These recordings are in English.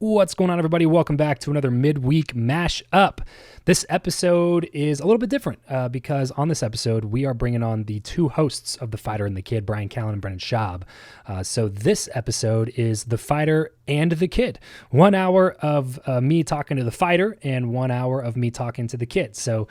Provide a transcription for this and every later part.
What's going on, everybody? Welcome back to another midweek mash-up. This episode is a little bit different because on this episode, we are bringing on the two hosts of The Fighter and the Kid, Bryan Callen and Brendan Schaub. So this episode is The Fighter and the Kid. 1 hour of me talking to The Fighter and 1 hour of me talking to the Kid. So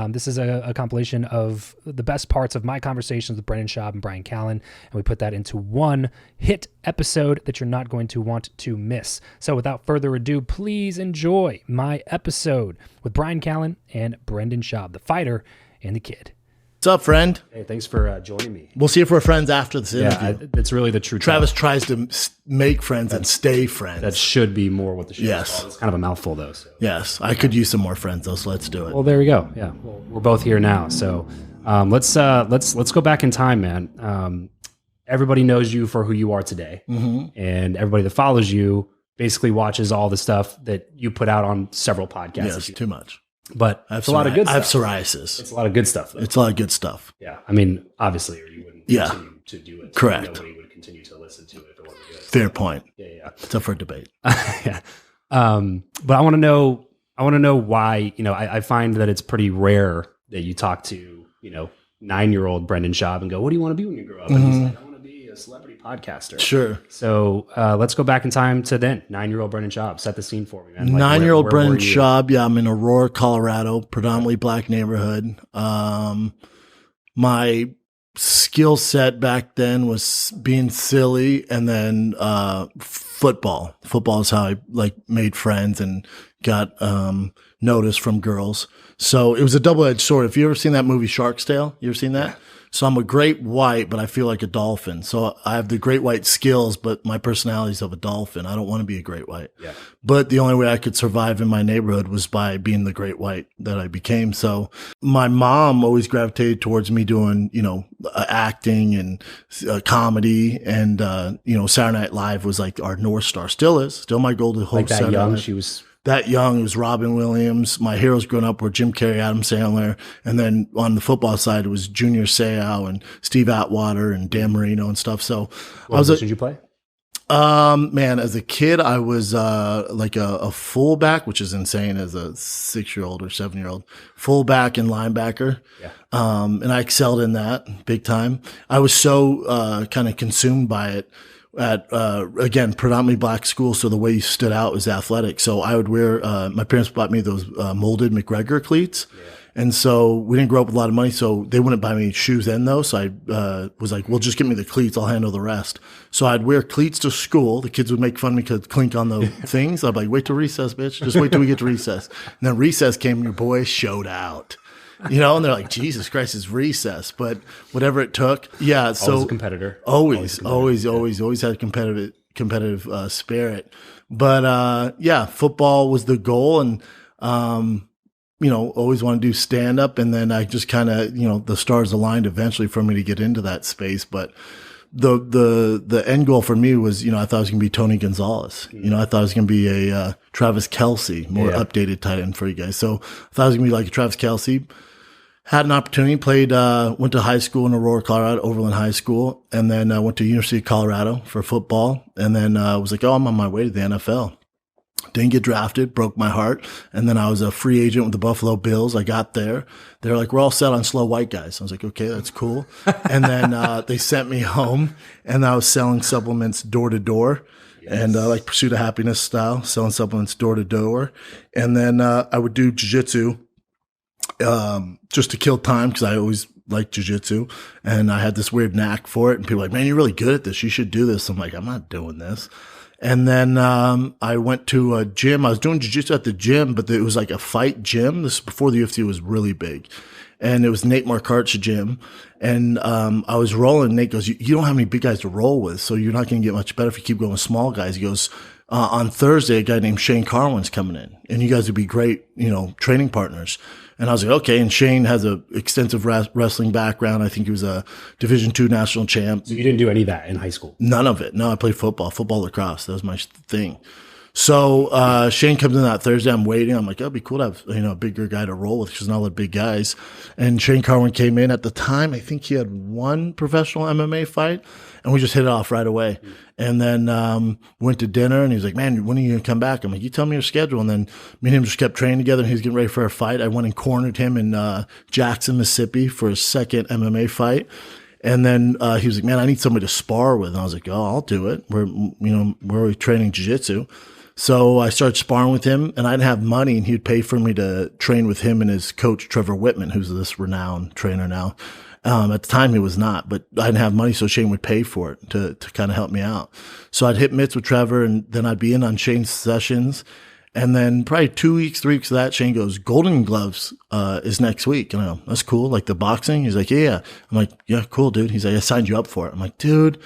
this is a compilation of the best parts of my conversations with Brendan Schaub and Bryan Callen, and we put that into one hit episode that you're not going to want to miss. So without further ado, please enjoy my episode with Bryan Callen and Brendan Schaub, The Fighter and the Kid. What's up, friend? Hey, thanks for joining me. We'll see if we're friends after this interview. It's really the true Travis tries to make friends and stay friends. That should be more what the show Yes. is called. It's kind of a mouthful, though. So. Yes, I could use some more friends, though, so let's do it. Well, there we go. Yeah, well, we're both here now. So let's go back in time, man. Everybody knows you for who you are today, and everybody that follows you basically watches all the stuff that you put out on several podcasts. Yes, too much. But it's a lot of good stuff. I have psoriasis. It's a lot of good stuff, though. It's a lot of good stuff. Yeah. I mean, obviously, or you wouldn't continue to do it. Correct. Nobody would continue to listen to it if it wasn't good. Fair point. Yeah. It's up for debate. Yeah. But I want to know why, I find that it's pretty rare that you talk to, 9-year-old Brendan Schaub and go, what do you want to be when you grow up? And he's like, I want to be a celebrity podcaster. Sure. So let's go back in time to then. 9-year-old Brendan Schaub. Set the scene for me, man. 9-year-old Brendan Schaub. Yeah, I'm in Aurora, Colorado, predominantly black neighborhood. My skill set back then was being silly, and then football. Football is how I made friends and got noticed from girls. So it was a double-edged sword. If you ever seen that movie Shark's Tale, you ever seen that? Yeah. So I'm a great white, but I feel like a dolphin. So I have the great white skills, but my personality is of a dolphin. I don't want to be a great white. Yeah. But the only way I could survive in my neighborhood was by being the great white that I became. So my mom always gravitated towards me doing, acting and comedy. And, Saturday Night Live was like our North Star. Still is. Still my goal to hold like that Saturday young, Night. she was... That young, it was Robin Williams. My heroes growing up were Jim Carrey, Adam Sandler. And then on the football side, it was Junior Seau and Steve Atwater and Dan Marino and stuff. So what position did you play? Man, as a kid, I was like a fullback, which is insane as a 6-year-old or 7-year-old. Fullback and linebacker. Yeah. And I excelled in that big time. I was so kind of consumed by it. At, again, predominantly black school. So the way you stood out was athletic. So I would wear, my parents bought me those, molded McGregor cleats. Yeah. And so we didn't grow up with a lot of money. So they wouldn't buy me shoes then though. So I, was like, well, just give me the cleats. I'll handle the rest. So I'd wear cleats to school. The kids would make fun of me because I'd clink on the things. I'd be like, wait till recess, bitch. Just wait till we get to recess. And then recess came and your boy showed out. And they're like, Jesus Christ, it's recess, but whatever it took. Yeah. So always a competitor. Always had a competitive spirit. But, football was the goal, and, always want to do stand up. And then I just kind of, the stars aligned eventually for me to get into that space. But the end goal for me was, I thought I was going to be Tony Gonzalez. I thought I was going to be a Travis Kelce, more updated tight end for you guys. So I thought I was going to be like a Travis Kelce. Had an opportunity, went to high school in Aurora, Colorado, Overland High School, and then went to University of Colorado for football. And then was like, I'm on my way to the NFL. Didn't get drafted, broke my heart. And then I was a free agent with the Buffalo Bills. I got there. They're like, we're all set on slow white guys. I was like, okay, that's cool. And then they sent me home, and I was selling supplements door to door. Yes. And like Pursuit of Happiness style, selling supplements door to door. And then I would do jiu-jitsu just to kill time, because I always liked jiu-jitsu, and I had this weird knack for it. And people were like, man, you're really good at this. You should do this. I'm like, I'm not doing this. And then I went to a gym. I was doing jiu-jitsu at the gym, but it was like a fight gym. This is before the UFC was really big. And it was Nate Marquardt's gym. And I was rolling. Nate goes, you don't have any big guys to roll with, so you're not going to get much better if you keep going with small guys. He goes, on Thursday, a guy named Shane Carwin's coming in, and you guys would be great, training partners. And I was like, okay. And Shane has a extensive wrestling background. I think he was a Division II national champ. So you didn't do any of that in high school? None of it. No, I played football, lacrosse. That was my thing. So Shane comes in that Thursday. I'm waiting. I'm like, oh, it'd be cool to have a bigger guy to roll with because not a lot of big guys. And Shane Carwin came in at the time. I think he had one professional MMA fight, and we just hit it off right away. And then went to dinner, and he's like, man, when are you gonna come back? I'm like, you tell me your schedule. And then me and him just kept training together. And he was getting ready for a fight. I went and cornered him in Jackson, Mississippi, for his second MMA fight. And then he was like, man, I need somebody to spar with. And I was like, oh, I'll do it. We're training jiu-jitsu. So I started sparring with him, and I didn't have money, and he'd pay for me to train with him and his coach, Trevor Whitman, who's this renowned trainer now. At the time, he was not, but I didn't have money, so Shane would pay for it to kind of help me out. So I'd hit mitts with Trevor, and then I'd be in on Shane's sessions. And then probably 2 weeks, 3 weeks of that, Shane goes, Golden Gloves is next week. And I go, that's cool, like the boxing? He's like, yeah. I'm like, yeah, cool, dude. He's like, I signed you up for it. I'm like, dude.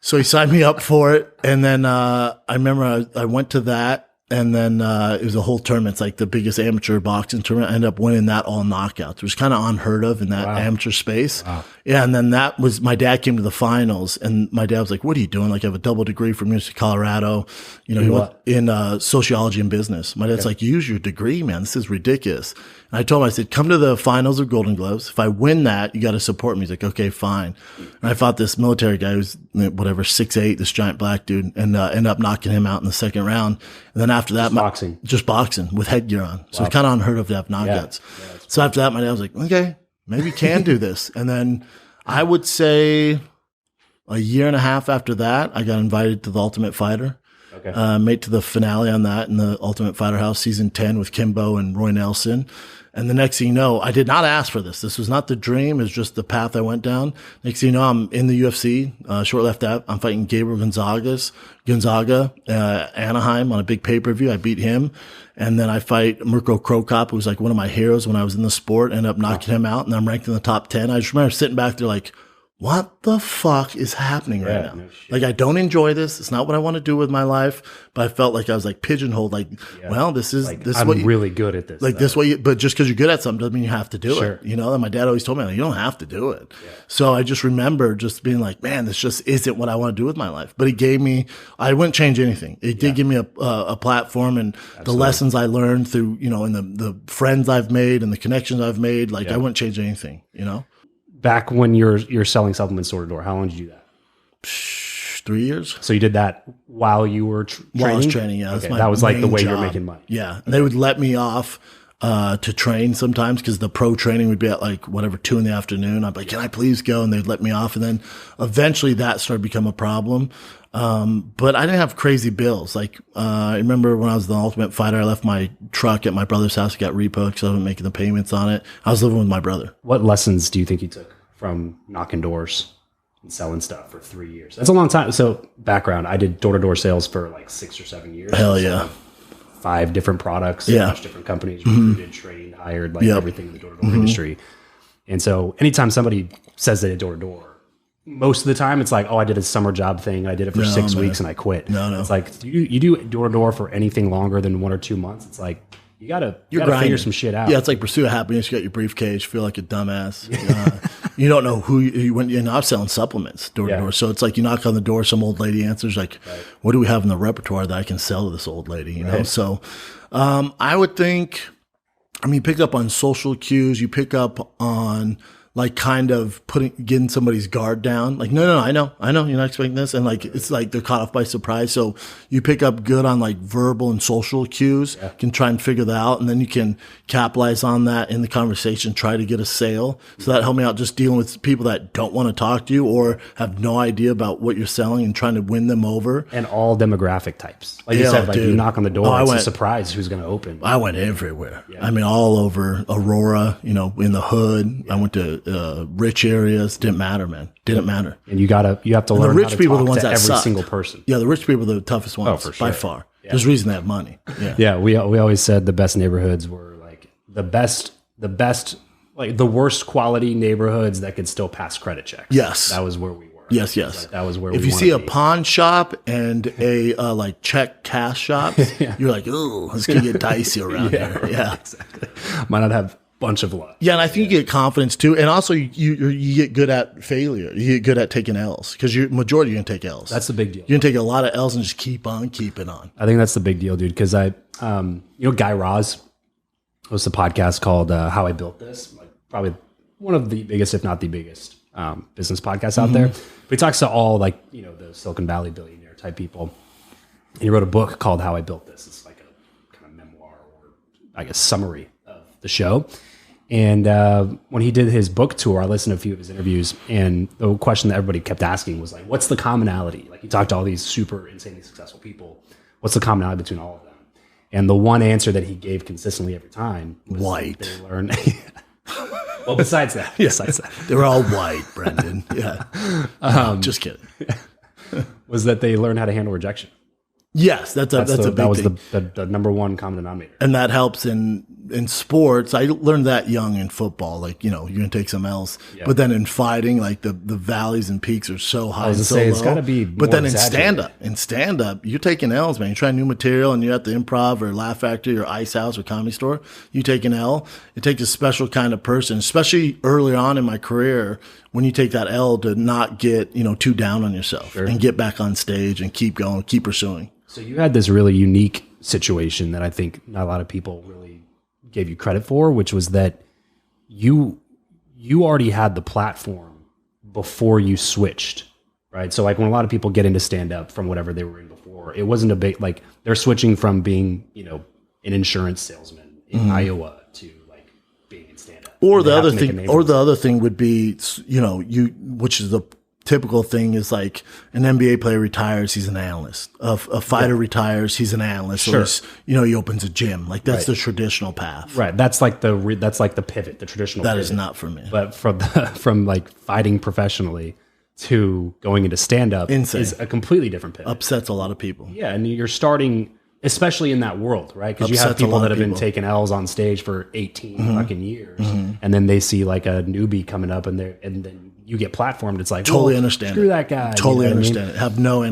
So he signed me up for it. And then I remember I went to that. And then it was a whole tournament. It's like the biggest amateur boxing tournament. I ended up winning that all knockouts. It was kind of unheard of in that amateur space. Wow. Yeah, and then that was, my dad came to the finals, and my dad was like, what are you doing? Like, I have a double degree from University of Colorado. He went in sociology and business. My dad's like, use your degree, man. This is ridiculous. And I told him, I said, come to the finals of Golden Gloves. If I win that, you got to support me. He's like, okay, fine. And I fought this military guy who's, 6'8", this giant black dude, and ended up knocking him out in the second round. And then after that, just boxing with headgear on. So it's kind of unheard of to have knockouts. Yeah, so after that, my dad was like, okay, maybe we can do this. And then I would say a year and a half after that, I got invited to the Ultimate Fighter. Okay. Made to the finale on that in the Ultimate Fighter House, season 10 with Kimbo and Roy Nelson. And the next thing you know, I did not ask for this. This was not the dream. It was just the path I went down. Next thing you know, I'm in the UFC. Shortly after that, I'm fighting Gabriel Gonzaga, Anaheim on a big pay-per-view. I beat him. And then I fight Mirko Krokop, who was like one of my heroes when I was in the sport. Ended up knocking him out, and I'm ranked in the top 10. I just remember sitting back there like, what the fuck is happening right now? No shit. Like, I don't enjoy this. It's not what I want to do with my life. But I felt like I was like pigeonholed. Like, well, this is I'm what really good at this. Like, this way, but just because you're good at something doesn't mean you have to do it. And my dad always told me, like, you don't have to do it. Yeah. So I just remember just being like, man, this just isn't what I want to do with my life. But he gave me, I wouldn't change anything. It did give me a platform, and the lessons I learned through, and the friends I've made and the connections I've made. Like, I wouldn't change anything, Back when you're selling supplements door to door, how long did you do that? 3 years. So you did that while you were training? While I was training, yeah. Okay. That was like the way you're making money. Yeah. And they would let me off to train sometimes because the pro training would be at 2 in the afternoon. I'd be like, can I please go? And they'd let me off. And then eventually that started to become a problem. But I didn't have crazy bills. I remember when I was the Ultimate Fighter, I left my truck at my brother's house. It got repoed because I wasn't making the payments on it. I was living with my brother. What lessons do you think you took from knocking doors and selling stuff for 3 years? That's a long time. So background, I did door-to-door sales for 6 or 7 years. Hell yeah. 5 different products, different companies, recruited, trained, hired, everything in the door-to-door industry. And so anytime somebody says they did door-to-door, most of the time it's like, oh, I did a summer job thing. I did it for 6 weeks and I quit. No. It's like, you do door-to-door for anything longer than 1 or 2 months. It's like, you gotta figure some shit out. Yeah, it's like Pursuit of Happiness. You got your briefcase, you feel like a dumbass. You don't know who you went. I'm selling supplements door to door, so it's like you knock on the door, some old lady answers, like, "What do we have in the repertoire that I can sell to this old lady?" You know. So, I would think. You pick up on social cues. You pick up on kind of getting somebody's guard down. No, I know, you're not expecting this. And it's like they're caught off by surprise. So you pick up good on verbal and social cues, can try and figure that out. And then you can capitalize on that in the conversation, try to get a sale. So that helped me out just dealing with people that don't want to talk to you or have no idea about what you're selling and trying to win them over. And all demographic types. Like you said, you knock on the door, it's a surprise who's going to open. I went everywhere. Yeah. All over Aurora, in the hood. I went to rich areas. Didn't matter, man. Didn't matter. And you have to learn the rich how to people talk are the ones to that every sucked. single person. Yeah, the rich people are the toughest ones by far. Yeah. There's a reason they have money. Yeah. We always said the best neighborhoods were the best, the worst quality neighborhoods that could still pass credit checks. Yes. That was where we were. Yes. That was where if you see a pawn shop and a check cash shop, you're like, ooh, this could get dicey around here. Yeah. Exactly. Might not have bunch of luck. Yeah, and I think you get confidence too, and also you get good at failure. You get good at taking L's because majority you're gonna take L's. That's the big deal. You're gonna take a lot of L's and just keep on keeping on. I think that's the big deal, dude. Because Guy Raz hosts a podcast called "How I Built This," like probably one of the biggest, if not the biggest, business podcasts out there. But he talks to all the Silicon Valley billionaire type people. And he wrote a book called "How I Built This." It's like a kind of memoir or I guess summary of the show. And when he did his book tour, I listened to a few of his interviews, and the question that everybody kept asking was like, what's the commonality? Like he talked to all these super insanely successful people. What's the commonality between all of them? And the one answer that he gave consistently every time was white. They learn. Well, besides that, They're all white, Brendan. Yeah. Just kidding. Was that they learn how to handle rejection. Yes, that's a big thing. The number one common denominator. And that helps in sports. I learned that young in football. Like, you're going to take some L's. Yeah. But then in fighting, like the valleys and peaks are so high and so low. It's got to be more. But then in stand-up, you're taking L's, man. You're trying new material and you're at the Improv or Laugh Factory or Ice House or Comedy Store. You take an L. It takes a special kind of person, especially early on in my career, when you take that L to not get, too down on yourself and get back on stage and keep going, keep pursuing. So you had this really unique situation that I think not a lot of people really gave you credit for, which was that you already had the platform before you switched, right? So like when a lot of people get into stand-up from whatever they were in before, it wasn't a big, like they're switching from being, an insurance salesman in Iowa to like being in stand-up. Or the other thing would be, which is the typical thing is like an NBA player retires, he's an analyst. A fighter retires, he's an analyst. Sure. Or he opens a gym. Like that's the traditional path. Right. That's like the pivot, the traditional. That pivot. Is not for me. But from like fighting professionally to going into stand up is a completely different pivot. Upsets a lot of people. Yeah, and you're starting, especially in that world, right? Because you have people that have been taking L's on stage for 18 fucking years, and then they see like a newbie coming up, and then you get platformed. It's like totally understand. Screw that guy. Totally understand it. Have no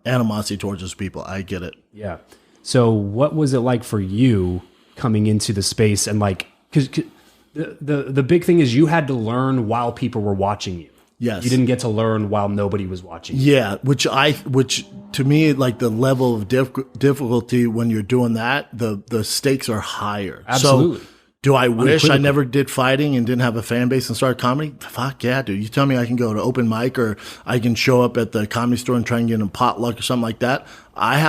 animosity towards those people. I get it. Yeah. So what was it like for you coming into the space and like because the big thing is you had to learn while people were watching you. Yes. You didn't get to learn while nobody was watching. Yeah, which to me, like the level of difficulty when you're doing that, the stakes are higher. Absolutely. So, do I wish I never did fighting and didn't have a fan base and started comedy? Fuck yeah, dude. You tell me I can go to open mic or I can show up at the Comedy Store and try and get a potluck or something like that. I'm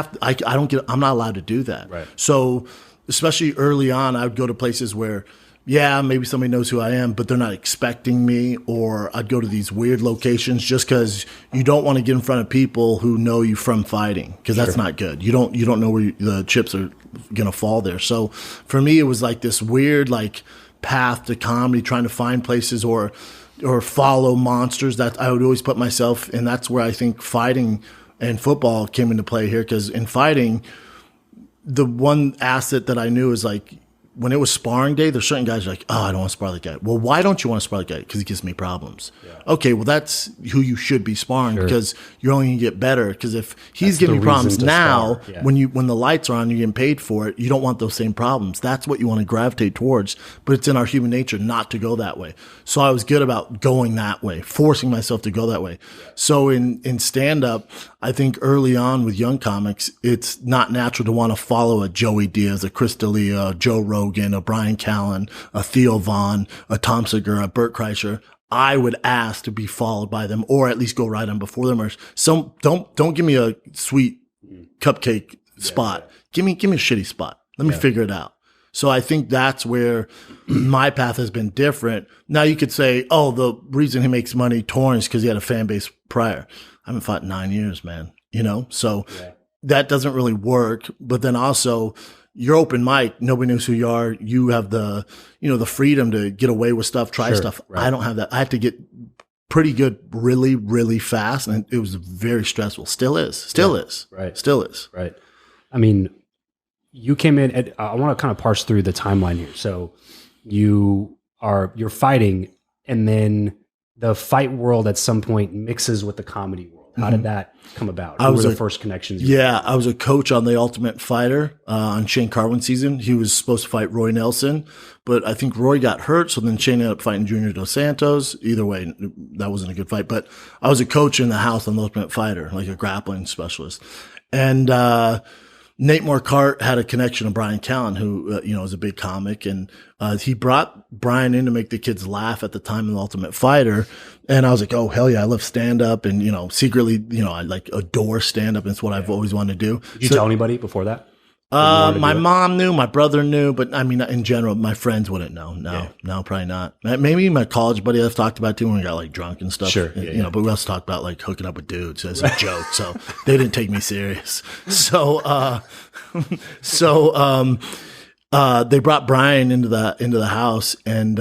not allowed to do that. Right. So, especially early on, I would go to places where, yeah, maybe somebody knows who I am, but they're not expecting me, or I'd go to these weird locations just because you don't want to get in front of people who know you from fighting, because that's not good. You don't know where the chips are gonna fall there. So for me, it was like this weird like path to comedy, trying to find places or follow monsters that I would always put myself in. That's where I think fighting and football came into play here, because in fighting, the one asset that I knew is like, when it was sparring day, there's certain guys like, oh, I don't want to spar that guy. Well, why don't you want to spar that guy? Because he gives me problems. Yeah. Okay, well, that's who you should be sparring, because you're only going to get better. Because if he's giving you problems now, when the lights are on, you're getting paid for it, you don't want those same problems. That's what you want to gravitate towards. But it's in our human nature not to go that way. So I was good about going that way, forcing myself to go that way. Yeah. So in stand-up, I think early on with young comics, it's not natural to want to follow a Joey Diaz, a Chris D'Elia, a Joe Rogan, a Bryan Callen, a Theo Vaughn, a Tom Segura, a Burt Kreischer. I would ask to be followed by them, or at least go right on before them, or some. Don't give me a sweet cupcake spot. Give me a shitty spot. Let me figure it out. So I think that's where my path has been different. Now you could say, oh, the reason he makes money touring is because he had a fan base prior. I haven't fought in 9 years, man. So that doesn't really work. But then also, you're open mic. Nobody knows who you are. You have the freedom to get away with stuff, try stuff. Right. I don't have that. I had to get pretty good really, really fast. And it was very stressful. Still is. Right. Still is. Right. I mean, you came in I want to kind of parse through the timeline here. So you're fighting, and then the fight world at some point mixes with the comedy world. How did that come about? Who were the first connections? I was a coach on The Ultimate Fighter on Shane Carwin's season. He was supposed to fight Roy Nelson, but I think Roy got hurt, so then Shane ended up fighting Junior Dos Santos. Either way, that wasn't a good fight. But I was a coach in the house on The Ultimate Fighter, like a grappling specialist. And Nate Marquardt had a connection to Bryan Callen, who, is a big comic. And he brought Bryan in to make the kids laugh at the time of The Ultimate Fighter. And I was like, oh, hell yeah, I love stand-up. And, secretly, I like adore stand-up. It's what I've always wanted to do. Did you tell anybody before that? My mom knew, my brother knew, but I mean, in general, my friends wouldn't know. No, probably not. Maybe my college buddy I've talked about too when we got like drunk and stuff. Sure. But we also talked about like hooking up with dudes as a joke. So they didn't take me serious. So they brought Bryan into the house, and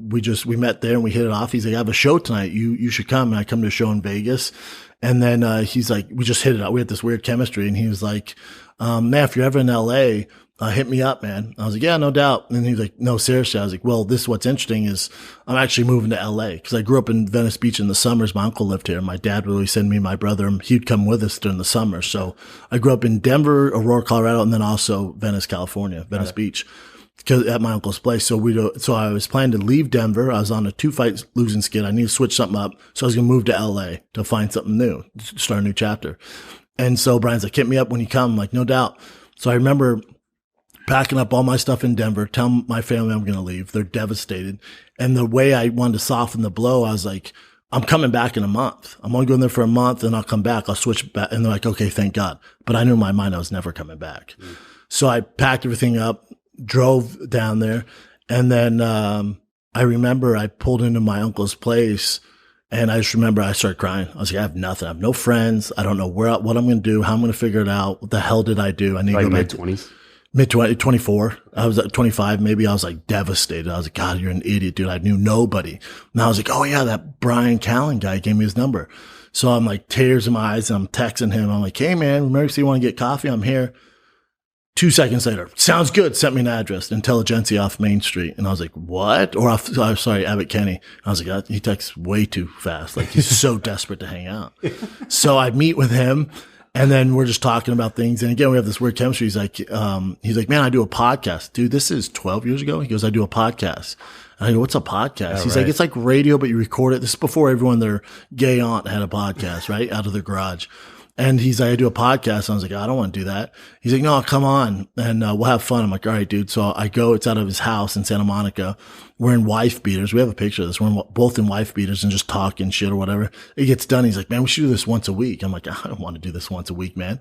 we met there and we hit it off. He's like, I have a show tonight. You should come. And I come to a show in Vegas. And then he's like, we just hit it out. We had this weird chemistry, and he was like, man, if you're ever in LA, hit me up, man. I was like, yeah, no doubt. And he was like, no, seriously. I was like, well, this is what's interesting is I'm actually moving to LA because I grew up in Venice Beach in the summers. My uncle lived here. My dad would always send me and my brother. He'd come with us during the summer. So I grew up in Denver, Aurora, Colorado, and then also Venice, California, Venice Beach. At my uncle's place. So I was planning to leave Denver. I was on a 2-fight losing skid. I needed to switch something up. So I was going to move to LA to find something new, start a new chapter. And so Bryan's like, hit me up when you come. I'm like, no doubt. So I remember packing up all my stuff in Denver, telling my family I'm going to leave. They're devastated. And the way I wanted to soften the blow, I was like, I'm coming back in a month. I'm only going there for a month and I'll come back. I'll switch back. And they're like, okay, thank God. But I knew in my mind I was never coming back. So I packed everything up, drove down there. And then, I remember I pulled into my uncle's place and I just remember I started crying. I was like, I have nothing. I have no friends. I don't know what I'm going to do, how I'm going to figure it out. What the hell did I do? I need to go back. Mid-20s? 24. I was at 25. Maybe I was like devastated. I was like, God, you're an idiot, dude. I knew nobody. And I was like, oh yeah, that Bryan Callen guy gave me his number. So I'm like tears in my eyes and I'm texting him. I'm like, hey man, remember if you want to get coffee? I'm here. 2 seconds later, sounds good. Sent me an address, Intelligentsia off Main Street. And I was like, what? Or Abbott Kinney. I was like, he texts way too fast. Like he's so desperate to hang out. So I meet with him and then we're just talking about things. And again, we have this weird chemistry. He's like, man, I do a podcast. Dude, this is 12 years ago. He goes, I do a podcast. And I go, what's a podcast? He's like, it's like radio, but you record it. This is before everyone, their gay aunt had a podcast, right? Out of their garage. And he's like, I do a podcast. And I was like, I don't want to do that. He's like, no, come on. And we'll have fun. I'm like, all right, dude. So I go, it's out of his house in Santa Monica. We're in wife beaters. We have a picture of this. We're both in wife beaters and just talking shit or whatever. It gets done. He's like, man, we should do this once a week. I'm like, I don't want to do this once a week, man.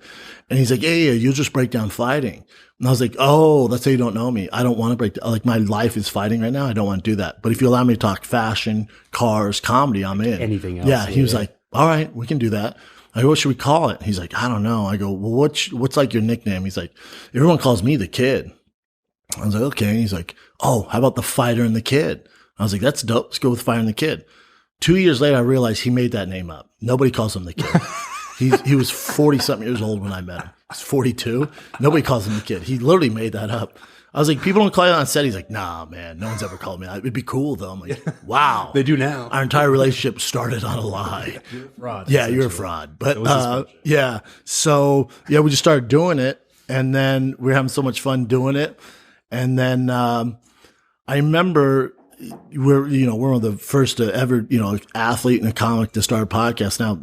And he's like, yeah, you'll just break down fighting. And I was like, oh, that's how you don't know me. I don't want to break down. Like my life is fighting right now. I don't want to do that. But if you allow me to talk fashion, cars, comedy, I'm in. Anything else. Yeah. He was like, all right, we can do that. I go, what should we call it? He's like, I don't know. I go, well, what's like your nickname? He's like, everyone calls me the Kid. I was like, okay. And he's like, oh, how about the Fighter and the Kid? I was like, that's dope. Let's go with Fighter and the Kid. 2 years later, I realized he made that name up. Nobody calls him the Kid. He was 40 something years old when I met him. He's 42. Nobody calls him the Kid. He literally made that up. I was like, people don't call you on set. He's like, nah, man, no one's ever called me. It'd be cool though. I'm like, wow. They do now. Our entire relationship started on a lie. You're a fraud. Yeah, you're a fraud. But yeah. So yeah, we just started doing it. And then we were having so much fun doing it. And then I remember we're one of the first to ever, athlete and a comic to start a podcast. Now,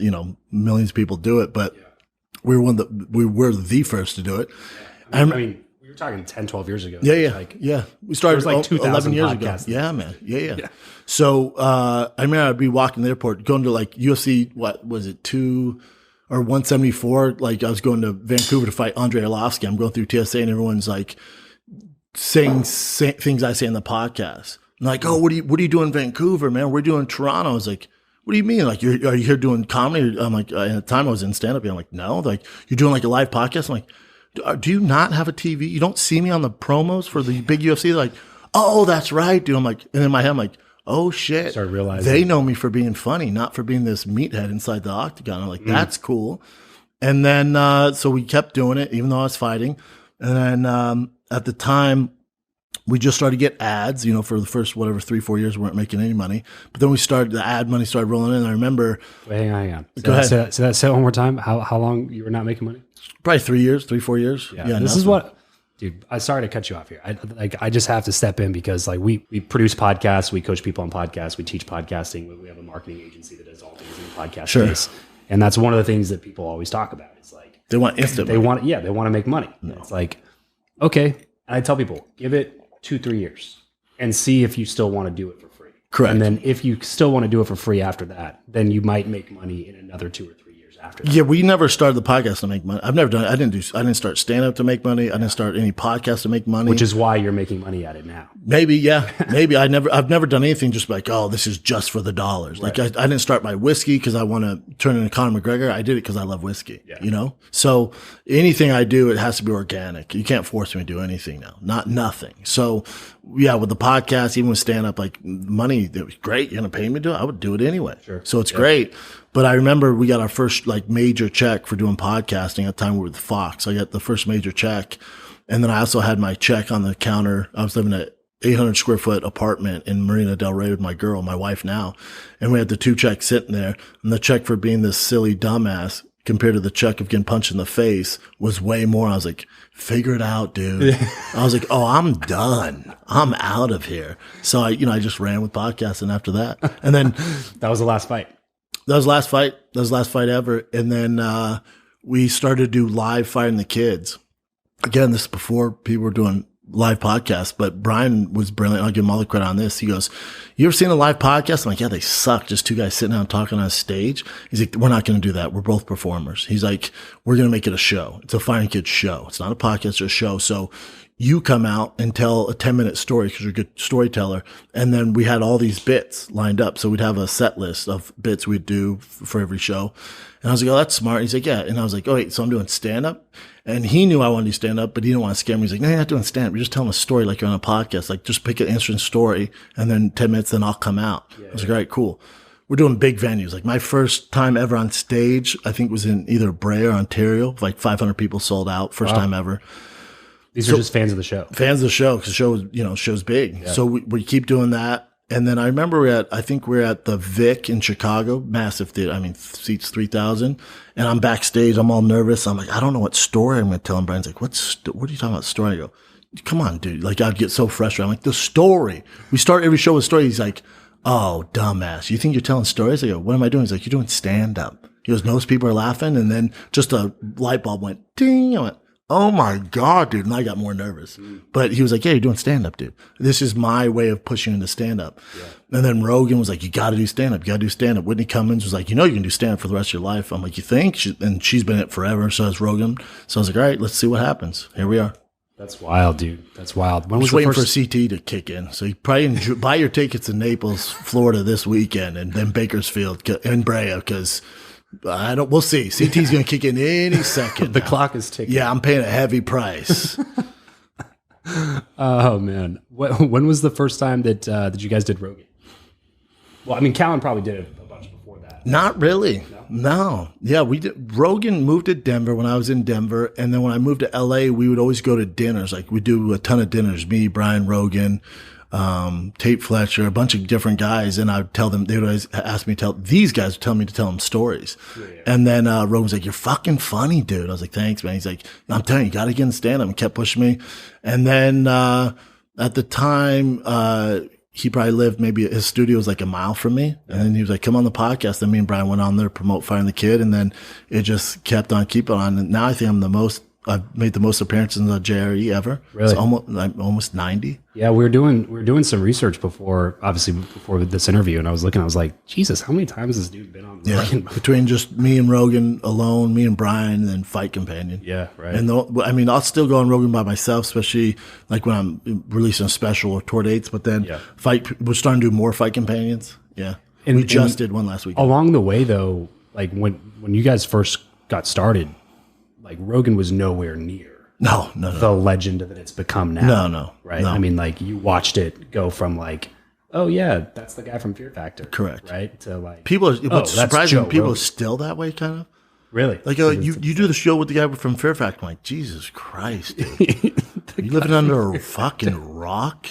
millions of people do it, but we were the first to do it. I mean, you're talking 10, 12 years ago. Yeah. We started like 11 years ago. Yeah, man. Yeah. So, I remember I'd be walking the airport, going to like UFC, what was it, 2 or 174? Like I was going to Vancouver to fight Andrei Arlovsky. I'm going through TSA and everyone's like saying things I say in the podcast. I'm like, oh, what do you do in Vancouver, man? We're doing Toronto. I was like, what do you mean? Like, are you here doing comedy? I'm like, at the time I was in stand-up. I'm like, no. Like, you're doing like a live podcast? I'm like, do you not have a TV? You don't see me on the promos for the big UFC? They're like, oh, that's right, dude. I'm like, and in my head, I'm like, oh shit. Started realizing they know me for being funny, not for being this meathead inside the octagon. I'm like, that's cool. And then, so we kept doing it, even though I was fighting. And then, at the time, We just started to get ads, for the first, 3-4 years, we weren't making any money. But then the ad money started rolling in. I remember. Wait, hang on. Go ahead. Say that one more time. How long you were not making money? Probably 3-4 years. Yeah, this is what, dude, I'm sorry to cut you off here. I just have to step in because we produce podcasts. We coach people on podcasts. We teach podcasting. We have a marketing agency that does all things in the podcast space. And that's one of the things that people always talk about. It's like, they want instant money. They want to make money. No. It's like, okay. And I tell people, give it 2-3 years and see if you still want to do it for free. Correct. And then if you still want to do it for free after that, then you might make money in another 2 or 3 years after that. Yeah, we never started the podcast to make money. I've never done it. I didn't start stand up to make money. I didn't start any podcast to make money. Which is why you're making money at it now. Maybe, yeah. Maybe I've never done anything just like, oh, this is just for the dollars. Right. Like I didn't start my whiskey because I want to turn into Conor McGregor. I did it because I love whiskey, So anything I do, it has to be organic. You can't force me to do anything now. Nothing. So yeah, with the podcast, even with stand up, like money, that was great. You're going to pay me to do it. I would do it anyway. Sure. So it's great. But I remember we got our first major check for doing podcasting at the time we were with Fox. I got the first major check. And then I also had my check on the counter. I was living at 800 square foot apartment in Marina Del Rey with my girl, my wife now. And we had the 2 checks sitting there, and the check for being this silly dumbass compared to the check of getting punched in the face was way more. I was like, figure it out, dude. I was like, oh, I'm done. I'm out of here. So I just ran with podcasting after that. And then that was the last fight. That was the last fight. That was the last fight ever. And then, we started to do live fighting the kids. Again, this is before people were doing live podcasts, but Bryan was brilliant. I'll give him all the credit on this. He goes, you ever seen a live podcast? I'm like, yeah, they suck. Just 2 guys sitting down talking on a stage. He's like, we're not going to do that. We're both performers. He's like, we're going to make it a show. It's a fighting kids show. It's not a podcast, it's a show. So you come out and tell a 10-minute story because you're a good storyteller. And then we had all these bits lined up. So we'd have a set list of bits we'd do for every show. And I was like, oh, that's smart. He's like, yeah. And I was like, oh, wait, so I'm doing stand up. And he knew I wanted to do stand up, but he didn't want to scare me. He's like, no, you're not doing stand up. You're just telling a story like you're on a podcast. Like just pick an interesting story and then 10 minutes, then I'll come out. Yeah. I was like, all right, cool. We're doing big venues. Like my first time ever on stage, I think was in either Bray or Ontario. Like 500 people sold out. First time ever. These are just fans of the show. Fans of the show because the show's big. Yeah. So we keep doing that. And then I remember we're at the Vic in Chicago, massive theater. I mean, seats 3,000. And I'm backstage. I'm all nervous. I'm like, I don't know what story I'm going to tell him. Brian's like, what are you talking about story? I go, come on, dude. Like I'd get so frustrated. I'm like, the story. We start every show with a story. He's like, oh, dumbass. You think you're telling stories? I go, what am I doing? He's like, you're doing stand up. He goes, most people are laughing. And then just a light bulb went ding. I went, oh my God, dude. And I got more nervous. But he was like, yeah, you're doing stand up, dude. This is my way of pushing into stand up. Yeah. And then Rogan was like, you got to do stand up. You got to do stand up. Whitney Cummings was like, you can do stand up for the rest of your life. I'm like, you think? And she's been in it forever. So has Rogan. So I was like, all right, let's see what happens. Here we are. That's wild, dude. That's wild. When was just waiting for CT to kick in. So you probably buy your tickets in Naples, Florida this weekend, and then Bakersfield and Brea because we'll see. CT's going to kick in any second. The clock is ticking. Yeah, I'm paying a heavy price. Oh, man. When was the first time that you guys did Rogan? Well, I mean, Callen probably did it a bunch before that. Not really. No. Yeah, we did. Rogan moved to Denver when I was in Denver. And then when I moved to LA, we would always go to dinners. Like we do a ton of dinners. Me, Bryan, Rogan, Tate Fletcher, a bunch of different guys. And I'd tell them, they would always ask me these guys would tell me to tell them stories. Yeah. And then, Rogan's like, you're fucking funny, dude. I was like, thanks, man. He's like, I'm telling you, you got to get in stand up, and kept pushing me. And then, at the time, he probably lived, maybe his studio was like a mile from me. And then he was like, come on the podcast. Then me and Bryan went on there to promote Fighting the Kid. And then it just kept on keeping on. And now I think I've made the most appearances on JRE ever. Really? It's almost 90. Yeah, we were doing some research before this interview, and I was like, Jesus, how many times has this dude been on? Yeah, between just me and Rogan alone, me and Bryan, and then Fight Companion. Yeah, right. And I'll still go on Rogan by myself, especially like when I'm releasing a special or tour dates. But then we're starting to do more Fight Companions. Yeah, and we just did one last week. Along the way, though, like when you guys first got started, like Rogan was nowhere near the legend that it's become now. No. Right? No. I mean, like you watched it go from like, oh yeah, that's the guy from Fear Factor. Correct. Right? To like what's surprising, people are still that way kind of. Really? Like you do the show with the guy from Fear Factor. I'm like, Jesus Christ, dude. You living under a fucking rock?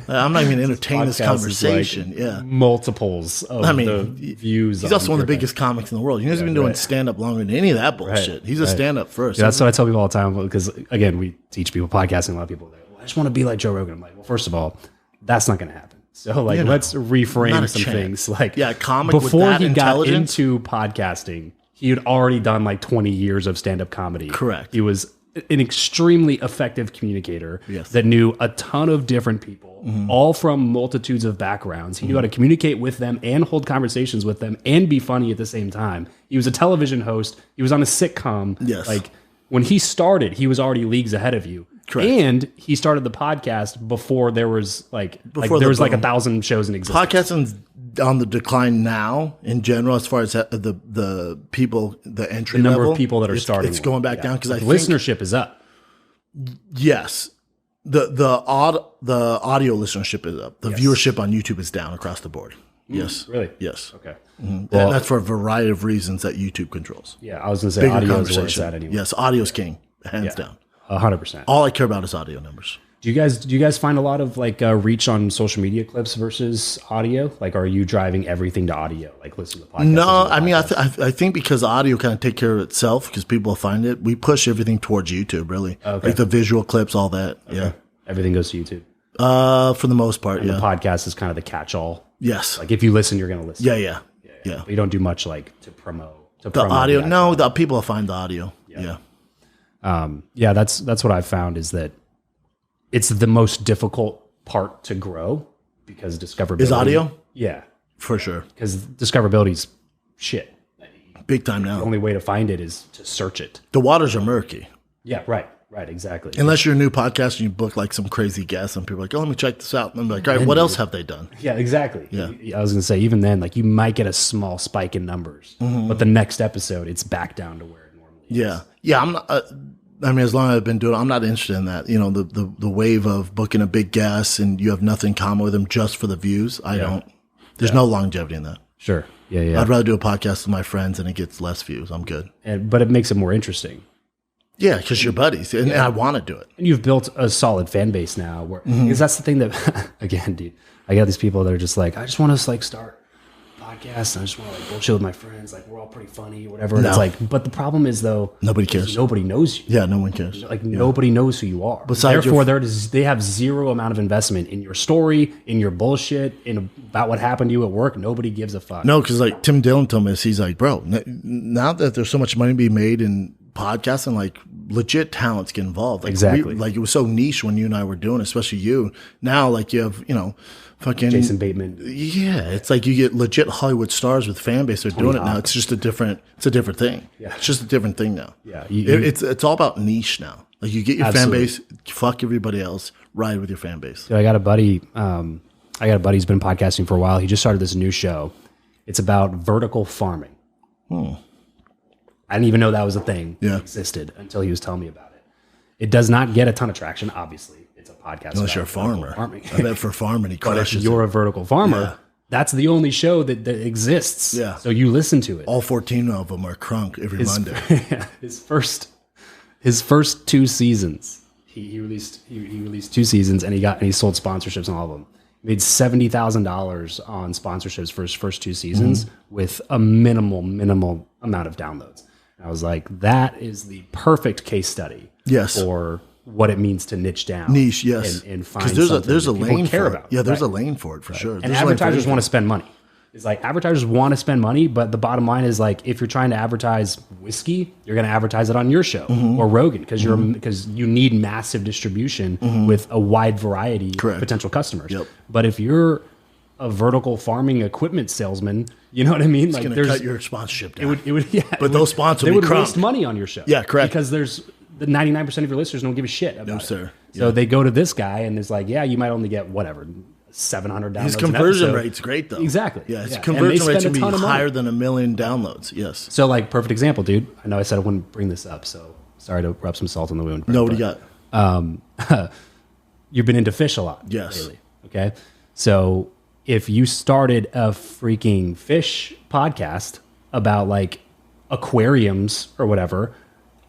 I'm not even entertaining this conversation. Multiples of the views. He's also one of the biggest comics in the world. He's been doing stand-up longer than any of that bullshit. He's a stand-up first. Yeah, that's what I tell people all the time, because again, we teach people podcasting. A lot of people are like, well, I just want to be like Joe Rogan. I'm like, well, first of all, that's not going to happen. So like, let's reframe some things. Like, comic before with that he got into podcasting, he had already done like 20 years of stand-up comedy. Correct. He was an extremely effective communicator that knew a ton of different people, all from multitudes of backgrounds. He knew how to communicate with them and hold conversations with them and be funny at the same time. He was a television host. He was on a sitcom. Yes. Like, when he started, he was already leagues ahead of you. Correct. And he started the podcast before there was like 1,000 shows in existence. Podcasting's on the decline now in general, as far as the people, the entry the number level of people that are starting. It's going back down because I think listenership is up. Yes. The audio listenership is up. The viewership on YouTube is down across the board. Yes. Really? Yes. Okay. Well, that's for a variety of reasons that YouTube controls. Yeah, I was going to say audio is where it's at anyway. Yes, audio's king, hands down. 100%. All I care about is audio numbers. Do you guys find a lot of like reach on social media clips versus audio? Like, are you driving everything to audio? Like, listen to the podcast? No, I mean, I think because audio kind of take care of itself because people find it. We push everything towards YouTube, really. Okay. Like the visual clips, all that. Okay. Yeah, everything goes to YouTube. For the most part, and the podcast is kind of the catch-all. Yes. Like, if you listen, you're going to listen. Yeah. But you don't do much like to promote. The audio, no, the people find the audio. Yeah. That's what I've found is that it's the most difficult part to grow because discoverability is audio. Yeah, for sure. Because discoverability's shit. Big time now. The only way to find it is to search it. The waters are murky. Yeah, right, exactly. Unless you're a new podcast and you book like some crazy guest and people are like, oh, let me check this out. And I'm like, all right, what else have they done? Yeah, exactly. Yeah. I was going to say, even then, like you might get a small spike in numbers, but the next episode, it's back down to where it normally is. Yeah, I'm not... I mean, as long as I've been doing it, I'm not interested in that. You know, the wave of booking a big guest and you have nothing in common with them just for the views. There's no longevity in that. Sure. Yeah. I'd rather do a podcast with my friends and it gets less views. I'm good. But it makes it more interesting. Yeah, because you're buddies and I want to do it. And you've built a solid fan base now. Because that's the thing that, again, dude, I got these people that are just like, I just want to like start podcast and I just want to like bullshit with my friends, like we're all pretty funny or whatever. And it's like, but the problem is though, nobody cares. Nobody knows you. Yeah, no one cares. Like nobody knows who you are. Besides therefore, they have zero amount of investment in your story, in your bullshit, in about what happened to you at work. Nobody gives a fuck. No, because like Tim Dillon told me this, he's like, bro, now that there's so much money being made in podcasting, like legit talents get involved. Like, exactly. Like it was so niche when you and I were doing it, especially you. Now, like you have, fucking Jason Bateman. Yeah, it's like you get legit Hollywood stars with fan base. They're doing it now. It's just a different thing. Yeah, it's just a different thing now. Yeah, it's all about niche now. Like you get your fan base, fuck everybody else, ride with your fan base. So I got a buddy. Who's been podcasting for a while. He just started this new show. It's about vertical farming. I didn't even know that was a thing that existed until he was telling me about it. It does not get a ton of traction, obviously. It's a podcast. Unless you're a farmer. I bet for farming, he crushes But if you're a vertical farmer, that's the only show that exists. Yeah. So you listen to it. All 14 of them are crunk every Monday. His first 2 seasons, he released 2 seasons, and he sold sponsorships on all of them. He made $70,000 on sponsorships for his first 2 seasons with a minimal amount of downloads. And I was like, that is the perfect case study. Yes. For what it means to niche down. Yes. And find something there's a lane care for about. Yeah, there's a lane for it for sure. And advertisers want to spend money. It's like advertisers want to spend money, but the bottom line is like if you're trying to advertise whiskey, you're going to advertise it on your show or Rogan because you need massive distribution with a wide variety of potential customers. Yep. But if you're a vertical farming equipment salesman, you know what I mean? It's going to cut your sponsorship down. Those sponsors would waste money on your show. Yeah, correct. Because there's the 99% of your listeners don't give a shit about it. Sir. So they go to this guy and it's like, you might only get whatever 700 downloads. His conversion rate's great though. Exactly. Yeah, his conversion rate's gonna be higher than 1 million downloads. Yes. So like perfect example, dude. I know I said I wouldn't bring this up, so sorry to rub some salt in the wound. No, what do you got? You've been into fish a lot. Yes. Lately, okay. So if you started a freaking fish podcast about like aquariums or whatever,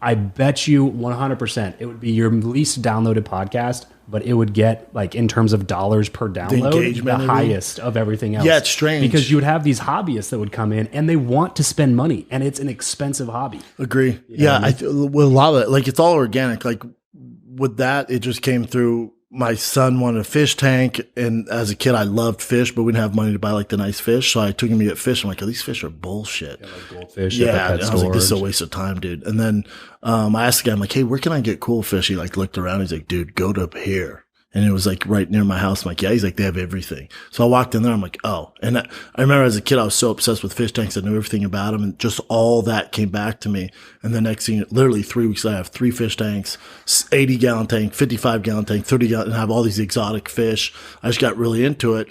I bet you 100% it would be your least downloaded podcast, but it would get, like, in terms of dollars per download, the highest of everything else. Yeah, it's strange. Because you would have these hobbyists that would come in and they want to spend money, and it's an expensive hobby. Agree. You know what I with a lot of it, like, it's all organic. Like, with that, it just came through. My son wanted a fish tank, and as a kid, I loved fish, but we didn't have money to buy, like, the nice fish. So I took him to get fish. I'm like, oh, these fish are bullshit. Yeah, like goldfish. Yeah, and I was like, this is a waste of time, dude. And then I asked the guy, I'm like, hey, where can I get cool fish? He, like, looked around. He's like, dude, go to here. And it was, like, right near my house. I'm like, yeah. He's like, they have everything. So I walked in there. I'm like, oh. And I remember as a kid, I was so obsessed with fish tanks. I knew everything about them. And just all that came back to me. And the next thing, literally 3 weeks later, I have 3 fish tanks, 80-gallon tank, 55-gallon tank, 30-gallon, and I have all these exotic fish. I just got really into it.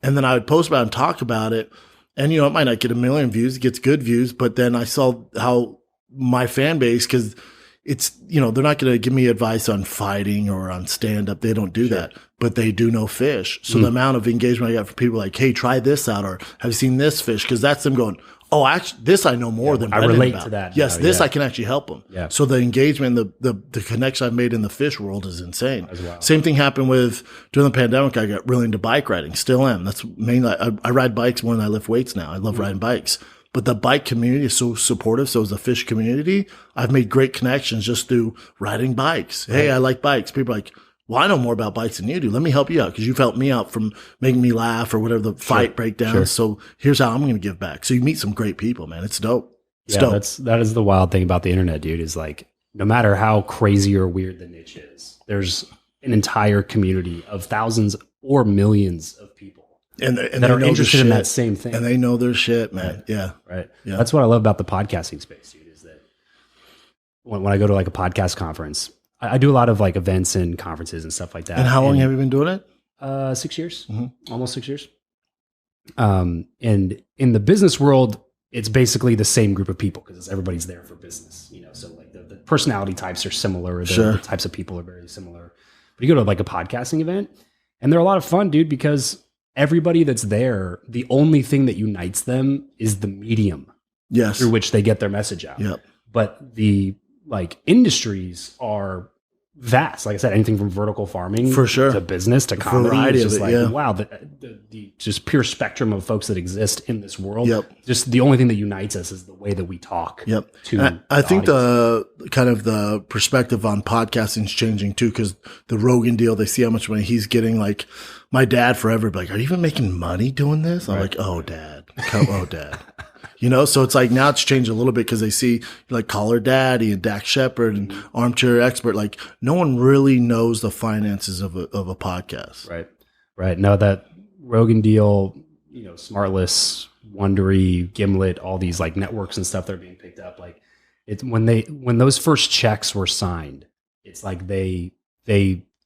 And then I would post about it and talk about it. And, it might not get 1 million views. It gets good views. But then I saw how my fan base, because it's, they're not going to give me advice on fighting or on stand up. They don't do that, but they do know fish. So the amount of engagement I got from people like, hey, try this out, or have you seen this fish? Cause that's them going, oh, actually this I know more than Brendan I relate about. to that. Yes. This I can actually help them. Yeah. So the engagement, the connection I've made in the fish world is insane. As well. Same thing happened during the pandemic. I got really into bike riding, still am. That's mainly, I ride bikes more than I lift weights now. I love riding bikes. But the bike community is so supportive. So is the fish community. I've made great connections just through riding bikes. Hey, I like bikes. People are like, well, I know more about bikes than you do. Let me help you out because you've helped me out from making me laugh or whatever the fight breakdown. Sure. So here's how I'm going to give back. So you meet some great people, man. It's dope. It's dope. That is the wild thing about the internet, dude, is like, no matter how crazy or weird the niche is, there's an entire community of thousands or millions of people. And that are interested in that same thing. And they know their shit, man. Right. Yeah. Right. Yeah. That's what I love about the podcasting space, dude, is that when I go to, like, a podcast conference, I do a lot of, like, events and conferences and stuff like that. And how long have you been doing it? 6 years, almost 6 years. And in the business world, it's basically the same group of people because everybody's there for business, so like the personality types are similar. The types of people are very similar. But you go to, like, a podcasting event and they're a lot of fun, dude, because everybody that's there, the only thing that unites them is the medium through which they get their message out. Yep. But the, like, industries are vast. Like I said, anything from vertical farming for sure to business to comedy. It's just like, wow, the just pure spectrum of folks that exist in this world. Yep. Just the only thing that unites us is the way that we talk. Yep. I think the kind of the perspective on podcasting is changing too, because the Rogan deal, they see how much money he's getting. Like, my dad forever be like, are you even making money doing this? I'm like, oh, dad. Oh, dad. So it's like now it's changed a little bit because they see like Caller Daddy and Dax Shepard and Armchair Expert. Like, no one really knows the finances of a podcast. Right. Right. No, that Rogan deal, Smartless, Wondery, Gimlet, all these, like, networks and stuff that are being picked up. Like, it's when those first checks were signed, it's like they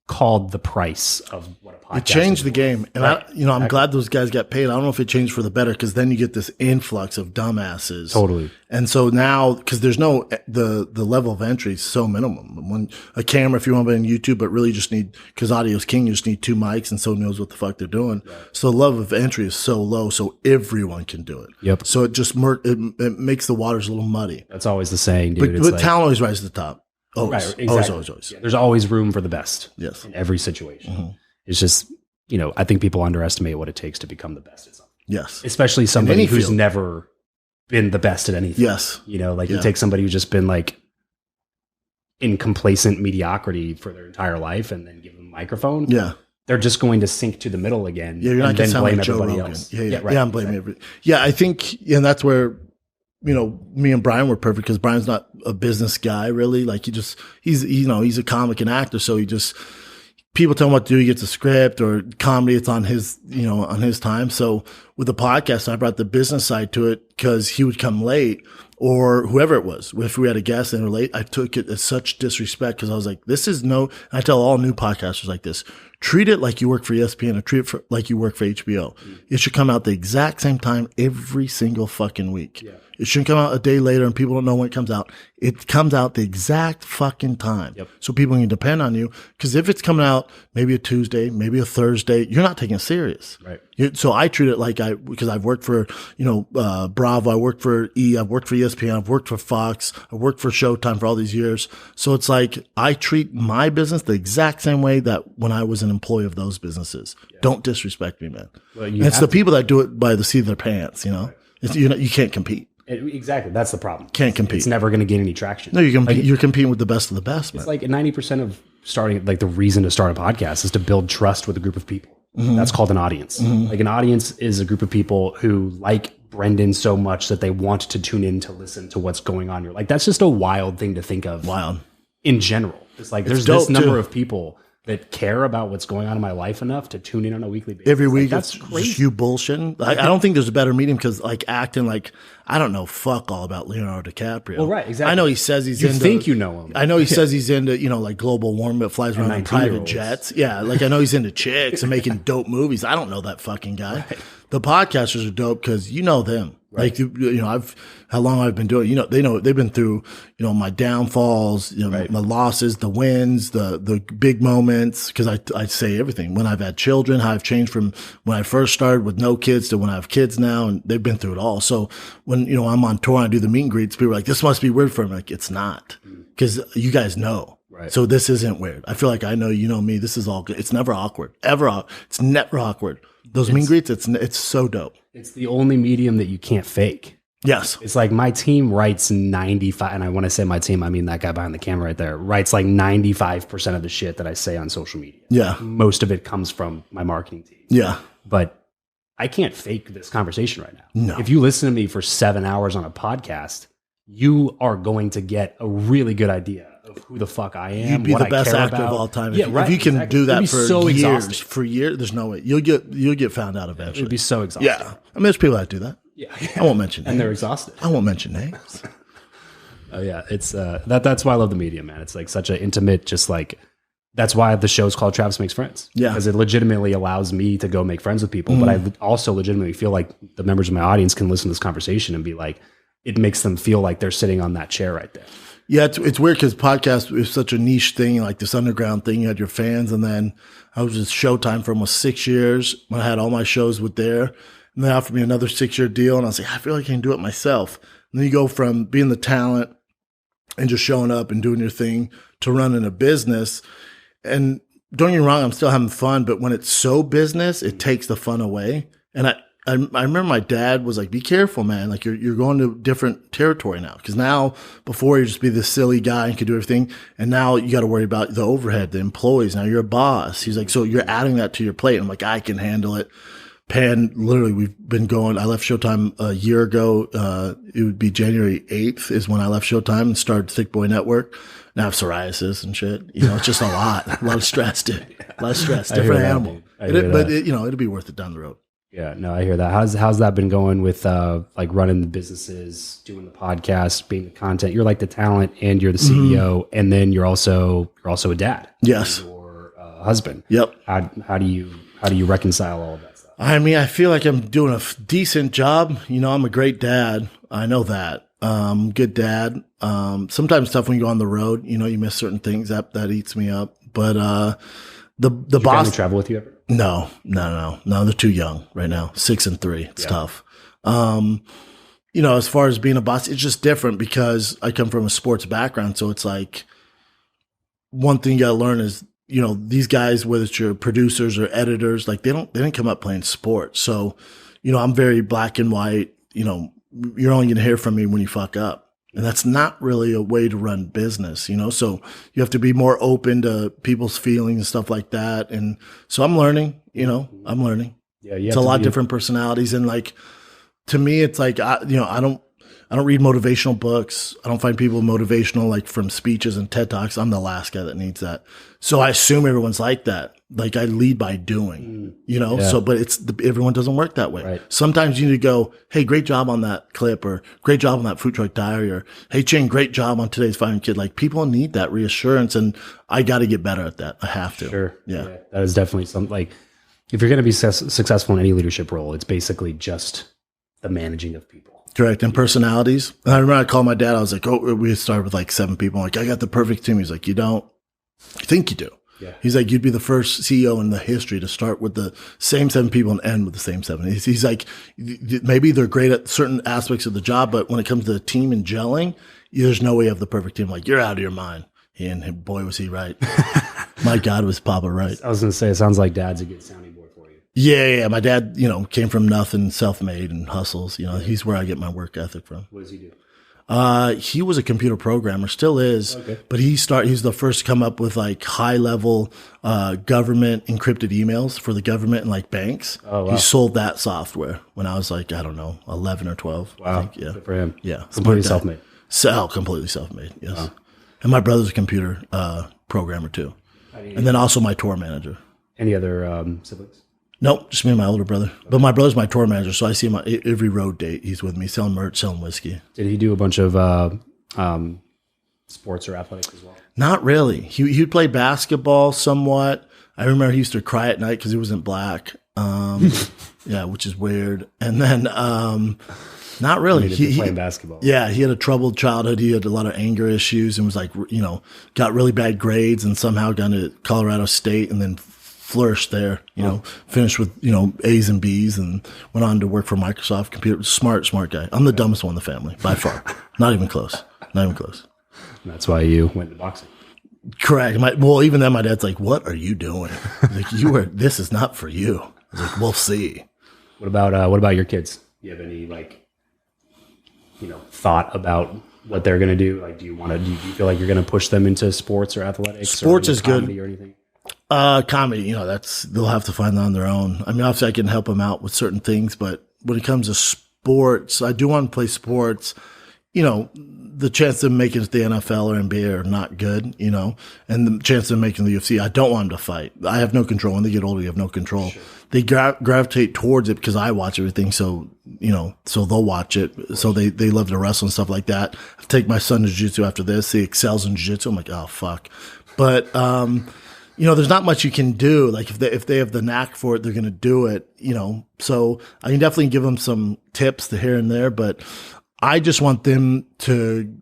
called the price of what a podcast It changed the game. And right. I'm glad those guys got paid. I don't know if it changed for the better, because then you get this influx of dumbasses. Totally. And so now, because there's the level of entry is so minimum. When a camera, if you want to be on YouTube, but really just need, because audio's king, you just need 2 mics and someone knows what the fuck they're doing. Right. So the level of entry is so low, so everyone can do it. Yep. So it just it makes the waters a little muddy. That's always the saying, dude. But talent always rises to the top. Always. Right, exactly. Always. Yeah, there's always room for the best. Yes. In every situation. Mm-hmm. It's just, I think people underestimate what it takes to become the best at something. Yes. Especially somebody who's never been the best at anything. Yes. You take somebody who's just been, like, in complacent mediocrity for their entire life and then give them a microphone. Yeah. They're just going to sink to the middle again. Yeah, you're not going to blame like everybody Joe Rogan. else. Yeah, right, I'm blaming everybody. Yeah, I think, and that's where, me and Bryan were perfect, because Bryan's not a business guy really. Like, he's a comic and actor. So people tell him what to do. He gets a script or comedy. It's on his, on his time. So with the podcast, I brought the business side to it, because he would come late, or whoever it was. If we had a guest and they were late, I took it as such disrespect, because I was like, I tell all new podcasters like this, treat it like you work for ESPN, or treat it like you work for HBO. It should come out the exact same time every single fucking week. Yeah. It shouldn't come out a day later and people don't know when it comes out. It comes out the exact fucking time. Yep. So people can depend on you. Because if it's coming out maybe a Tuesday, maybe a Thursday, you're not taking it serious. Right. So I treat it like because I've worked for, Bryan Bravo. I worked for I've worked for ESPN. I've worked for Fox. I worked for Showtime for all these years. So it's like I treat my business the exact same way that when I was an employee of those businesses. Yeah. Don't disrespect me, man. Well, it's the people that do it by the seat of their pants, you know? Right. It's, you can't compete. Exactly. That's the problem. Can't compete. It's never going to get any traction. No, you're competing with the best of the best, man. It's like 90% of starting, like the reason to start a podcast is to build trust with a group of people. Mm-hmm. That's called an audience. Mm-hmm. Like an audience is a group of people who like Brendan so much that they want to tune in to listen to what's going on. You're like, that's just a wild thing to think of. Wild. In general. It's like, there's this number of people that care about what's going on in my life enough to tune in on a weekly basis. Every week, that's crazy. Just you bullshitting. I don't think there's a better medium because, like, acting like I don't know fuck all about Leonardo DiCaprio. Well, right, exactly. I know he says he's into. You think you know him. I know he says he's into, like global warming, but flies around in private jets. Yeah, like I know he's into chicks and making dope movies. I don't know that fucking guy. Right. The podcasters are dope because you know them. Right. Like, how long I've been doing it, they've been through, my downfalls, right. My losses, the wins, the big moments. Cause I say everything when I've had children, how I've changed from when I first started with no kids to when I have kids now. And they've been through it all. So when, I'm on tour and I do the meet and greets, people are like, this must be weird for me. Like, it's not because you guys know. Right. So this isn't weird. I feel like I know, me. This is all good. It's never awkward. It's never awkward. Those meet and greets, it's so dope. It's the only medium that you can't fake. Yes. It's like my team writes 95, and when I say my team, I mean that guy behind the camera right there, writes like 95% of the shit that I say on social media. Yeah. Most of it comes from my marketing team. Yeah. But I can't fake this conversation right now. No. If you listen to me for 7 hours on a podcast, you are going to get a really get idea of who the fuck I am. You'd be the best actor of all time. Yeah, right. If you can do that for so years, there's no way you'll get found out eventually. It'd be so exhausting. Yeah, I mean, there's people that do that. Yeah, I won't mention names. And they're exhausted. I won't mention names. Oh yeah, it's that's why I love the media, man. It's like such an intimate, just like that's why the show's called Travis Makes Friends. Yeah, because it legitimately allows me to go make friends with people, but I also legitimately feel like the members of my audience can listen to this conversation and be like, it makes them feel like they're sitting on that chair right there. Yeah, it's weird because podcast is such a niche thing, like this underground thing. You had your fans, and then I was at Showtime for almost 6 years when I had all my shows with there. And they offered me another 6-year deal, and I was like, I feel like I can do it myself. And then you go from being the talent and just showing up and doing your thing to running a business. And don't get me wrong, I'm still having fun, but when it's so business, it takes the fun away. And I remember my dad was like, be careful, man. Like you're going to different territory now. Cause now before you just be this silly guy and could do everything. And now you got to worry about the overhead, the employees. Now you're a boss. He's like, so you're adding that to your plate. I'm like, I can handle it. Pan, literally, we've been going. I left Showtime a year ago. It would be January 8th is when I left Showtime and started Thick Boy Network. Now I have psoriasis and shit. It's just a lot of stress, dude. A lot of stress. Different animal. But it'll be worth it down the road. Yeah, no, I hear that. How's that been going with like running the businesses, doing the podcast, being the content? You're like the talent and you're the CEO, and then you're also a dad. Yes. Or husband. Yep. How do you reconcile all of that stuff? I mean, I feel like I'm doing a decent job. I'm a great dad. I know that. Good dad. Sometimes tough when you go on the road. You miss certain things that eats me up. But the boss. Family travel with you ever? No. They're too young right now. 6 and 3. It's tough. As far as being a boss, it's just different because I come from a sports background. So it's like one thing you got to learn is, these guys, whether it's your producers or editors, like they didn't come up playing sports. So, I'm very black and white. You're only going to hear from me when you fuck up. And that's not really a way to run business, so you have to be more open to people's feelings and stuff like that. And so I'm learning, I'm learning. Yeah. It's a lot of different personalities. And like, to me, it's like, I don't read motivational books. I don't find people motivational, like from speeches and TED Talks. I'm the last guy that needs that. So I assume everyone's like that. Like I lead by doing, so, but everyone doesn't work that way. Right. Sometimes you need to go, hey, great job on that clip, or great job on that food truck diary, or hey, Ching, great job on today's Finding Kid. Like people need that reassurance, and I got to get better at that. I have to. Sure. Yeah. That is definitely something. Like if you're going to be successful in any leadership role, it's basically just the managing of people. Correct. And personalities. And I remember I called my dad. I was like, we started with like 7 people. I'm like, I got the perfect team. He's like, you don't. You think you do. Yeah. He's like, you'd be the first CEO in the history to start with the same 7 people and end with the same 7. He's like, maybe they're great at certain aspects of the job, but when it comes to the team and gelling, there's no way you have the perfect team. Like, you're out of your mind. And boy, was he right. My God, was Papa right. I was going to say, it sounds like Dad's a good sounding board for you. Yeah. My dad, came from nothing, self-made and hustles. He's where I get my work ethic from. What does he do? He was a computer programmer, still is, but he's the first to come up with like high level, government encrypted emails for the government and like banks. Oh, wow. He sold that software when I was like, I don't know, 11 or 12. Wow. I think, yeah. Good for him. Yeah. Completely self-made. Completely self-made. Yes. Wow. And my brother's a computer, programmer too. And then also my tour manager. Any other, siblings? Nope, just me and my older brother. But my brother's my tour manager, so I see him on every road date. He's with me, selling merch, selling whiskey. Did he do a bunch of sports or athletics as well? Not really. He'd play basketball somewhat. I remember he used to cry at night because he wasn't black. Yeah, which is weird. And then not really. He playing basketball. Yeah, he had a troubled childhood. He had a lot of anger issues and was like, got really bad grades and somehow got into Colorado State and then flourished there, finished with, A's and B's and went on to work for Microsoft Computer. Smart guy. I'm the dumbest one in the family by far. Not even close. And that's why you went into boxing. Correct. Even then my dad's like, what are you doing? Like, this is not for you. I was like, we'll see. What about your kids? Do you have any thought about what they're going to do? Like, do you feel like you're going to push them into sports or athletics? Sports is good. Or anything? Comedy, they'll have to find that on their own. I mean, obviously I can help them out with certain things, but when it comes to sports, I do want to play sports. The chance of making it to the NFL or NBA are not good, and the chance of making the UFC, I don't want them to fight. I have no control. When they get older, you have no control. Sure. They gravitate towards it because I watch everything. So, so they'll watch it. So they love to wrestle and stuff like that. I take my son to jiu-jitsu after this. He excels in jiu-jitsu. I'm like, oh, fuck. But, there's not much you can do. Like if they have the knack for it, they're going to do it, so I can definitely give them some tips to here and there, but I just want them to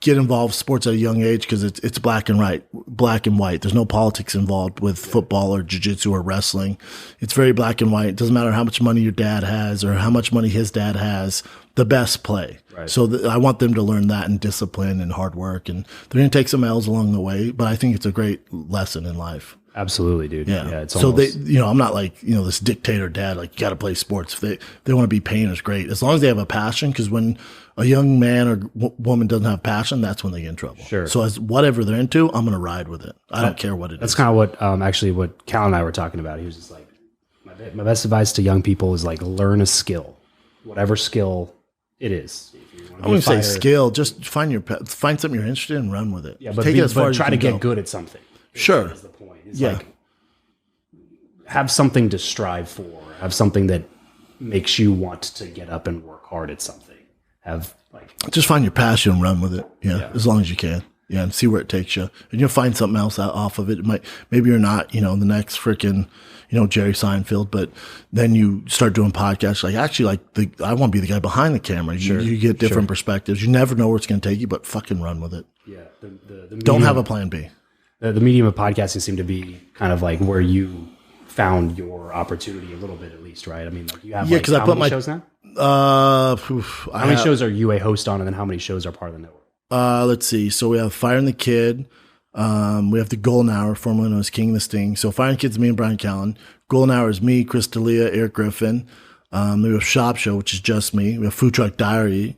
get involved in sports at a young age because it's black and white. There's no politics involved with football or jiu-jitsu or wrestling. It's very black and white. It doesn't matter how much money your dad has or how much money his dad has. The best play. Right. So I want them to learn that and discipline and hard work. And they're going to take some L's along the way, but I think it's a great lesson in life. Absolutely, dude. Yeah. It's so almost... I'm not like, this dictator dad, like you got to play sports. If they want to be painters, great. As long as they have a passion, because when a young man or woman doesn't have passion, that's when they get in trouble. Sure. So as whatever they're into, I'm going to ride with it. I don't care what it is. That's kind of what, what Callen and I were talking about. He was just like, my best advice to young people is like, learn a skill, whatever skill it is. I wouldn't say skill, just find something you're interested in and run with it. Yeah, but take it as far as try to get good at something. Sure. Is the point. It's like, have something to strive for. Have something that makes you want to get up and work hard at something. Just find your passion and run with it. Yeah. As long as you can. Yeah. And see where it takes you. And you'll find something else out off of it. Maybe you're not, the next freaking, Jerry Seinfeld, but then you start doing podcasts. Like actually, I want to be the guy behind the camera. You get different perspectives. You never know where it's going to take you, but fucking run with it. Yeah. The don't have a plan B. The medium of podcasting seemed to be kind of like where you found your opportunity a little bit, at least, right? I mean, like you have because I put my shows now. How many shows are you a host on, and then how many shows are part of the network? Let's see. So we have Fire and the Kid. We have the Golden Hour, formerly known as King and the Sting. So Fire and the Kid's me and Bryan Callen. Golden Hour is me, Chris D'Elia, Eric Griffin. We have Shop Show, which is just me. We have Food Truck Diaries,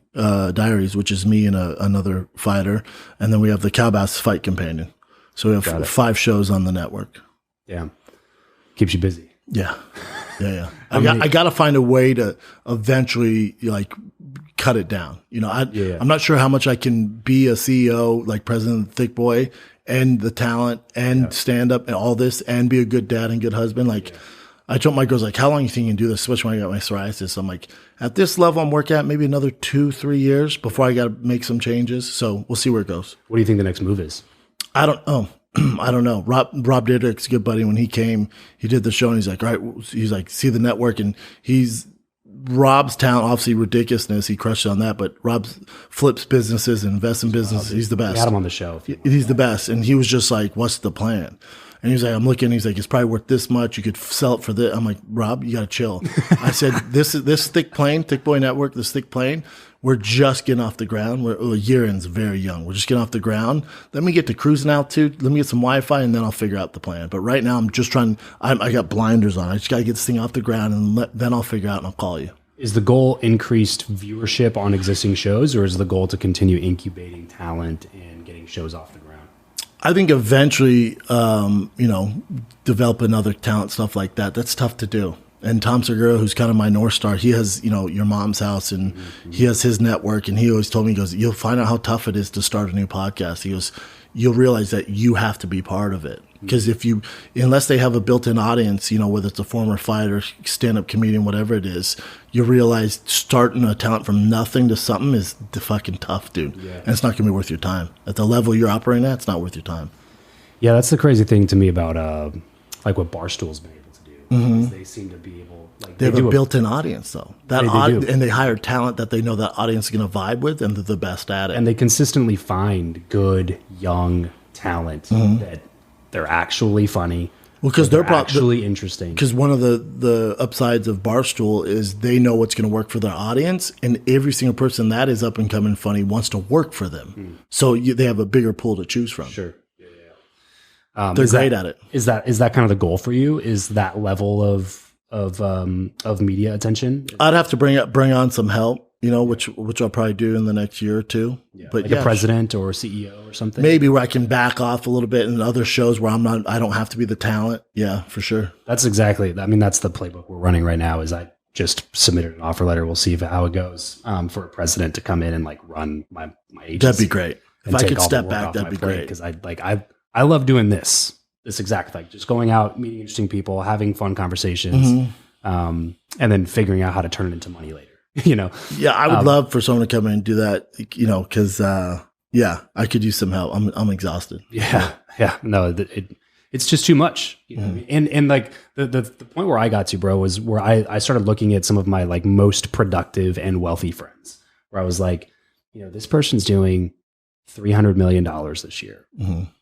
which is me and another fighter. And then we have the Cowbass Fight Companion. So we have 5 shows on the network. Yeah. Keeps you busy. Yeah. I got to find a way to eventually cut it down. I'm not sure how much I can be a CEO, like President of Thick Boy, and the talent and stand up and all this and be a good dad and good husband. I told my girls, how long do you think you can do this? Especially when I got my psoriasis. I'm like, at this level I'm working at, maybe another 2-3 years before I got to make some changes. So we'll see where it goes. What do you think the next move is? I don't know. I don't know. Rob Dyrdek's a good buddy. When he came, he did the show and he's like, all right, he's like, see the network. And Rob's talent, obviously ridiculousness. He crushed on that, but Rob flips businesses and invests in businesses. He's the best. We had him on the show. He's the best. And he was just like, what's the plan? And he's like, I'm looking, he's like, it's probably worth this much. You could sell it for this. I'm like, Rob, you got to chill. I said, this thick plane, Thick Boy Network, this thick plane, we're just getting off the ground. Yearin's very young. We're just getting off the ground. Let me get to cruising altitude. Let me get some Wi-Fi, and then I'll figure out the plan. But right now, I'm just trying. I got blinders on. I just got to get this thing off the ground, and then I'll figure out, and I'll call you. Is the goal increased viewership on existing shows, or is the goal to continue incubating talent and getting shows off the ground? I think eventually, develop another talent, stuff like that. That's tough to do. And Tom Segura, who's kind of my North Star, he has, Your Mom's House, and he has his network. And he always told me, he goes, you'll find out how tough it is to start a new podcast. He goes, you'll realize that you have to be part of it. Because unless they have a built-in audience, whether it's a former fighter, stand-up comedian, whatever it is, you realize starting a talent from nothing to something is fucking tough, dude. Yeah. And it's not going to be worth your time. At the level you're operating at, it's not worth your time. Yeah, that's the crazy thing to me about like what Barstool's been able to do. Is they seem to be able, like they have a built-in audience, though. And they hire talent that they know that audience is going to vibe with, and they're the best at it. And they consistently find good young talent that they're actually funny. Well, because they're actually interesting. Because one of the upsides of Barstool is they know what's going to work for their audience, and every single person that is up and coming funny wants to work for them. So they have a bigger pool to choose from. Sure. They're great at it. Is that kind of the goal for you? Is that level of media attention? I'd have to bring on some help, which I'll probably do in the next year or two. Yeah, but like a president or a CEO or something. Maybe where I can back off a little bit in other shows where I don't have to be the talent. Yeah, for sure. That's the playbook we're running right now. Is I just submitted an offer letter. We'll see how it goes for a president to come in and like run my agency. That'd be great. If I could step back, that'd be great. Because I love doing this exact thing. Just going out, meeting interesting people, having fun conversations, and then figuring out how to turn it into money later. Yeah, I would love for someone to come in and do that. Because I could use some help. I'm exhausted. Yeah. No, it's just too much. You know what I mean? And like the point where I got to, bro, was where I started looking at some of my like most productive and wealthy friends. Where I was like, this person's doing $300 million this year,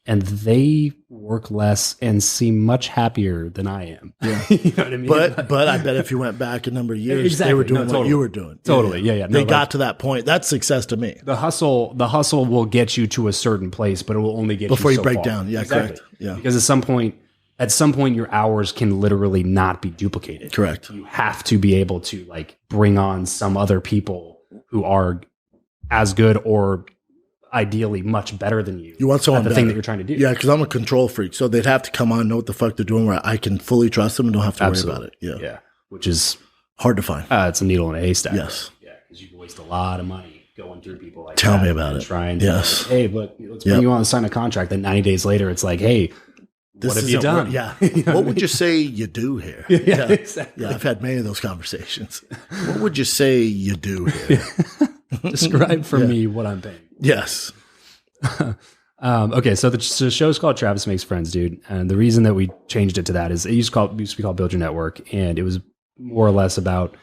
and they work less and seem much happier than I am. Yeah. You know what I mean? But I bet if you went back a number of years, they were doing what you were doing. Totally. Yeah. They got to that point. That's success to me. The hustle will get you to a certain place, but it will only get before you you break down. Yeah, exactly. Correct. Yeah. Because at some point your hours can literally not be duplicated. Correct. You have to be able to like bring on some other people who are as good or ideally much better than you. You want someone thing that you're trying to do. Yeah, because I'm a control freak. So they'd have to come on, know what the fuck they're doing, where I can fully trust them and don't have to worry about it. Yeah. Yeah. Which is hard to find. It's a needle in a haystack. Yes. Yeah. Because you can waste a lot of money going through people like Tell that. me about it. Trying to like, hey, but let's bring you on and sign a contract. Then 90 days later, it's like, hey, what have you done? Yeah. What would you say you do here? Yeah, exactly. Yeah, I've had many of those conversations. What would you say you do here? Describe for me what I'm paying. Yes. Okay, so the show's called Travis Makes Friends, dude. And the reason that we changed it to that is it used to be called Build Your Network. And it was more or less about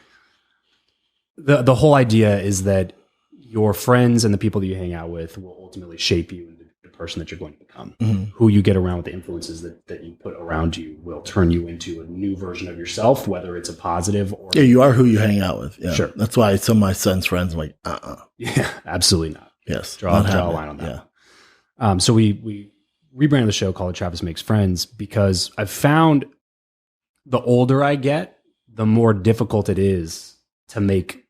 the whole idea is that your friends and the people that you hang out with will ultimately shape you into the person that you're going to become. Who you get around with, the influences that you put around you will turn you into a new version of yourself, whether it's a positive or... Yeah, you are who you hang out with. Yeah. Sure. That's why some of my son's friends, I'm like, Yeah, absolutely not. Yes. Draw a line on that. Yeah. So we rebranded the show called Travis Makes Friends because I've found the older I get, the more difficult it is to make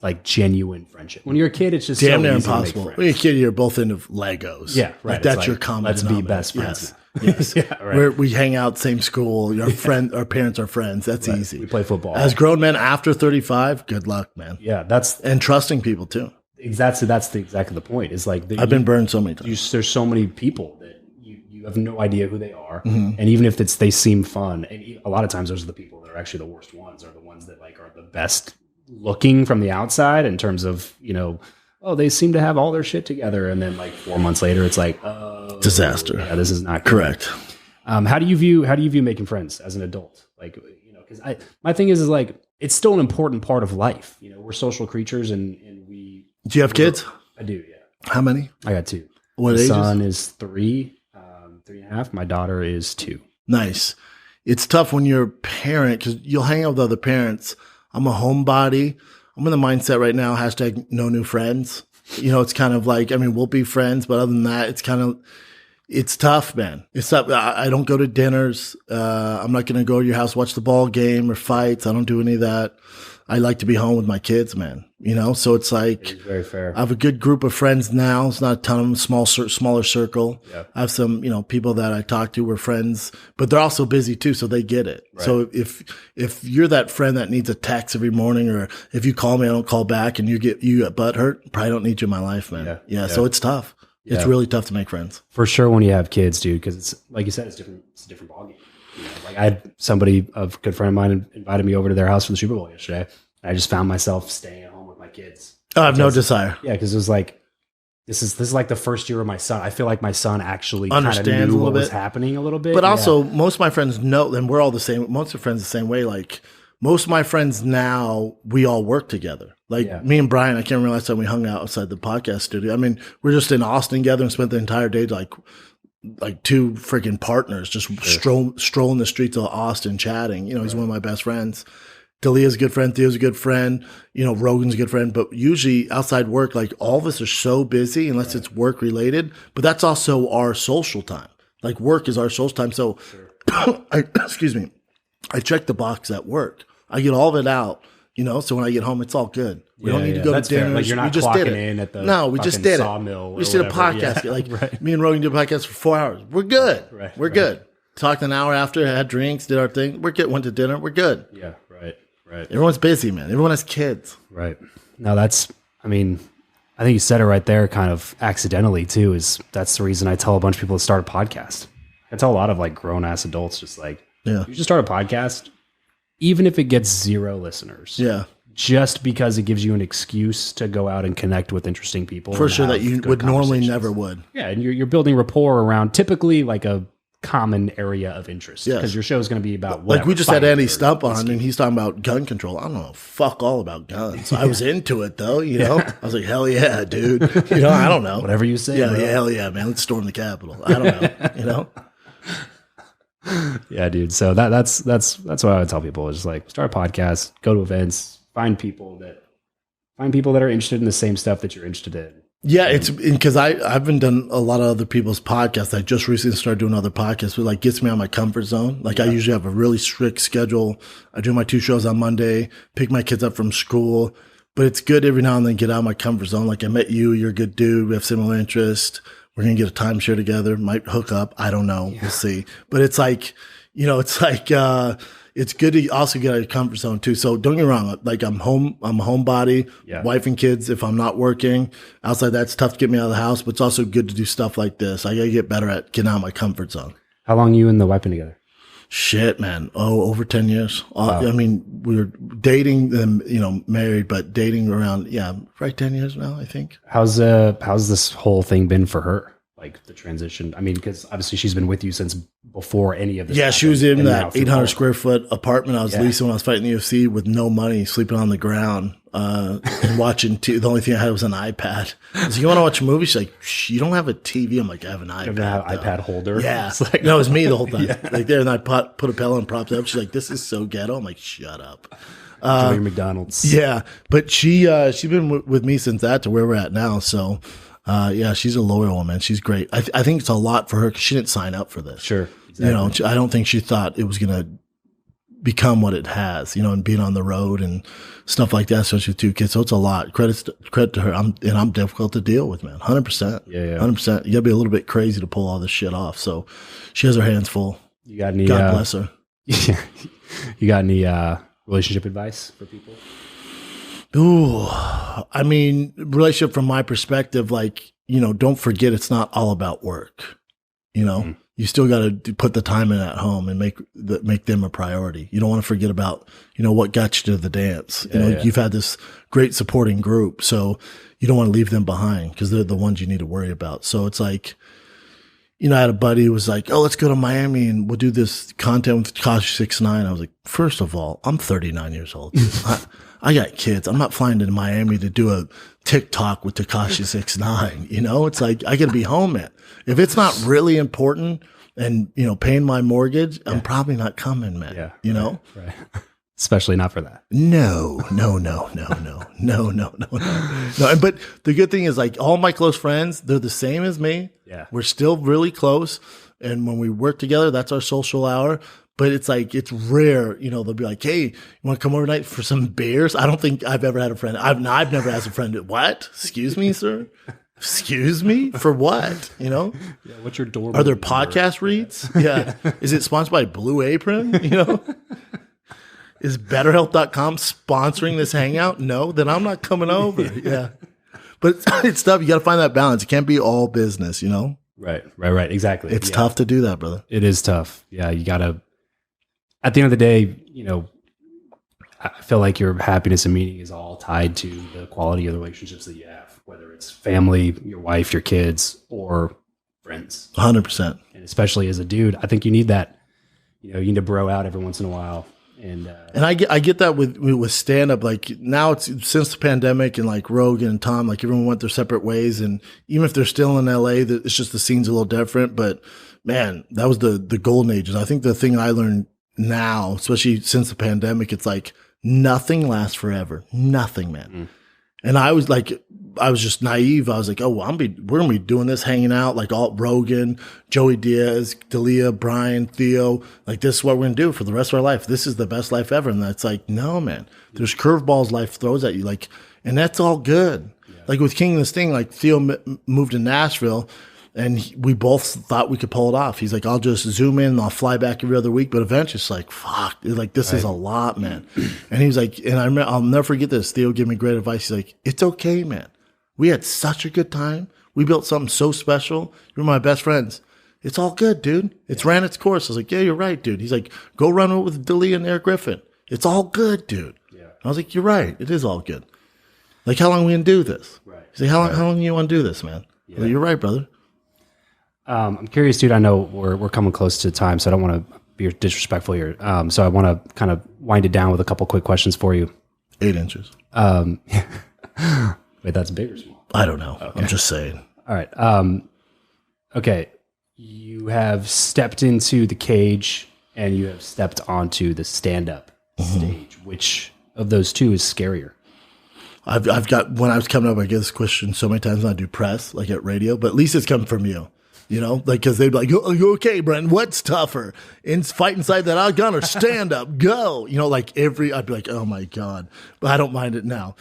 like genuine friendship. When you're a kid, it's just damn so near easy impossible. To make when you're a kid, you're both into Legos. Yeah, right. Like that's your common let's be denominator. best friends. Yes. Yeah, right. We hang out same school. Your friend, our parents are friends. That's easy. We play football. As grown men after 35, good luck, man. Yeah, and trusting people too. That's exactly the point. Is like I've been burned so many times. There's so many people that you have no idea who they are, and even if they seem fun, and a lot of times those are the people that are actually the worst ones, are the ones that like are the best looking from the outside in terms of they seem to have all their shit together, and then like 4 months later, it's like disaster. Yeah, this is not good. Correct. How do you view making friends as an adult? Like because my thing is like it's still an important part of life. We're social creatures, and we. Do you have kids? I do, yeah. How many? I got 2. What The ages? son is 3. 3.5. My daughter is 2. Nice. It's tough when you're a parent because you'll hang out with other parents. I'm a homebody. I'm in the mindset right now, hashtag no new friends. It's kind of like, I mean, we'll be friends, but other than that, it's tough, man. It's tough. I don't go to dinners. I'm not going to go to your house, watch the ball game or fights. I don't do any of that. I like to be home with my kids, man. So it's like, It's very fair. I have a good group of friends now. It's not a ton of them, smaller circle. Yeah. I have some, people that I talk to were friends, but they're also busy too, so they get it. Right. So if you're that friend that needs a text every morning, or if you call me, I don't call back, and you get butt hurt, probably don't need you in my life, man. Yeah. So it's tough. Yeah. It's really tough to make friends. For sure when you have kids, dude, because it's like you said, it's different. It's a different ballgame. Like I had somebody, a good friend of mine, invited me over to their house for the Super Bowl yesterday. I just found myself staying at home with my kids. I have no desire. Yeah, because it was like this is like the first year of my son. I feel like my son actually kind of Understands knew a what little was bit. happening a little bit. But also, most of my friends know, and we're all the same. Most of my friends the same way. Like most of my friends now, we all work together. Like me and Brian, I can't remember last time we hung out outside the podcast studio. I mean, we're just in Austin together and spent the entire day like two freaking partners just strolling the streets of Austin chatting. He's one of my best friends. Dalia's a good friend. Theo's a good friend. Rogan's a good friend. But usually outside work, like all of us are so busy unless it's work related. But that's also our social time. Like work is our social time. So, excuse me, I check the box at work. I get all of it out. So when I get home, it's all good. We don't need to go to dinner. Like you're not we just did clocking it. in at the No, we just did sawmill. it. We just did a podcast. Yeah. Like Right. me and Rogan did a podcast for 4 hours. We're good. Right. We're good. Talked an hour after, had drinks, did our thing. We're good. Went to dinner. We're good. Yeah. Right. Everyone's busy, man. Everyone has kids. Right. No, I think you said it right there kind of accidentally too, that's the reason I tell a bunch of people to start a podcast. I tell a lot of like grown ass adults just like, you should start a podcast, even if it gets 0 listeners. Yeah. Just because it gives you an excuse to go out and connect with interesting people. For sure, that you would normally never would. Yeah. And you're building rapport around typically like a common area of interest. Yes. Because your show is going to be about Like we just had Andy Stump on, whiskey. and he's talking about gun control. I don't know fuck all about guns. I was into it though, I was like, hell yeah, dude. I don't know. Whatever you say. Yeah, bro. hell yeah, man. Let's storm the Capitol. I don't know. Yeah, dude. So that's what I would tell people is like start a podcast, go to events, find people that are interested in the same stuff that you're interested in. Yeah, it's because I haven't done a lot of other people's podcasts. I just recently started doing other podcasts, but like gets me out of my comfort zone. Like I usually have a really strict schedule. I do my 2 shows on Monday, pick my kids up from school, but it's good every now and then get out of my comfort zone. Like I met you, you're a good dude. We have similar interests. We're going to get a timeshare together. Might hook up. I don't know. We'll see. But it's like, it's good to also get out of your comfort zone too. So don't get me wrong. Like I'm a homebody, wife and kids. If I'm not working outside, that's tough to get me out of the house, but it's also good to do stuff like this. I got to get better at getting out of my comfort zone. How long you and the wife been together? Shit, man. Oh, over 10 years. Wow. I mean, we were dating them, married, but dating around, right 10 years now, I think. How's this whole thing been for her? Like the transition? I mean, because obviously she's been with you since before any of this. Yeah, she was in and that 800 square foot apartment I was leasing when I was fighting the UFC with no money, sleeping on the ground, and watching the only thing I had was an iPad. I was like, you want to watch a movie? She's like, you don't have a TV. I'm like, I have an iPad. You have an iPad holder. Yeah. It's like, No, it was me the whole time. Like there, and I put a pillow and propped it up. She's like, this is so ghetto. I'm like, shut up. enjoying McDonald's. Yeah, but she's been with me since that to where we're at now. So, she's a loyal woman. She's great. I think it's a lot for her because she didn't sign up for this. Sure. Exactly. I don't think she thought it was going to become what it has, and being on the road and stuff like that, especially with 2 kids. So it's a lot. Credit to her. I'm difficult to deal with, man. 100%. Yeah. 100%. You got to be a little bit crazy to pull all this shit off. So she has her hands full. You got any? God bless her. You got any relationship advice for people? Ooh, I mean, relationship from my perspective, like, don't forget it's not all about work. You still got to put the time in at home and make them a priority. You don't want to forget about, what got you to the dance. You've had this great supporting group, so you don't want to leave them behind because they're the ones you need to worry about. So it's like, I had a buddy who was like, oh, let's go to Miami and we'll do this content with Tekashi 6ix9ine. I was like, first of all, I'm 39 years old. I got kids. I'm not flying to Miami to do a TikTok with Tekashi 6ix9ine. It's like, I got to be home, man. If it's not really important, and, paying my mortgage, I'm probably not coming, man. Yeah. You know? Right. Especially not for that. No. But the good thing is, like, all my close friends, they're the same as me. Yeah. We're still really close. And when we work together, that's our social hour. But it's like, it's rare, they'll be like, hey, you want to come over tonight for some beers? I don't think I've ever had a friend. I've never asked a friend, what? Excuse me, sir? Excuse me? For what? Yeah, what's your door? Are there podcast reads? Yeah. Is it sponsored by Blue Apron? Is BetterHealth.com sponsoring this hangout? No, then I'm not coming over. Yeah. But it's tough. You got to find that balance. It can't be all business, Right. Exactly. It's tough to do that, brother. It is tough. Yeah. You got to, at the end of the day, I feel like your happiness and meaning is all tied to the quality of the relationships that you have, whether it's family, your wife, your kids, or friends. 100%. And especially as a dude, I think you need that. You need to bro out every once in a while. And I get that with stand up. Like, now, it's since the pandemic, and like Rogan and Tom, like, everyone went their separate ways. And even if they're still in LA, it's just the scene's a little different. But man, that was the golden ages. I think the thing I learned now, especially since the pandemic, it's like nothing lasts forever. Nothing, man. Mm. And I was just naive. I was like, oh, well, we're going to be doing this, hanging out, like all Rogan, Joey Diaz, D'Elia, Brian, Theo. Like, this is what we're going to do for the rest of our life. This is the best life ever. And that's like, no, man, there's curveballs life throws at you. Like, and that's all good. Yeah. Like with King of the Sting, like Theo moved to Nashville, and we both thought we could pull it off. He's like, I'll just zoom in and I'll fly back every other week. But eventually it's like, fuck, it's like, this is a lot, man. And he was like, and I'll never forget this. Theo gave me great advice. He's like, it's okay, man. We had such a good time. We built something so special. You're my best friends. It's all good, dude. It's ran its course. I was like, yeah, you're right, dude. He's like, go run it with D'Elia and Eric Griffin. It's all good, dude. Yeah. I was like, you're right. It is all good. Like, how long are we going to do this? Right. He's like, how long do you want to do this, man? Yeah. Like, you're right, brother. I'm curious, dude. I know we're coming close to time, so I don't want to be disrespectful here. So I want to kind of wind it down with a couple quick questions for you. 8 inches. Wait, that's big or small? I don't know. Okay. I'm just saying. All right. Okay. You have stepped into the cage and you have stepped onto the stand-up stage. Which of those two is scarier? I've got, when I was coming up, I get this question so many times when I do press, like at radio, but at least it's coming from you. Like, cause they'd be like, "Are you okay, Brendan? What's tougher? Fight inside that octagon or stand up? Go." Like I'd be like, "Oh my God," but I don't mind it now.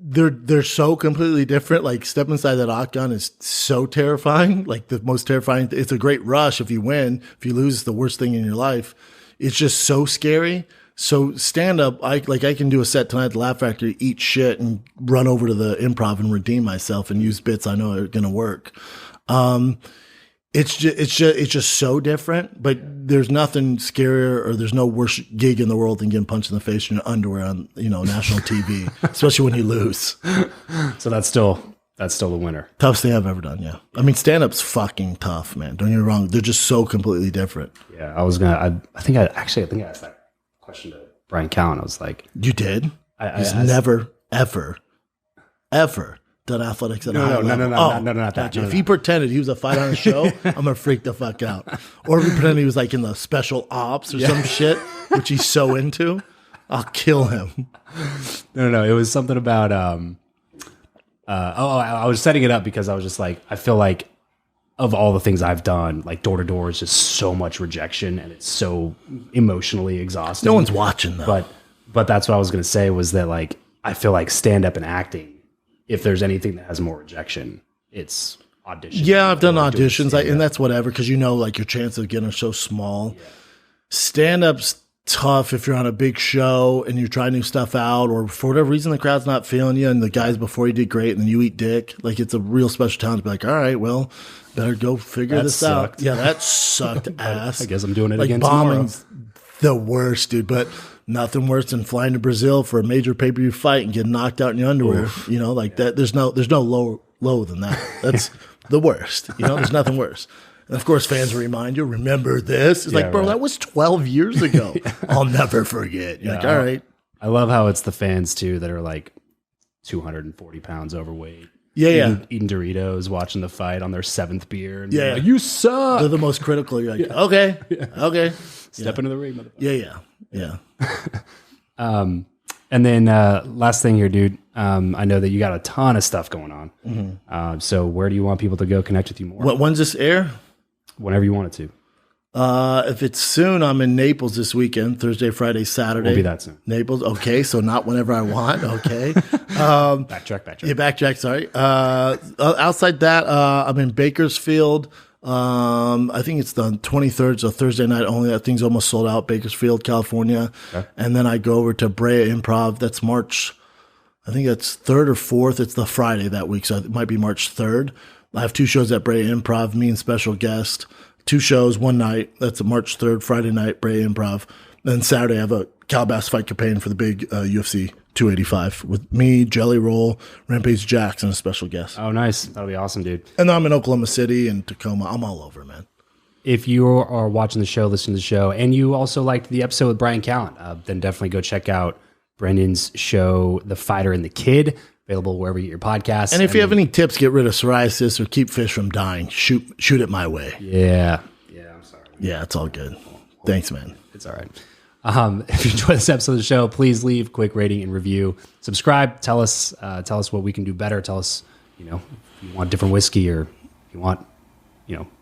They're so completely different. Like, step inside that octagon is so terrifying. Like, the most terrifying. It's a great rush if you win. If you lose, it's the worst thing in your life. It's just so scary. So stand up, I can do a set tonight at the Laugh Factory, eat shit, and run over to the Improv and redeem myself and use bits I know are going to work. It's just so different, but there's nothing scarier, or there's no worse gig in the world than getting punched in the face in your underwear on, national TV, especially when you lose. So that's still the winner. Toughest thing I've ever done. Yeah. I mean, stand-up's fucking tough, man. Don't get me wrong. They're just so completely different. Yeah. I think I asked that question to Bryan Callen. I was like, you did? He's never, ever done athletics at a high level. No, not that. If he pretended he was a fight on a show, I'm gonna freak the fuck out. Or if he pretended he was like in the special ops or some shit, which he's so into, I'll kill him. No. It was something about I was setting it up because I was just like, I feel like of all the things I've done, like door to door is just so much rejection and it's so emotionally exhausting. No one's watching though. But that's what I was gonna say, was that, like, I feel like stand up and acting, if there's anything that has more rejection, it's auditions. Yeah, I've done auditions, and that's whatever, because like your chances of getting are so small. Yeah. Stand-up's tough if you're on a big show and you're trying new stuff out, or for whatever reason the crowd's not feeling you, and the guys before you did great, and then you eat dick. Like, it's a real special talent to be like, all right, well, better go figure this out. Yeah, that sucked ass. I guess I'm doing it again tomorrow. The worst, dude, but nothing worse than flying to Brazil for a major pay-per-view fight and getting knocked out in your underwear. Oof. That. There's no low than that. That's the worst. There's nothing worse. And of course, fans will remind you, remember this? It's like, bro, that was 12 years ago. I'll never forget. You're like, all right. I love how it's the fans too that are like 240 pounds overweight. eating Doritos, watching the fight on their 7th beer. And Yeah. like, you suck. They're the most critical. You're like, okay. Step into the ring, motherfucker. Yeah. And then last thing here, dude. I know that you got a ton of stuff going on. So where do you want people to go connect with you more? When's this air? Whenever you want it to. If it's soon, I'm in Naples this weekend, Thursday, Friday, Saturday. Won't be that soon. Naples. Okay. So not whenever I want. Okay. Backtrack. Yeah, backtrack. Sorry. Outside that, I'm in Bakersfield. I think it's the 23rd, so Thursday night only. That thing's almost sold out, Bakersfield, California. Okay. And then I go over to Brea Improv. That's March, I think that's 3rd or 4th. It's the Friday that week, so it might be March 3rd. I have 2 shows at Brea Improv, me and special guest. 2 shows, one night. That's March 3rd, Friday night, Brea Improv. Then Saturday, I have a Calabas fight campaign for the big UFC 285 with me, Jelly Roll, Rampage Jax, and a special guest. Oh, nice. That'll be awesome, dude. And then I'm in Oklahoma City and Tacoma. I'm all over, man. If you are watching the show, listening to the show, and you also liked the episode with Bryan Callen, then definitely go check out Brendan's show, The Fighter and the Kid, available wherever you get your podcasts. And if you have any tips, get rid of psoriasis or keep fish from dying, shoot it my way. Yeah, I'm sorry. Yeah, it's all good. Thanks, man. It's all right. If you enjoyed this episode of the show, please leave a quick rating and review. Subscribe. Tell us what we can do better. Tell us, if you want different whiskey or if you want,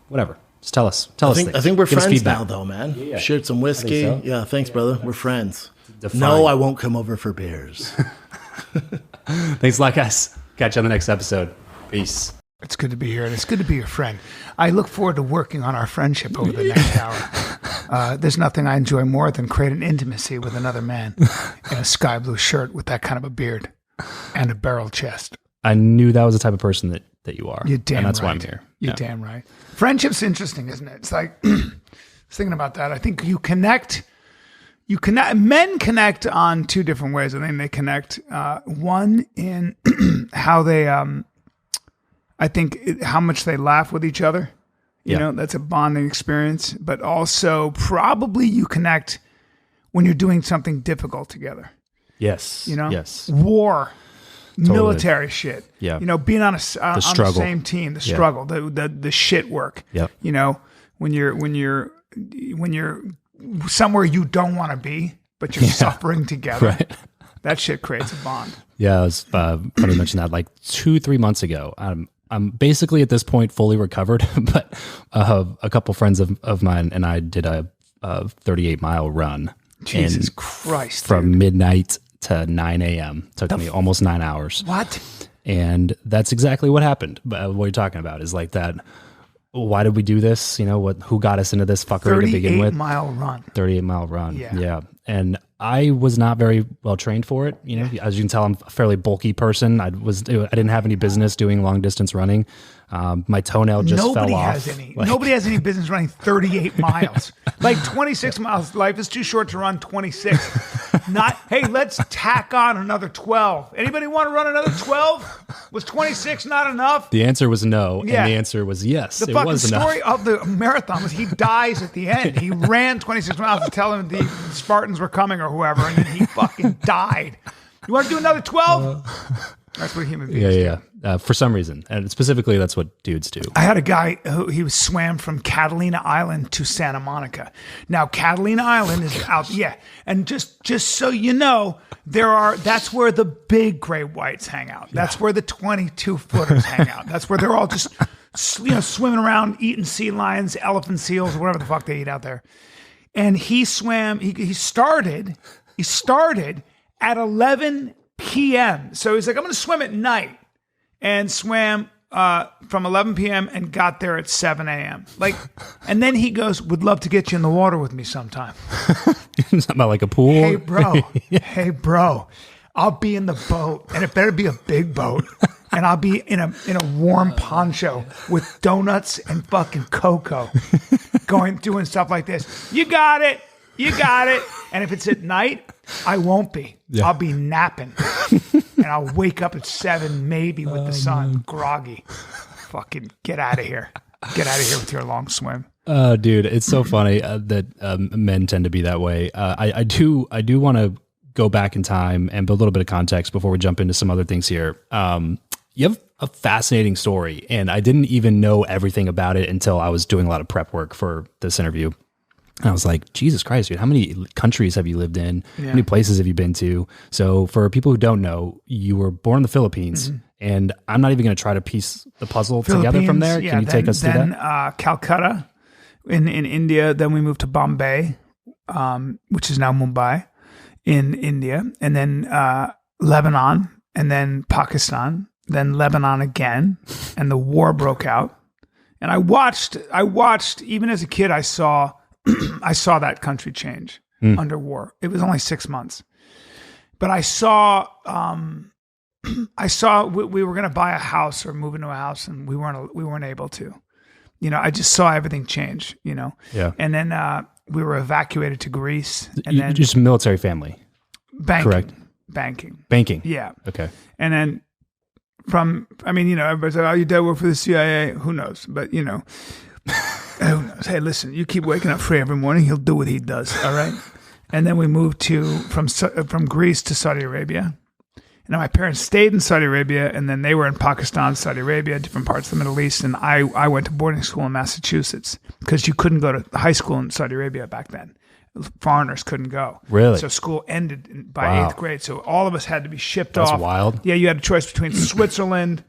whatever. Just tell us. I think we're friends now, though, man. Yeah. Shared some whiskey. So. Yeah, thanks, brother. We're friends. No, I won't come over for beers. Thanks a lot, guys. Catch you on the next episode. Peace. It's good to be here, and it's good to be your friend. I look forward to working on our friendship over the next hour. There's nothing I enjoy more than creating intimacy with another man in a sky blue shirt with that kind of a beard and a barrel chest. I knew that was the type of person that you are. You're damn and that's right. why I'm here. You're damn right. Friendship's interesting, isn't it? It's like, I was thinking about that. I think men connect on 2 different ways. I think they connect, one in how they, I think how much they laugh with each other. You know, that's a bonding experience, but also probably you connect when you're doing something difficult together. Yes. Yes. War, totally. Military shit. Yeah. Being on the same team, the struggle, the shit work. Yep. When you're somewhere you don't want to be, but you're suffering together. Right. That shit creates a bond. Yeah, it was funny to mention that. Like 2-3 months ago, I'm basically at this point fully recovered, but a couple friends of mine and I did a 38-mile run. Jesus Christ! From midnight to 9 a.m. Took me almost 9 hours. What? And that's exactly what happened. But what you're talking about is like that. Why did we do this? Who got us into this fuckery to begin with? 38-mile run. Yeah. And I was not very well trained for it. As you can tell, I'm a fairly bulky person. I didn't have any business doing long distance running. My toenail just fell off. Nobody has any business running 38 miles. Like 26 miles. Life is too short to run 26. Hey, let's tack on another 12. Anybody want to run another 12? Was 26 not enough? The answer was no, and the answer was yes. The fucking story of the marathon was he dies at the end. He ran 26 miles to tell him the Spartans were coming or whoever, and then he fucking died. You want to do another 12? That's what human beings do. For some reason. And specifically, that's what dudes do. I had a guy he swam from Catalina Island to Santa Monica. Now, Catalina Island is out, and just so you know, that's where the big gray whites hang out. That's where the 22-footers hang out. That's where they're all just swimming around, eating sea lions, elephant seals, whatever the fuck they eat out there. And he swam, he started at 11 p.m. So he's like, I'm going to swim at night. And swam from 11 p.m. and got there at 7 a.m. And then he goes, would love to get you in the water with me sometime. Something about like a pool? Hey, bro, I'll be in the boat, and it better be a big boat. And I'll be in a warm poncho with donuts and fucking cocoa doing stuff like this. You got it. And if it's at night, I won't be. Yeah. I'll be napping. And I'll wake up at 7 maybe with the sun, groggy. Fucking get out of here. Get out of here with your long swim. Dude, it's so funny that men tend to be that way. I do want to go back in time and build a little bit of context before we jump into some other things here. You have a fascinating story, and I didn't even know everything about it until I was doing a lot of prep work for this interview. And I was like, Jesus Christ, dude, how many countries have you lived in? How many places have you been to? So for people who don't know, you were born in the Philippines, and I'm not even going to try to piece the puzzle together from there. Can you take us through that? Calcutta in India. Then we moved to Bombay, which is now Mumbai in India. And then Lebanon, and then Pakistan, then Lebanon again. And the war broke out. And I watched, even as a kid, I saw that country change under war. It was only 6 months, but I saw we were going to buy a house or move into a house, and we weren't able to. I just saw everything change. And then we were evacuated to Greece. And then just military family, correct? Banking. Yeah. Okay. And then everybody's like, "Oh, your dad worked for the CIA." Who knows? But who knows? Hey, listen, you keep waking up free every morning, he'll do what he does, all right? And then we moved from Greece to Saudi Arabia. And my parents stayed in Saudi Arabia, and then they were in Pakistan, Saudi Arabia, different parts of the Middle East. And I went to boarding school in Massachusetts because you couldn't go to high school in Saudi Arabia back then. Foreigners couldn't go. Really? So school ended by 8th grade. So all of us had to be shipped off. That's wild. Yeah, you had a choice between Switzerland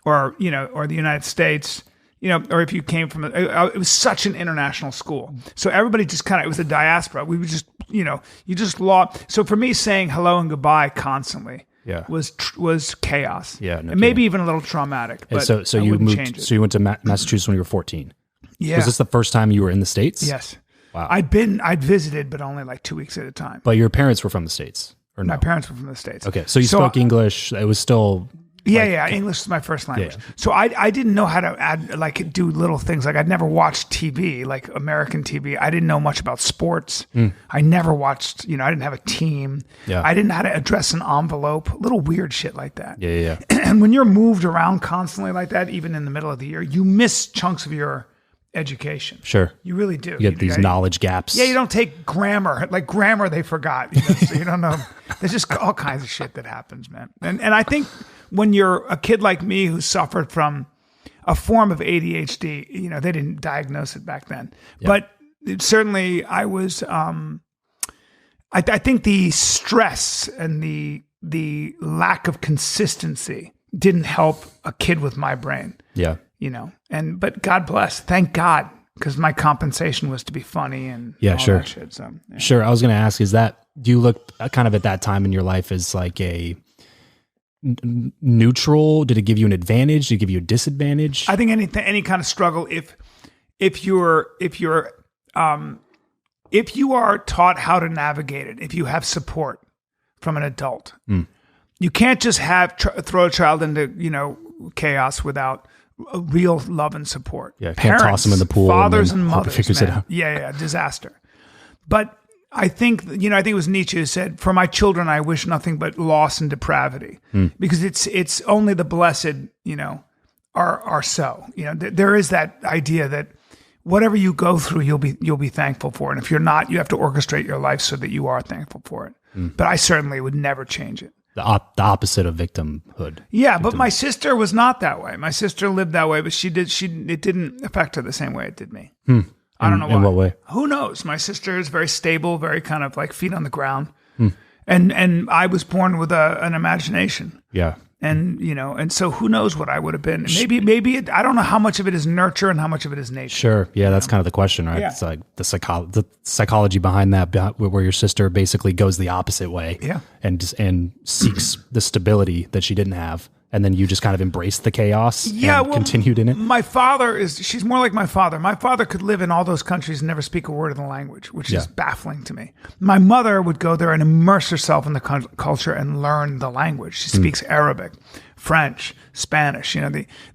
or the United States. Or if you came from it was such an international school. So everybody just it was a diaspora. We were just, you just lost. So for me, saying hello and goodbye constantly was chaos. Yeah. No and maybe even a little traumatic. But so you moved, so you went to Massachusetts when you were 14. Yeah. Was this the first time you were in the States? Yes. Wow. I'd visited, but only like 2 weeks at a time. But your parents were from the States, or no? My parents were from the States. Okay. So you spoke English. It was still... English is my first language. Yeah. So I didn't know how to do little things. Like I'd never watched TV, like American TV. I didn't know much about sports. I never watched, I didn't have a team. Yeah. I didn't know how to address an envelope, little weird shit like that. Yeah. And when you're moved around constantly like that, even in the middle of the year, you miss chunks of your education. Sure. You really do. You get these knowledge gaps. Yeah, you don't take grammar. Like grammar they forgot. So you don't know. There's just all kinds of shit that happens, man. And I think when you're a kid like me who suffered from a form of ADHD, they didn't diagnose it back then. Yeah. But certainly I was I think the stress and the lack of consistency didn't help a kid with my brain. Yeah. But God bless, thank God, because my compensation was to be funny and all that shit. So, yeah. Sure. I was going to ask, do you look kind of at that time in your life as like a neutral? Did it give you an advantage? Did it give you a disadvantage? I think any kind of struggle, if you are taught how to navigate it, if you have support from an adult, you can't just throw a child into chaos without real love and support. Yeah, parents, can't toss them in the pool. Fathers and mothers, figures it out. Yeah, disaster. But I think it was Nietzsche who said, "For my children, I wish nothing but loss and depravity," because it's only the blessed, are so. There is that idea that whatever you go through, you'll be thankful for, and if you're not, you have to orchestrate your life so that you are thankful for it. But I certainly would never change it. The opposite of victimhood. Yeah, but my sister was not that way. My sister lived that way, but it didn't affect her the same way it did me. I don't know why. In what way? Who knows? My sister is very stable, very kind of like feet on the ground. And I was born with an imagination. Yeah. And so who knows what I would have been. Maybe I don't know how much of it is nurture and how much of it is nature. Sure. Yeah, that's kind of the question, right? Yeah. It's like the psychology behind that, where your sister basically goes the opposite way. Yeah. And seeks the stability that she didn't have. And then you just kind of embraced the chaos and continued in it? My father she's more like my father. My father could live in all those countries and never speak a word of the language, which is baffling to me. My mother would go there and immerse herself in the culture and learn the language. She speaks Arabic, French, Spanish.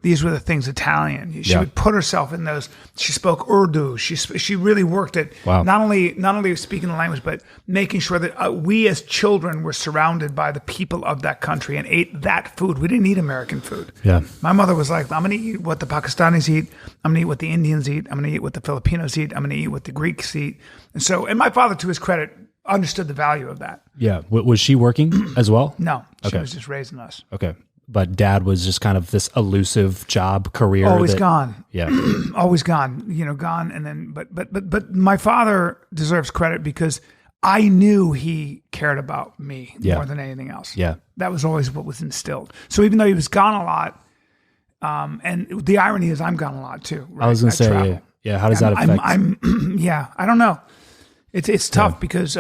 These were the things, Italian. She would put herself in those. She spoke Urdu. She really worked at not only speaking the language, but making sure that we as children were surrounded by the people of that country and ate that food. We didn't eat American food. Yeah. My mother was like, I'm going to eat what the Pakistanis eat. I'm going to eat what the Indians eat. I'm going to eat what the Filipinos eat. I'm going to eat what the Greeks eat. And my father, to his credit, understood the value of that. Yeah. Was she working as well? No, she was just raising us. Okay. but dad was just kind of this elusive job career. Always gone. Yeah. Always gone, gone. And then, but my father deserves credit because I knew he cared about me more than anything else. Yeah. That was always what was instilled. So even though he was gone a lot, and the irony is I'm gone a lot too. Right? I was going to say, travel. yeah. How does that affect? Yeah, I don't know. It's tough because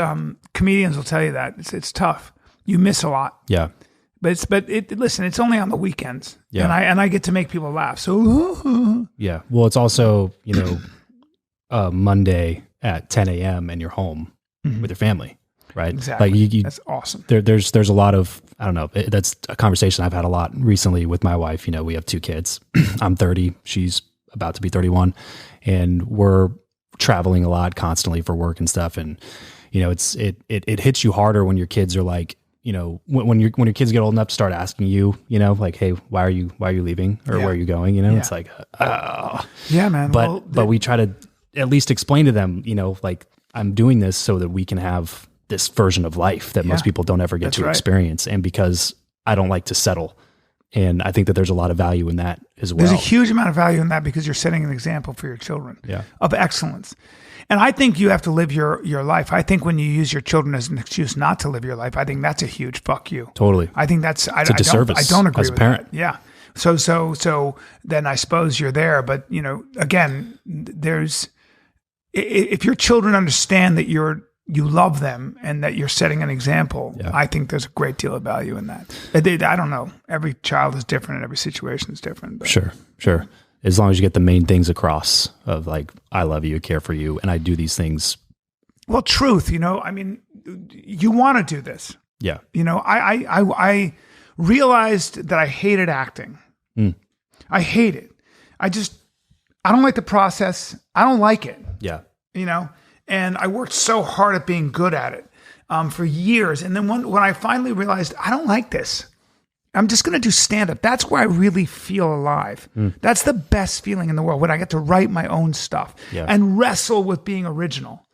comedians will tell you that it's tough. You miss a lot. Yeah. But listen, it's only on the weekends. Yeah. And I get to make people laugh. So yeah. Well, it's also, Monday at 10 a.m. and you're home with your family, right? Exactly. Like that's awesome. There's a lot of, I don't know, that's a conversation I've had a lot recently with my wife. We have 2 kids. I'm 30. She's about to be 31. And we're traveling a lot constantly for work and stuff. And, it hits you harder when your kids are like, when your kids get old enough to start asking you, like, hey, why are you leaving or where are you going? It's like, oh. Yeah, man. But we try to at least explain to them, like I'm doing this so that we can have this version of life that most people don't ever get to experience. And because I don't like to settle. And I think that there's a lot of value in that as well. There's a huge amount of value in that because you're setting an example for your children of excellence. And I think you have to live your life. I think when you use your children as an excuse not to live your life, I think that's a huge fuck you. Totally. I think that's it's a disservice. I don't agree as a with parent. that. Yeah. So then I suppose you're there. But again, if your children understand that you love them and that you're setting an example, I think there's a great deal of value in that. I don't know. Every child is different and every situation is different. But. Sure. As long as you get the main things across of like, I love you, care for you, and I do these things. Well, truth, you want to do this. Yeah. I realized that I hated acting. I hate it. I don't like the process. I don't like it. Yeah. And I worked so hard at being good at it for years. And then when I finally realized I don't like this, I'm just going to do stand-up. That's where I really feel alive. That's the best feeling in the world, when I get to write my own stuff and wrestle with being original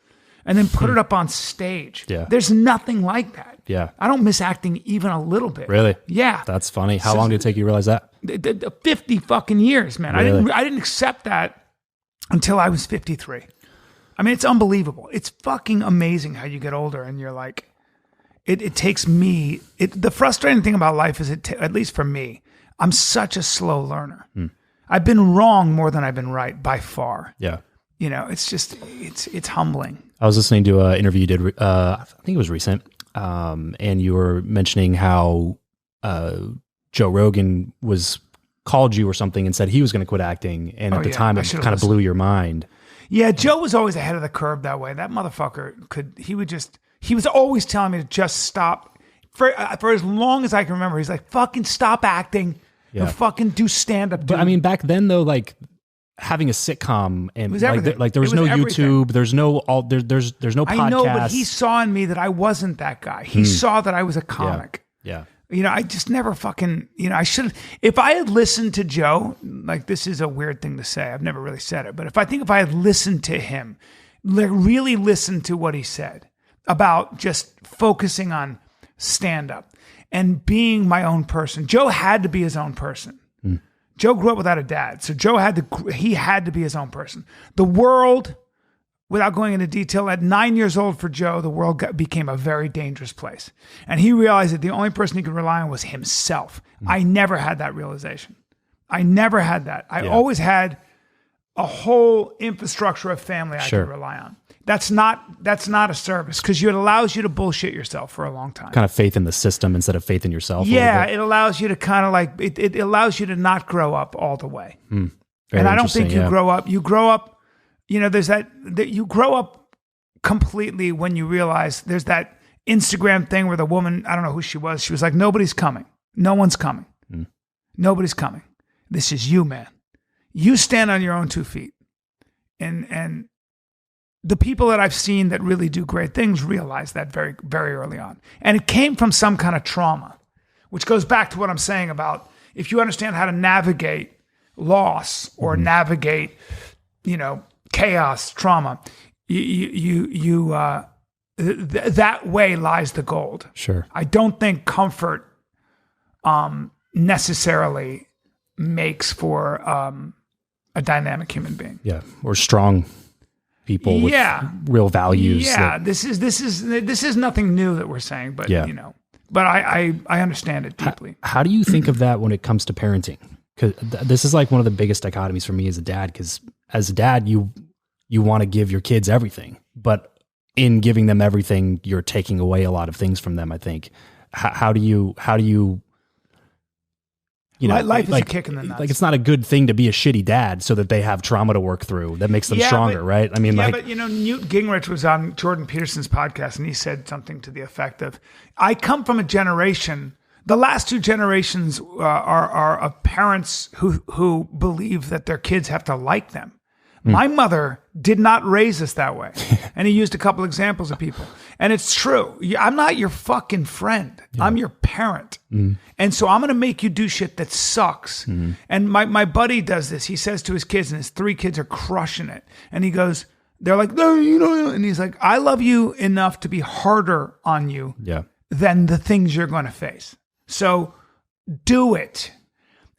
and then put it up on stage. Yeah. There's nothing like that. Yeah. I don't miss acting even a little bit. Really? Yeah. That's funny. How long did it take you to realize that? 50 fucking years, man. Really? I didn't accept that until I was 53. I mean, it's unbelievable. It's fucking amazing how you get older and you're like, it takes me, the frustrating thing about life is at least for me, I'm such a slow learner. I've been wrong more than I've been right by far. Yeah. It's just, it's humbling. I was listening to an interview you did, I think it was recent. And you were mentioning how Joe Rogan called you or something and said he was going to quit acting. And at the time, it kind of blew your mind. Yeah, Joe was always ahead of the curve that way. That motherfucker he was always telling me to just stop. For as long as I can remember, he's like, fucking stop acting and fucking do stand-up. But I mean, back then though, like having a sitcom and there was no everything. YouTube, there's no podcast. I know, but he saw in me that I wasn't that guy. He saw that I was a comic. Yeah. I just never fucking, I should, if I had listened to Joe, like this is a weird thing to say. I've never really said it, but if I had listened to him, like really listened to what he said about just focusing on stand up and being my own person. Joe had to be his own person. Joe grew up without a dad. So he had to be his own person. The world, without going into detail, at 9 years old for Joe, the world became a very dangerous place. And he realized that the only person he could rely on was himself. I never had that realization. I never had that. I always had a whole infrastructure of family I could rely on. That's not a service because it allows you to bullshit yourself for a long time. Kind of faith in the system instead of faith in yourself. Yeah, it allows you to kind of like, it allows you to not grow up all the way. And I don't think you grow up. You grow up, there's that you grow up completely when you realize there's that Instagram thing where the woman, I don't know who she was like, nobody's coming. No one's coming. Nobody's coming. This is you, man. You stand on your own 2 feet. And the people that I've seen that really do great things realize that very, very early on. And it came from some kind of trauma, which goes back to what I'm saying about if you understand how to navigate loss or navigate, chaos, trauma, that way lies the gold. Sure. I don't think comfort necessarily makes for a dynamic human being. Yeah, or strong people with real values. Yeah, this is nothing new that we're saying, but you know, but I understand it deeply. How do you think of that when it comes to parenting? Because this is like one of the biggest dichotomies for me as a dad. Because as a dad, you want to give your kids everything, but in giving them everything, you're taking away a lot of things from them. I think. How do you? You know, life is a kick in the nuts. Like, it's not a good thing to be a shitty dad so that they have trauma to work through that makes them stronger, right? I mean, but you know, Newt Gingrich was on Jordan Peterson's podcast and he said something to the effect of, I come from a generation, the last two generations are of parents who believe that their kids have to like them. My mother did not raise us that way. And he used a couple examples of people. And it's true. I'm not your fucking friend. Yeah. I'm your parent. And so I'm going to make you do shit that sucks. And my buddy does this. He says to his kids, and his 3 kids are crushing it. And he goes, they're like, no, you know, and he's like, I love you enough to be harder on you than the things you're going to face. So do it.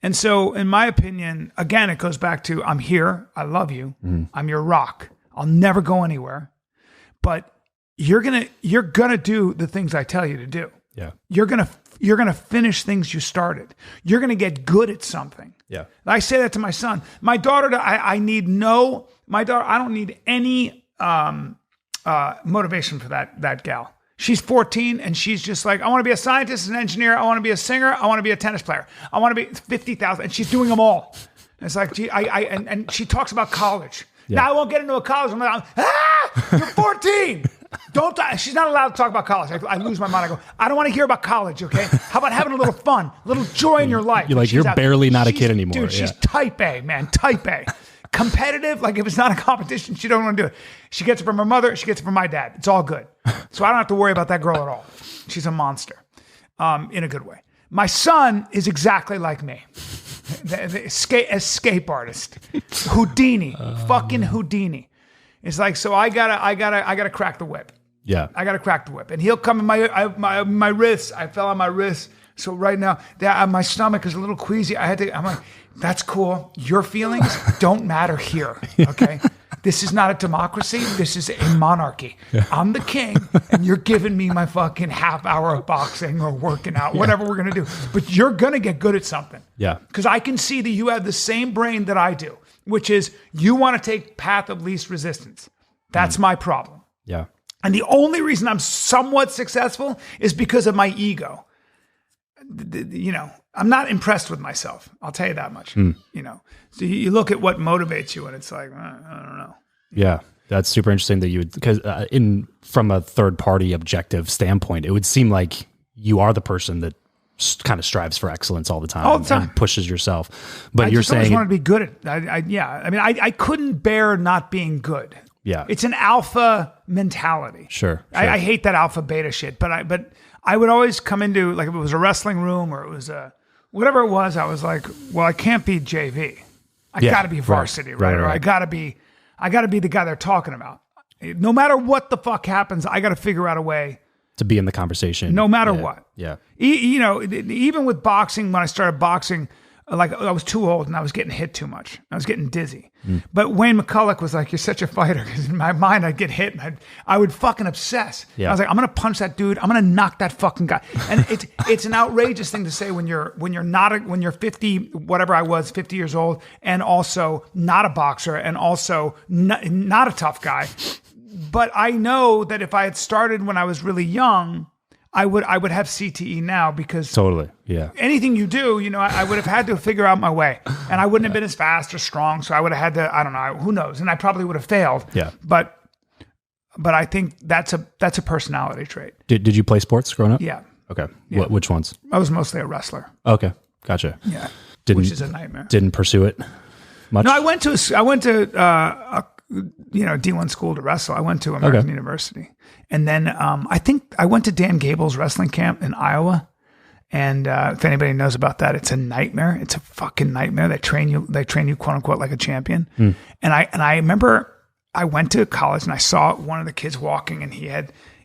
And so, in my opinion, again, it goes back to, I'm here. I love you. I'm your rock. I'll never go anywhere. But you're gonna do the things I tell you to do. Yeah. You're gonna finish things you started. You're gonna get good at something. Yeah. I say that to my son. My daughter, I don't need any motivation for that gal. She's 14 and she's just like, I want to be a scientist, an engineer. I want to be a singer. I want to be a tennis player. I want to be 50,000. And she's doing them all. And it's like, and she talks about college. Now I won't get into a college. I'm like, you're 14. She's not allowed to talk about college. I lose my mind. I go, I don't want to hear about college. Okay. How about having a little fun, a little joy in your life? You're like, you're barely not a kid anymore. Dude, she's type A, man. Type A. Competitive, like if it's not a competition, she don't want to do it. She gets it from her mother, she gets it from my dad. It's all good. So I don't have to worry about that girl at all. She's a monster, in a good way. My son is exactly like me, the escape artist, Houdini, fucking Houdini. It's like, so I gotta crack the whip. Yeah, I gotta crack the whip, and he'll come in my wrists. I fell on my wrist, so right now my stomach is a little queasy. I'm like, that's cool. Your feelings don't matter here, okay? This is not a democracy. This is a monarchy. Yeah. I'm the king, and you're giving me my fucking half hour of boxing or working out, whatever we're going to do. But you're going to get good at something. Yeah. Because I can see that you have the same brain that I do, which is you want to take path of least resistance. That's my problem. Yeah. And the only reason I'm somewhat successful is because of my ego. You know, I'm not impressed with myself. I'll tell you that much. You know, so you look at what motivates you, and it's like, I don't know. Yeah, that's super interesting that you would, because from a third party objective standpoint, it would seem like you are the person that kind of strives for excellence all the time, and pushes yourself. But you're saying, I just want to be good at. I mean, I couldn't bear not being good. Yeah, it's an alpha mentality. Sure. I hate that alpha beta shit, but I would always come into, like, if it was a wrestling room or it was whatever it was, I was like, well, I can't be JV. I got to be varsity, right? Or I got to be the guy they're talking about. No matter what the fuck happens, I got to figure out a way to be in the conversation. No matter what. Yeah. You know, even with boxing, when I started boxing, like, I was too old and I was getting hit too much. I was getting dizzy. But Wayne McCulloch was like, you're such a fighter. Because in my mind, I'd get hit and I would fucking obsess. Yeah. I was like, I'm going to punch that dude. I'm going to knock that fucking guy. And it's an outrageous thing to say when you're 50, whatever I was, 50 years old, and also not a boxer and also not a tough guy. But I know that if I had started when I was really young, I would have CTE now, because totally, yeah. Anything you do, you know, I would have had to figure out my way, and I wouldn't have been as fast or strong. So I would have had to, I don't know, who knows, and I probably would have failed. Yeah. But I think that's a personality trait. Did you play sports growing up? Yeah. Okay. Yeah. Which ones? I was mostly a wrestler. Okay, gotcha. Yeah. Which is a nightmare. Didn't pursue it much. No, I went to a D1 school to wrestle. I went to American University. And then I think I went to Dan Gable's wrestling camp in Iowa. And if anybody knows about that, it's a nightmare. It's a fucking nightmare. They train you quote unquote like a champion. And I remember I went to college and I saw one of the kids walking, and he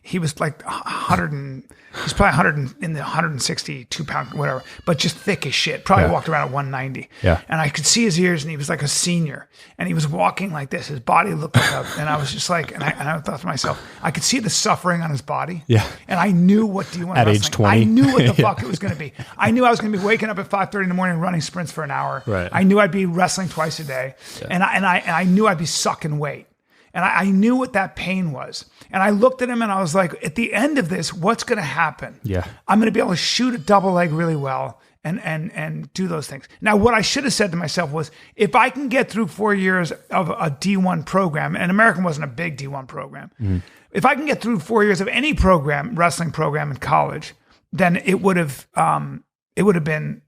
he was like 100 and he's probably 100 in the 162 pound, whatever, but just thick as shit. Probably walked around at 190. Yeah. And I could see his ears, and he was like a senior, and he was walking like this. His body looked like and I was just like, and I thought to myself, I could see the suffering on his body. Yeah. And I knew what D1 at wrestling, age 20. I knew what the fuck it was going to be. I knew I was going to be waking up at 5:30 in the morning, running sprints for an hour. Right. I knew I'd be wrestling twice a day, and I knew I'd be sucking weight. And I knew what that pain was. And I looked at him and I was like, at the end of this, what's going to happen? Yeah. I'm going to be able to shoot a double leg really well and do those things. Now, what I should have said to myself was, if I can get through 4 years of a D1 program, and American wasn't a big D1 program, if I can get through 4 years of any program, wrestling program in college, then it would have been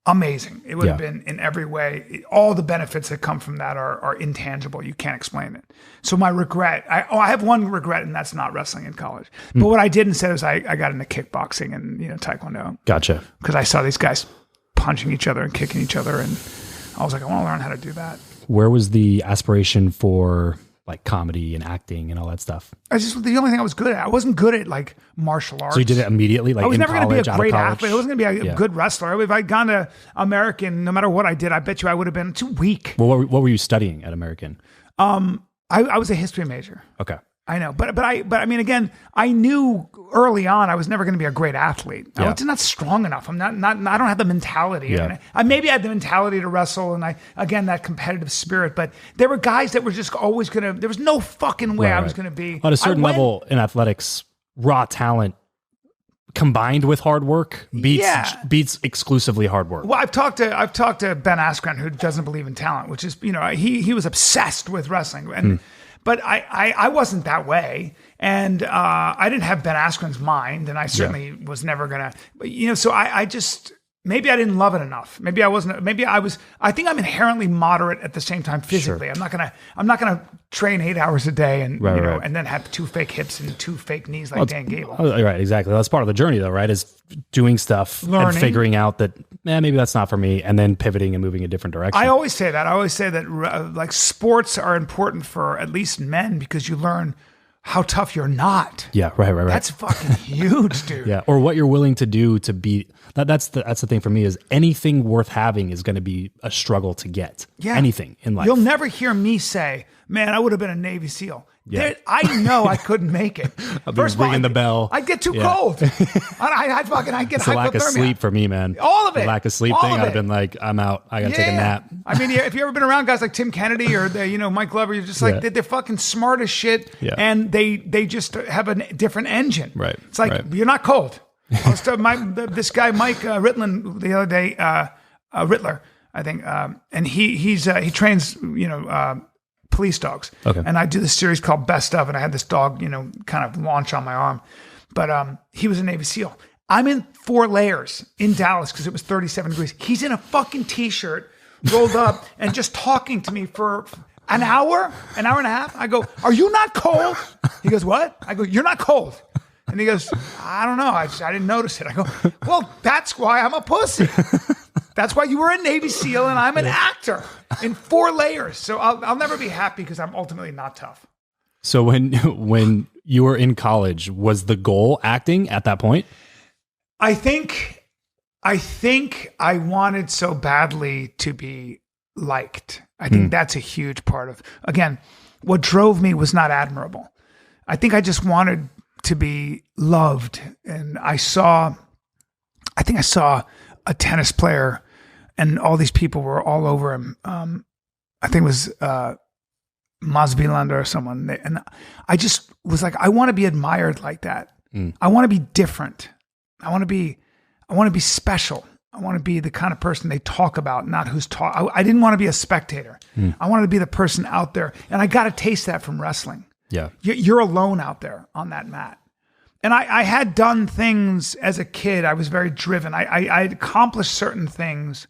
amazing. It would have been in every way. All the benefits that come from that are intangible. You can't explain it. So my regret, I have one regret, and that's not wrestling in college. But what I did instead is I got into kickboxing and Taekwondo. Gotcha. Because I saw these guys punching each other and kicking each other, and I was like, I want to learn how to do that. Where was the aspiration for like comedy and acting and all that stuff? The only thing I was good at. I wasn't good at like martial arts. So you did it immediately, like I was in never going college, to be a out of great college? athlete. I wasn't going to be a good wrestler. If I'd gone to American, no matter what I did, I bet you I would have been too weak. Well, what were you studying at American? I was a history major. Okay. I know, but I mean, again, I knew early on I was never going to be a great athlete. I was not strong enough. I don't have the mentality. Yeah. I maybe had the mentality to wrestle, and that competitive spirit. But there were guys that were just always going to. There was no fucking way I was going to be at a certain level in athletics. Raw talent combined with hard work beats exclusively hard work. Well, I've talked to Ben Askren, who doesn't believe in talent, which is he was obsessed with wrestling, and but I wasn't that way, and I didn't have Ben Askren's mind, and I certainly was never gonna. So I just. Maybe I didn't love it enough. Maybe I wasn't. Maybe I was. I think I'm inherently moderate at the same time physically. Sure. I'm not gonna train 8 hours a day and right. and then have 2 fake hips and 2 fake knees like Dan Gable. Right, exactly. That's part of the journey, though, right? Is doing stuff and figuring out that maybe that's not for me, and then pivoting and moving a different direction. I always say that. Like sports are important for at least men because you learn how tough you're not. Yeah, right. That's fucking huge, dude. Yeah, or what you're willing to do to be. That's the thing for me is anything worth having is going to be a struggle to get. Yeah. Anything in life. You'll never hear me say, man, I would have been a Navy SEAL. Yeah. I know I couldn't make it. First ringing the bell. I'd get too cold. I'd get it's a hypothermia. lack of sleep for me, man. All of it. The lack of sleep thing, I'd have been like, I'm out. I got to take a nap. I mean, if you've ever been around guys like Tim Kennedy or Mike Glover, you're just like, they're fucking smart as shit. Yeah. And they just have a different engine. Right. It's like, you're not cold. I was talking this guy, Mike Ritland, the other day, Rittler, I think, and he trains, police dogs. Okay. And I do this series called Best Of, and I had this dog, kind of launch on my arm. But he was a Navy SEAL. I'm in 4 layers in Dallas because it was 37 degrees. He's in a fucking t-shirt, rolled up, and just talking to me for an hour and a half. I go, are you not cold? He goes, what? I go, you're not cold. And he goes, I don't know. I didn't notice it. I go, well, that's why I'm a pussy. That's why you were a Navy SEAL and I'm an actor in 4 layers. So I'll never be happy because I'm ultimately not tough. So when you were in college, was the goal acting at that point? I think I wanted so badly to be liked. I think that's a huge part of, again, what drove me was not admirable. I think I just wanted to be loved. And I think I saw a tennis player and all these people were all over him. I think it was Masvidal or someone. And I just was like, I want to be admired like that. I want to be different. I want to be special. I want to be the kind of person they talk about, not who's talk. I didn't want to be a spectator. I wanted to be the person out there. And I got a taste that from wrestling. Yeah. You're alone out there on that mat. And I had done things as a kid. I was very driven. I accomplished certain things,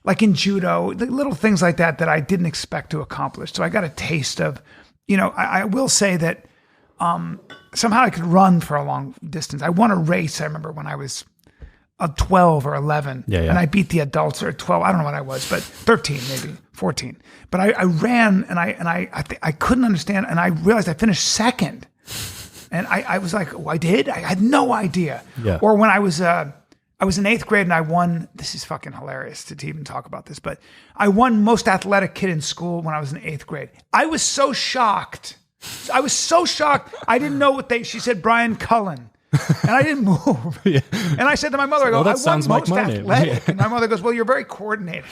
like in judo, little things like that I didn't expect to accomplish. So I got a taste of, I will say that somehow I could run for a long distance. I won a race, I remember, when I was 12 or 11. Yeah. And I beat the adults, or 12. I don't know what I was, but 13, maybe 14. But I ran and I couldn't understand. And I realized I finished second. And I was like, oh, I did? I had no idea. Yeah. Or when I was in 8th grade and I won, this is fucking hilarious to even talk about this, but I won most athletic kid in school when I was in 8th grade. I was so shocked. I didn't know she said Bryan Callen. And I didn't move. Yeah. And I said to my mother, I go, that I sounds won like most my name. athletic. And my mother goes, well, you're very coordinated.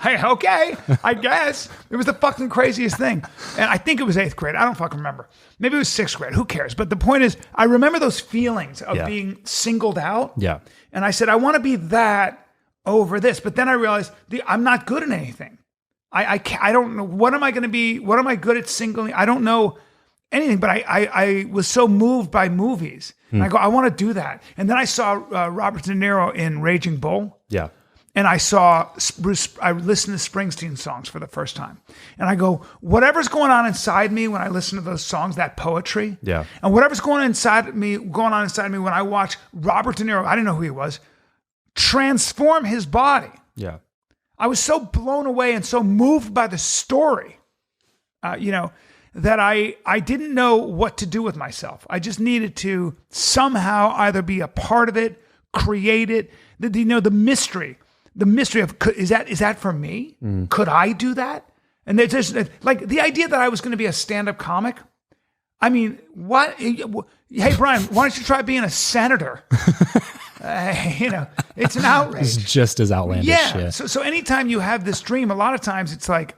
Hey, okay, I guess. It was the fucking craziest thing. And I think it was 8th grade. I don't fucking remember. Maybe it was 6th grade. Who cares? But the point is, I remember those feelings of being singled out. Yeah. And I said, I want to be that over this. But then I realized I'm not good at anything. I don't know. What am I going to be? What am I good at singling? I don't know anything, but I was so moved by movies. And I go, I want to do that. And then I saw Robert De Niro in Raging Bull. Yeah. And I listened to Springsteen songs for the first time. And I go, whatever's going on inside me when I listen to those songs, that poetry. Yeah. And whatever's going on inside me when I watch Robert De Niro, I didn't know who he was, transform his body. Yeah. I was so blown away and so moved by the story, that I didn't know what to do with myself. I just needed to somehow either be a part of it, create it, the mystery. The mystery of, is that for me? Could I do that? And there's just like the idea that I was going to be a stand-up comic. I mean, what? Hey, Brian, why don't you try being a senator? It's an outrage. It's just as outlandish. Yeah. So anytime you have this dream, a lot of times it's like,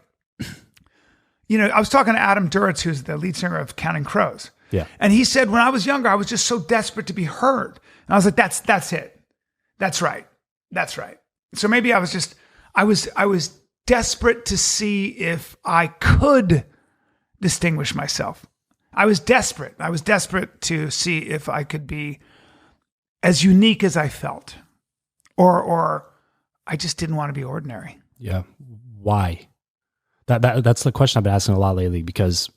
I was talking to Adam Duritz, who's the lead singer of Counting Crows. Yeah. And he said, when I was younger, I was just so desperate to be heard. And I was like, that's it. That's right. That's right. So maybe I was desperate to see if I could distinguish myself. I was desperate. I was desperate to see if I could be as unique as I felt, or I just didn't want to be ordinary. Yeah. Why? That's the question I've been asking a lot lately, because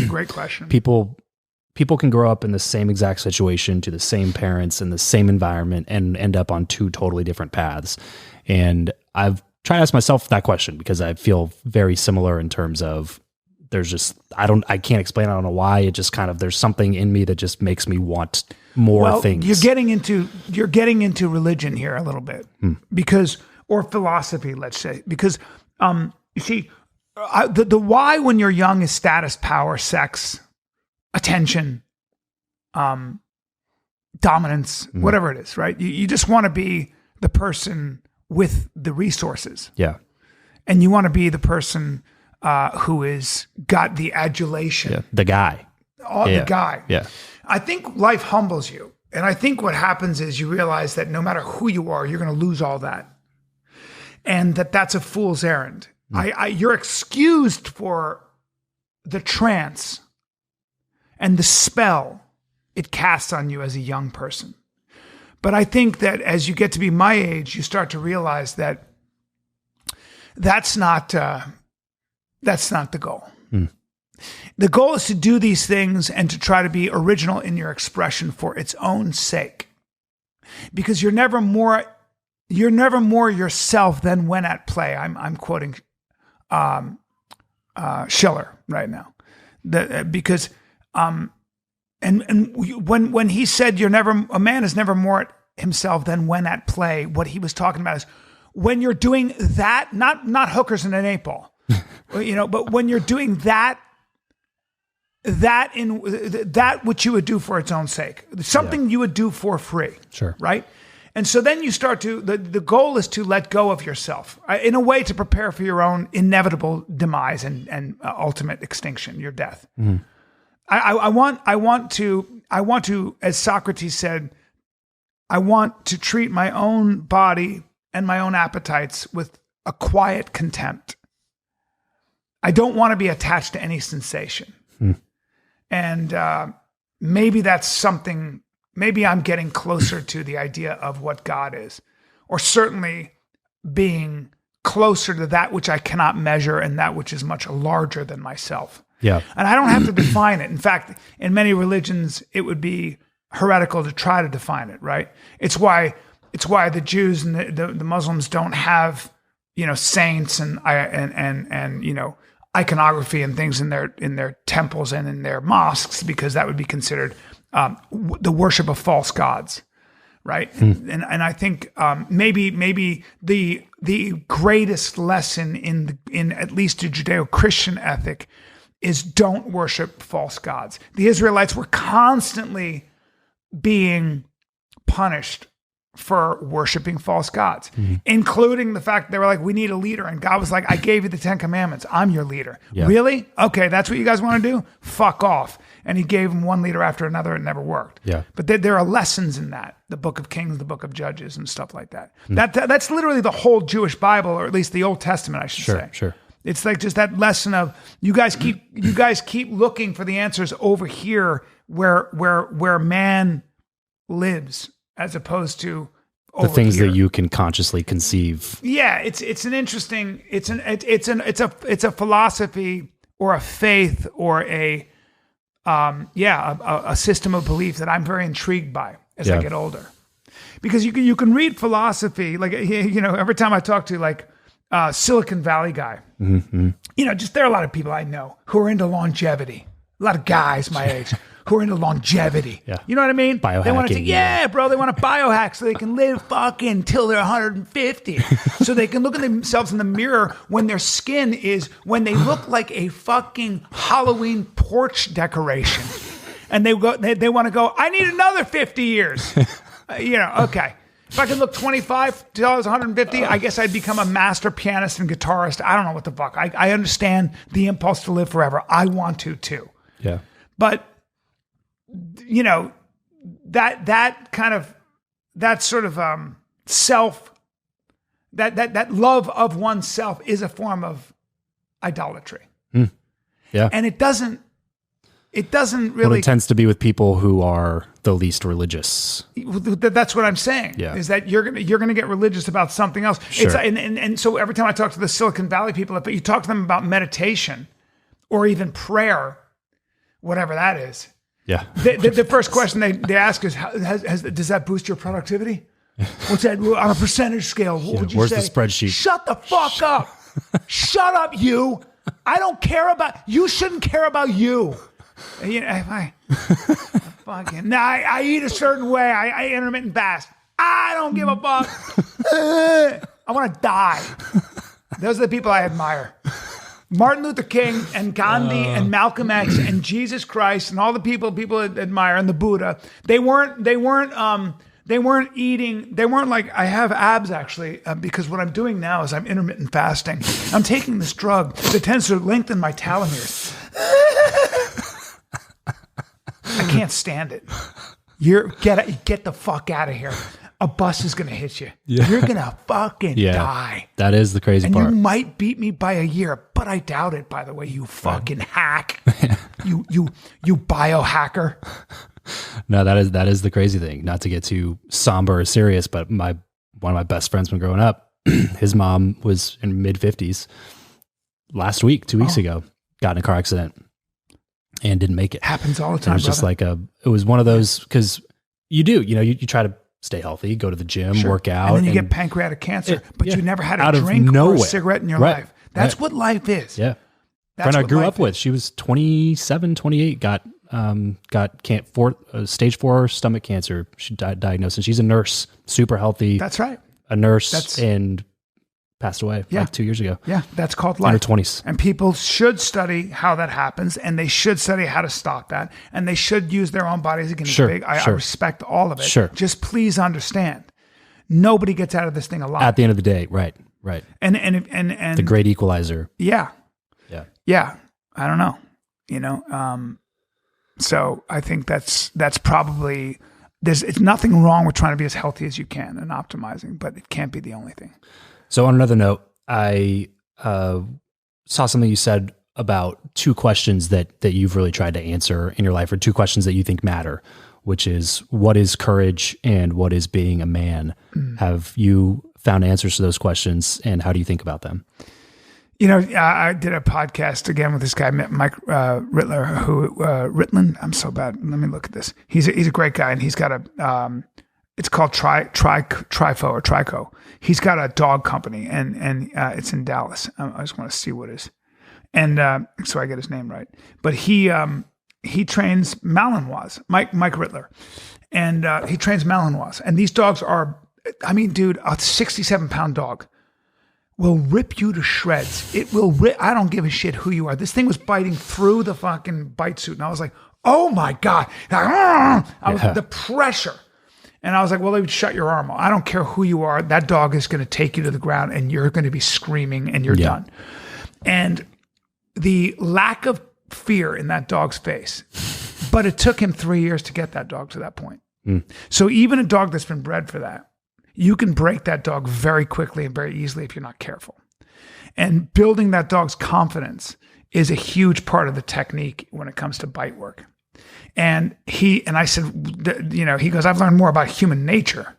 Great question. People can grow up in the same exact situation, to the same parents in the same environment, and end up on two totally different paths. And I've tried to ask myself that question because I feel very similar in terms of there's just, I can't explain. I don't know why. It just kind of, there's something in me that just makes me want more things. You're getting into religion here a little bit because, or philosophy, let's say, because, you see, the why when you're young is status, power, sex, attention, dominance, whatever it is, right? You just want to be the person with the resources. Yeah. And you want to be the person who is got the adulation. Yeah. The guy. The guy. Yeah. I think life humbles you. And I think what happens is you realize that no matter who you are, you're going to lose all that. And that's a fool's errand. You're excused for the trance and the spell it casts on you as a young person. But I think that as you get to be my age, you start to realize that that's not the goal. The goal is to do these things and to try to be original in your expression for its own sake. Because you're never more yourself than when at play. I'm quoting Schiller right now. Because when he said a man is never more at himself than when at play, what he was talking about is when you're doing that, not hookers in an 8-ball, but when you're doing that which you would do for its own sake, something you would do for free. Sure. Right. And so then you start to, the goal is to let go of yourself in a way to prepare for your own inevitable demise and ultimate extinction, your death. Mm-hmm. I want to, as Socrates said, I want to treat my own body and my own appetites with a quiet contempt. I don't want to be attached to any sensation. And maybe that's something, maybe I'm getting closer to the idea of what God is, or certainly being closer to that which I cannot measure and that which is much larger than myself. Yeah. And I don't have to define it. In fact, in many religions, it would be heretical to try to define it, right? It's why the Jews and the Muslims don't have, saints and iconography and things in their temples and in their mosques, because that would be considered the worship of false gods, right? And I think maybe the greatest lesson in at least a Judeo-Christian ethic is don't worship false gods. The Israelites were constantly being punished for worshiping false gods, including the fact that they were like, we need a leader. And God was like, I gave you the 10 commandments. I'm your leader. Yeah. Really? Okay, that's what you guys want to do? Fuck off. And he gave them one leader after another. It never worked. Yeah. But there are lessons in that. The book of Kings, the book of Judges, and stuff like that. That's literally the whole Jewish Bible, or at least the Old Testament, I should say. Sure. It's like just that lesson of you guys keep looking for the answers over here where man lives, as opposed to the things that you can consciously conceive. Yeah, it's an interesting, it's a philosophy or a faith or a system of belief that I'm very intrigued by as I get older, because you can read philosophy, like, every time I talk to like Silicon Valley guy, just there are a lot of people I know who are into longevity. A lot of guys my age who are into longevity. Yeah. You know what I mean? Biohacking. They want to they want to biohack so they can live fucking till they're 150. So they can look at themselves in the mirror when their skin is, when they look like a fucking Halloween porch decoration. And they want to go, I need another 50 years. Okay. If I could look 25 till I was 150, I guess I'd become a master pianist and guitarist. I don't know what the fuck. I understand the impulse to live forever. I want to too. Yeah. But that sort of self, that love of oneself is a form of idolatry. Yeah. And it doesn't really. Well, it tends to be with people who are the least religious. That's what I'm saying. Yeah. Is that you're gonna get religious about something else. Sure. And so every time I talk to the Silicon Valley people, but you talk to them about meditation or even prayer, whatever that is. Yeah. The first question they ask is, does that boost your productivity? What's that on a percentage scale? What would you where's say? the spreadsheet? Shut the fuck up. Shut up, you. I don't care about, you shouldn't care about you. I eat a certain way. I intermittent fast. I don't give a fuck. I want to die. Those are the people I admire. Martin Luther King and Gandhi and Malcolm X and Jesus Christ and all the people admire, and the Buddha. They weren't like, I have abs actually, because what I'm doing now is I'm intermittent fasting. I'm taking this drug that tends to lengthen my telomeres. I can't stand it. Get the fuck out of here. A bus is going to hit you. Yeah. You're going to fucking die. That is the crazy part. And you might beat me by a year, but I doubt it, by the way, you fucking hack. You biohacker. No, that is the crazy thing. Not to get too somber or serious, but one of my best friends when growing up, his mom was in mid-50s last week, 2 weeks ago, got in a car accident and didn't make it. Happens all the time. And it was just it was one of those, because you try to stay healthy, go to the gym, work out. And then you get pancreatic cancer, but you never had a drink or a cigarette in your life. That's what life is. Yeah. Friend I grew up with, she was 27, 28, got stage 4 stomach cancer. She diagnosed, and she's a nurse, super healthy. That's right. A nurse, and passed away like 2 years ago. Yeah, that's called life. In her 20s. And people should study how that happens, and they should study how to stop that, and they should use their own bodies against big. I respect all of it. Sure. Just please understand, nobody gets out of this thing alive. At the end of the day, right. And the great equalizer. Yeah. Yeah. I don't know. So I think that's probably, it's nothing wrong with trying to be as healthy as you can and optimizing, but it can't be the only thing. So on another note, I saw something you said about 2 questions that you've really tried to answer in your life, or 2 questions that you think matter, which is, what is courage and what is being a man? Have you found answers to those questions, and how do you think about them? I did a podcast again with this guy, Mike Rittler, Ritland. I'm so bad. Let me look at this. He's a great guy, and he's got it's called Trico. He's got a dog company, and it's in Dallas. I just want to see what it is. And so I get his name right. But he trains Malinois, Mike Rittler. And he trains Malinois. And these dogs are, I mean, dude, a 67-pound dog will rip you to shreds. It will rip. I don't give a shit who you are. This thing was biting through the fucking bite suit. And I was like, oh my God. The pressure. And I was like, well, they would shut your arm off. I don't care who you are. That dog is going to take you to the ground and you're going to be screaming and you're done. And the lack of fear in that dog's face, but it took him 3 years to get that dog to that point. So even a dog that's been bred for that, you can break that dog very quickly and very easily if you're not careful. And building that dog's confidence is a huge part of the technique when it comes to bite work. And I said, you know, he goes, I've learned more about human nature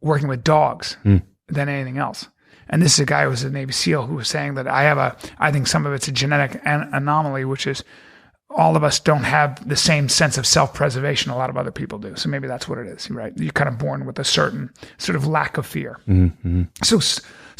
working with dogs than anything else. And this is a guy who was a Navy SEAL who was saying that I think some of it's a genetic anomaly, which is all of us don't have the same sense of self-preservation a lot of other people do. So maybe that's what it is, right? You're kind of born with a certain sort of lack of fear.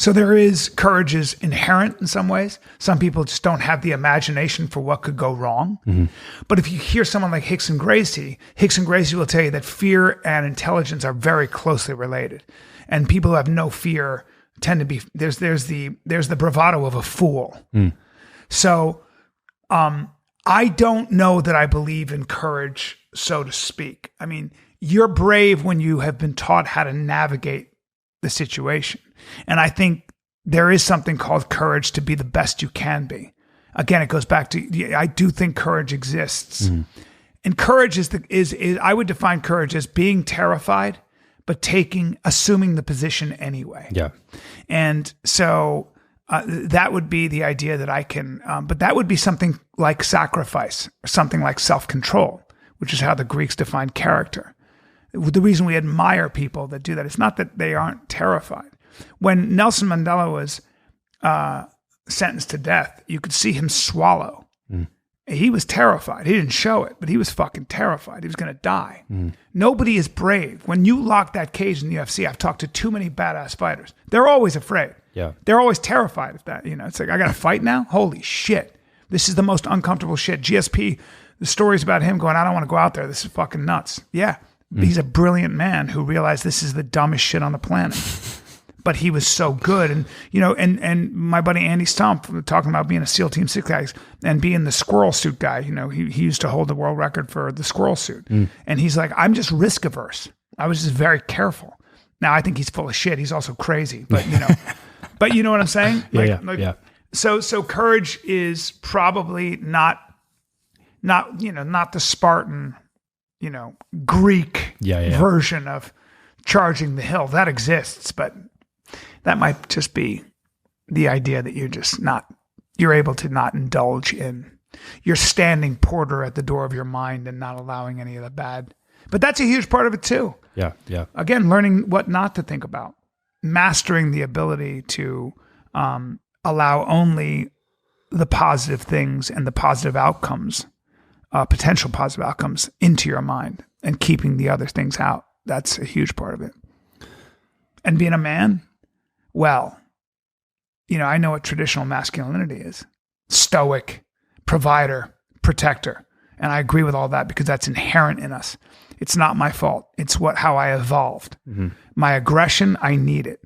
So there is, courage is inherent in some ways. Some people just don't have the imagination for what could go wrong. But if you hear someone like Hickson Gracie will tell you that fear and intelligence are very closely related. And people who have no fear tend to be, there's the bravado of a fool. So I don't know that I believe in courage, so to speak. I mean, you're brave when you have been taught how to navigate the situation. And I think there is something called courage to be the best you can be. Again, it goes back to, I do think courage exists. And courage is I would define courage as being terrified, but assuming the position anyway. Yeah. And so that would be the idea that I can, but that would be something like sacrifice, or something like self-control, which is how the Greeks defined character. The reason we admire people that do that, it's not that they aren't terrified. When Nelson Mandela was sentenced to death, you could see him swallow. He was terrified. He didn't show it, but he was fucking terrified. He was going to die. Nobody is brave. When you lock that cage in the UFC, I've talked to too many badass fighters. They're always afraid. Yeah. They're always terrified of that. You know, it's like, I got to fight now? Holy shit. This is the most uncomfortable shit. GSP, the stories about him going, I don't want to go out there. This is fucking nuts. Yeah. He's a brilliant man who realized this is the dumbest shit on the planet. But he was so good. And, you know, and my buddy Andy Stump talking about being a SEAL Team 6 guy and being the squirrel suit guy. You know, he used to hold the world record for the squirrel suit. And he's like, I'm just risk averse. I was just very careful. Now, I think he's full of shit. He's also crazy, but you know, but you know what I'm saying? Yeah. So courage is probably not the Spartan, you know, Greek version of charging the hill. That exists, but that might just be the idea that you're able to not indulge in. You're standing porter at the door of your mind and not allowing any of the bad. But that's a huge part of it too. Yeah. Again, learning what not to think about. Mastering the ability to allow only the positive things and the positive outcomes, potential positive outcomes into your mind and keeping the other things out. That's a huge part of it. And being a man, well, you know, I know what traditional masculinity is. Stoic, provider, protector. And I agree with all that because that's inherent in us. It's not my fault. It's how I evolved. My aggression, I need it.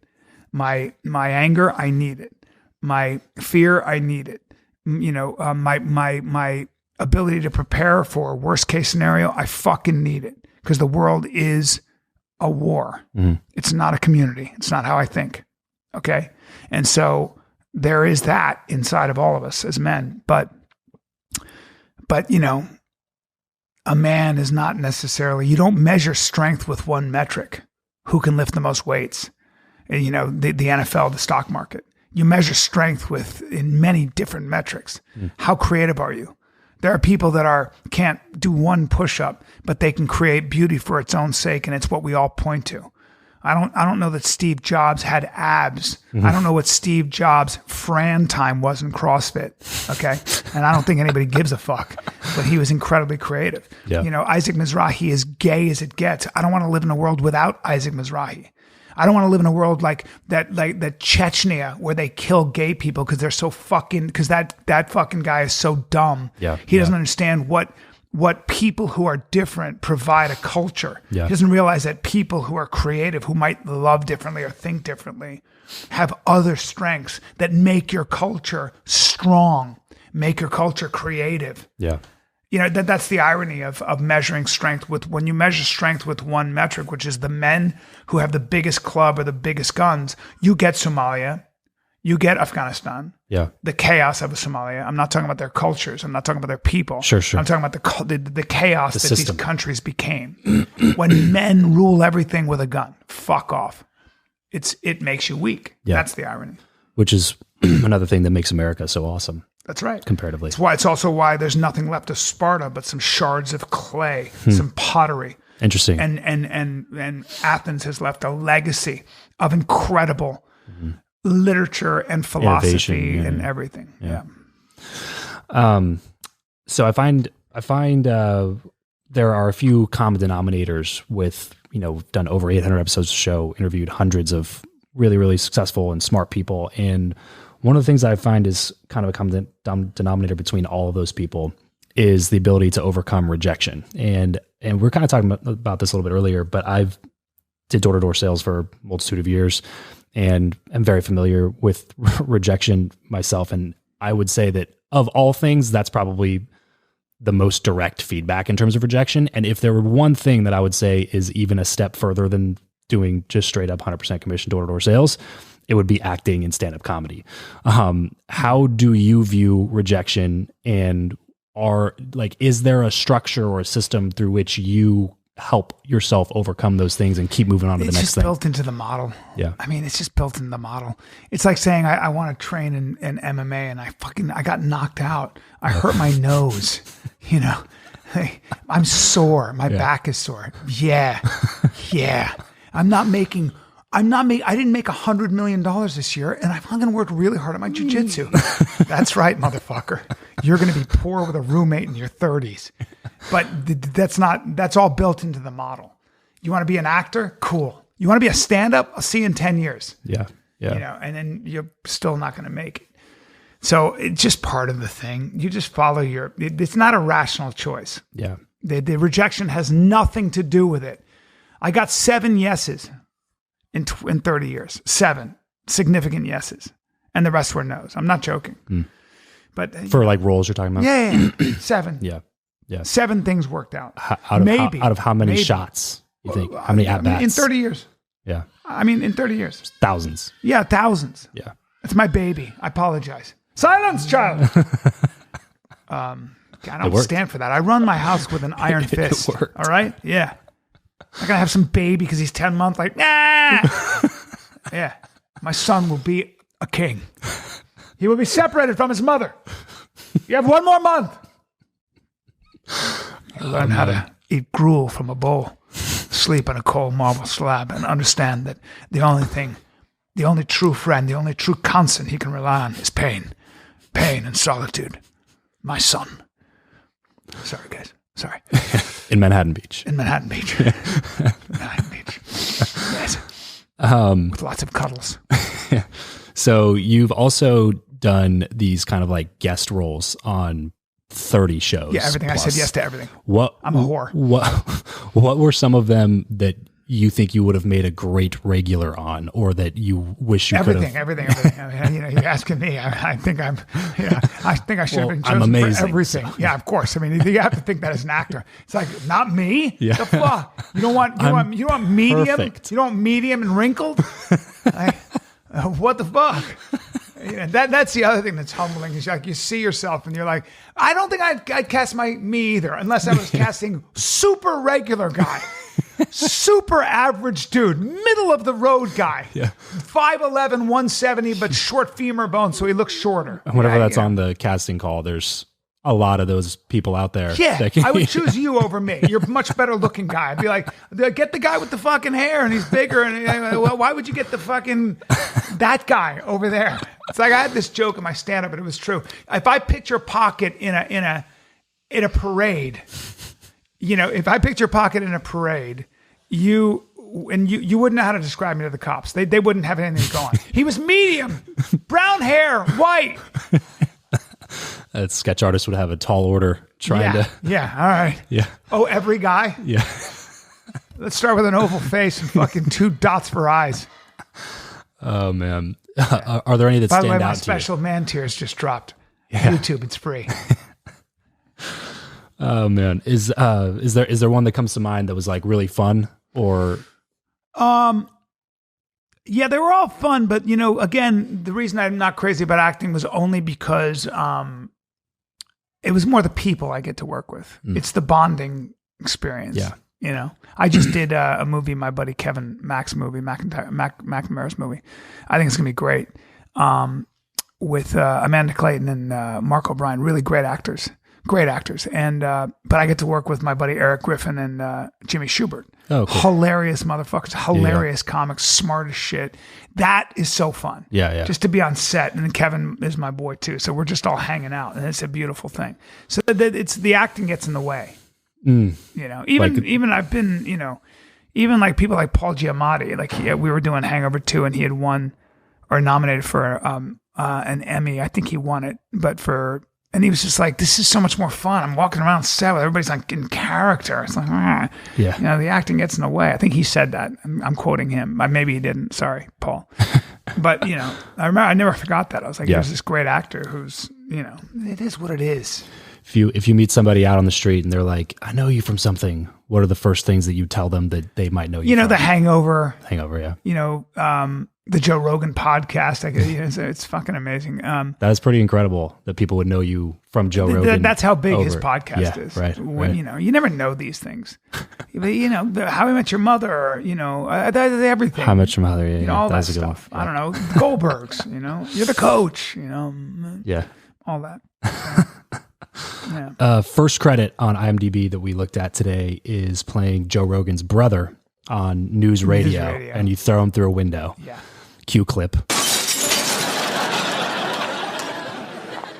My anger, I need it. My fear, I need it. You know, my ability to prepare for a worst case scenario, I fucking need it because the world is a war. It's not a community. It's not how I think. Okay. And so there is that inside of all of us as men, but you know, a man is not necessarily, you don't measure strength with one metric. Who can lift the most weights? You know, the NFL, the stock market. You measure strength in many different metrics. How creative are you? There are people that can't do one push-up, but they can create beauty for its own sake, and it's what we all point to. I don't know that Steve Jobs had abs. I don't know what Steve Jobs' Fran time was in CrossFit. Okay. And I don't think anybody gives a fuck, but he was incredibly creative. Yeah. You know, Isaac Mizrahi is gay as it gets. I don't want to live in a world without Isaac Mizrahi. I don't want to live in a world like that Chechnya where they kill gay people because they're so fucking, because that fucking guy is so dumb. Yeah. He doesn't understand what people who are different provide a culture. Yeah. He doesn't realize that people who are creative, who might love differently or think differently, have other strengths that make your culture strong, make your culture creative. Yeah. You know, that's the irony of measuring strength with, when you measure strength with one metric, which is the men who have the biggest club or the biggest guns, you get Somalia, you get Afghanistan, the chaos of Somalia. I'm not talking about their cultures. I'm not talking about their people. Sure. I'm talking about the chaos that system. These countries became. When men rule everything with a gun, fuck off. It makes you weak. Yeah. That's the irony. Which is another thing that makes America so awesome. That's right. Comparatively. It's also why there's nothing left of Sparta but some shards of clay, some pottery. Interesting. And Athens has left a legacy of incredible literature and philosophy and everything. Yeah. So I find there are a few common denominators with, done over 800 episodes of the show, interviewed hundreds of really, really successful and smart people. And one of the things that I find is kind of a common denominator between all of those people is the ability to overcome rejection. And we're kind of talking about this a little bit earlier, but I've did door-to-door sales for a multitude of years and I'm very familiar with rejection myself. And I would say that of all things, that's probably the most direct feedback in terms of rejection. And if there were one thing that I would say is even a step further than doing just straight up 100% commission door-to-door sales, it would be acting and stand-up comedy. How do you view rejection, and is there a structure or a system through which you help yourself overcome those things and keep moving on to the next thing? It's just built into the model. Yeah. I mean, it's just built into the model. It's like saying, I want to train in MMA and I got knocked out. I hurt my nose, I'm sore. My back is sore. Yeah. I didn't make $100 million this year, and I'm going to work really hard at my jiu-jitsu. That's right, motherfucker. You're going to be poor with a roommate in your 30s. But that's all built into the model. You want to be an actor? Cool. You want to be a stand-up? I'll see you in 10 years. Yeah. And then you're still not going to make it. So it's just part of the thing. You just follow it's not a rational choice. Yeah. The rejection has nothing to do with it. I got 7 yeses in 30 years. 7 significant yeses. And the rest were no's. I'm not joking. But for like roles you're talking about? Yeah. 7. Yeah. 7 things worked out. Out of how many shots, you think? How many at-bats? In 30 years. Yeah. In 30 years. Thousands. Yeah, thousands. Yeah. It's my baby. I apologize. Silence, child. I don't stand for that. I run my house with an iron fist. All right? Yeah. I'm going to have some baby because he's 10 months, like, nah. Yeah. My son will be a king. He will be separated from his mother. You have 1 more month. Learn how to eat gruel from a bowl, sleep on a cold marble slab, and understand that the only true friend, the only true constant he can rely on is pain and solitude. My son. Sorry, guys. Sorry. In Manhattan Beach. Yes. With lots of cuddles. So you've also done these kind of like guest roles on 30 shows. Yeah, everything. Plus. I said yes to everything. I'm a whore. What were some of them that you think you would have made a great regular on, or that you wish you could have? Everything. I mean, you're asking me. I think I should have been chosen for everything. So. Yeah, of course. I mean, you have to think that as an actor. It's like, not me. Yeah. The fuck. You don't want medium. Perfect. You don't want medium and wrinkled. What the fuck? That's the other thing that's humbling is like you see yourself and you're like, I don't think I'd cast me either, unless I was casting super regular guy. Super average dude, middle of the road guy. Yeah. 5'11", 170, but short femur bone, so he looks shorter. Whenever that's on the casting call, there's a lot of those people out there. Yeah, I would choose you over me. You're a much better looking guy. I'd be like, get the guy with the fucking hair and he's bigger. And well, why would you get that guy over there? It's like I had this joke in my stand-up, but it was true. If I picture Pocket in a parade, if I picture Pocket in a parade, you and you wouldn't know how to describe me to the cops. They wouldn't have anything going. He was medium, brown hair, white. A sketch artist would have a tall order trying to. Yeah. All right. Yeah. Oh, every guy. Yeah. Let's start with an oval face and fucking 2 dots for eyes. Oh man. Are there any that By the stand way, my out to special man tears just dropped. Yeah. YouTube, it's free. Oh man. Is there one that comes to mind that was like really fun or? Yeah, they were all fun, but again, the reason I'm not crazy about acting was only because it was more the people I get to work with. It's the bonding experience. Yeah. I just did a movie, my buddy Kevin Mack's movie, McNamara's movie. I think it's gonna be great. With Amanda Clayton and Mark O'Brien, really great actors. And but I get to work with my buddy Eric Griffin and Jimmy Schubert. Oh, cool. Hilarious motherfuckers, hilarious comics, smart as shit. That is so fun. Yeah. Just to be on set, and then Kevin is my boy too. So we're just all hanging out, and it's a beautiful thing. So it's the acting gets in the way. Even I've been, even like people like Paul Giamatti, like we were doing Hangover 2 and he had won or nominated for an Emmy. I think he won it, and he was just like, this is so much more fun. I'm walking around set with everybody's like in character. It's like, the acting gets in the way. I think he said that. I'm quoting him. Maybe he didn't. Sorry, Paul. But, I remember, I never forgot that. I was like, there's this great actor who's, it is what it is. If you meet somebody out on the street and they're like, I know you from something, what are the first things that you tell them that they might know you from? The Hangover. Hangover, yeah. The Joe Rogan podcast. It's fucking amazing. That is pretty incredible that people would know you from Joe Rogan. That's how big his podcast is. Right. You never know these things. How I Met Your Mother, or, everything. How I Met Your Mother, yeah. All that stuff. Yeah. I don't know. Goldbergs, you're the coach, Yeah. All that. Yeah. First credit on IMDb that we looked at today is playing Joe Rogan's brother on news radio. And you throw him through a window. Yeah. Cue clip.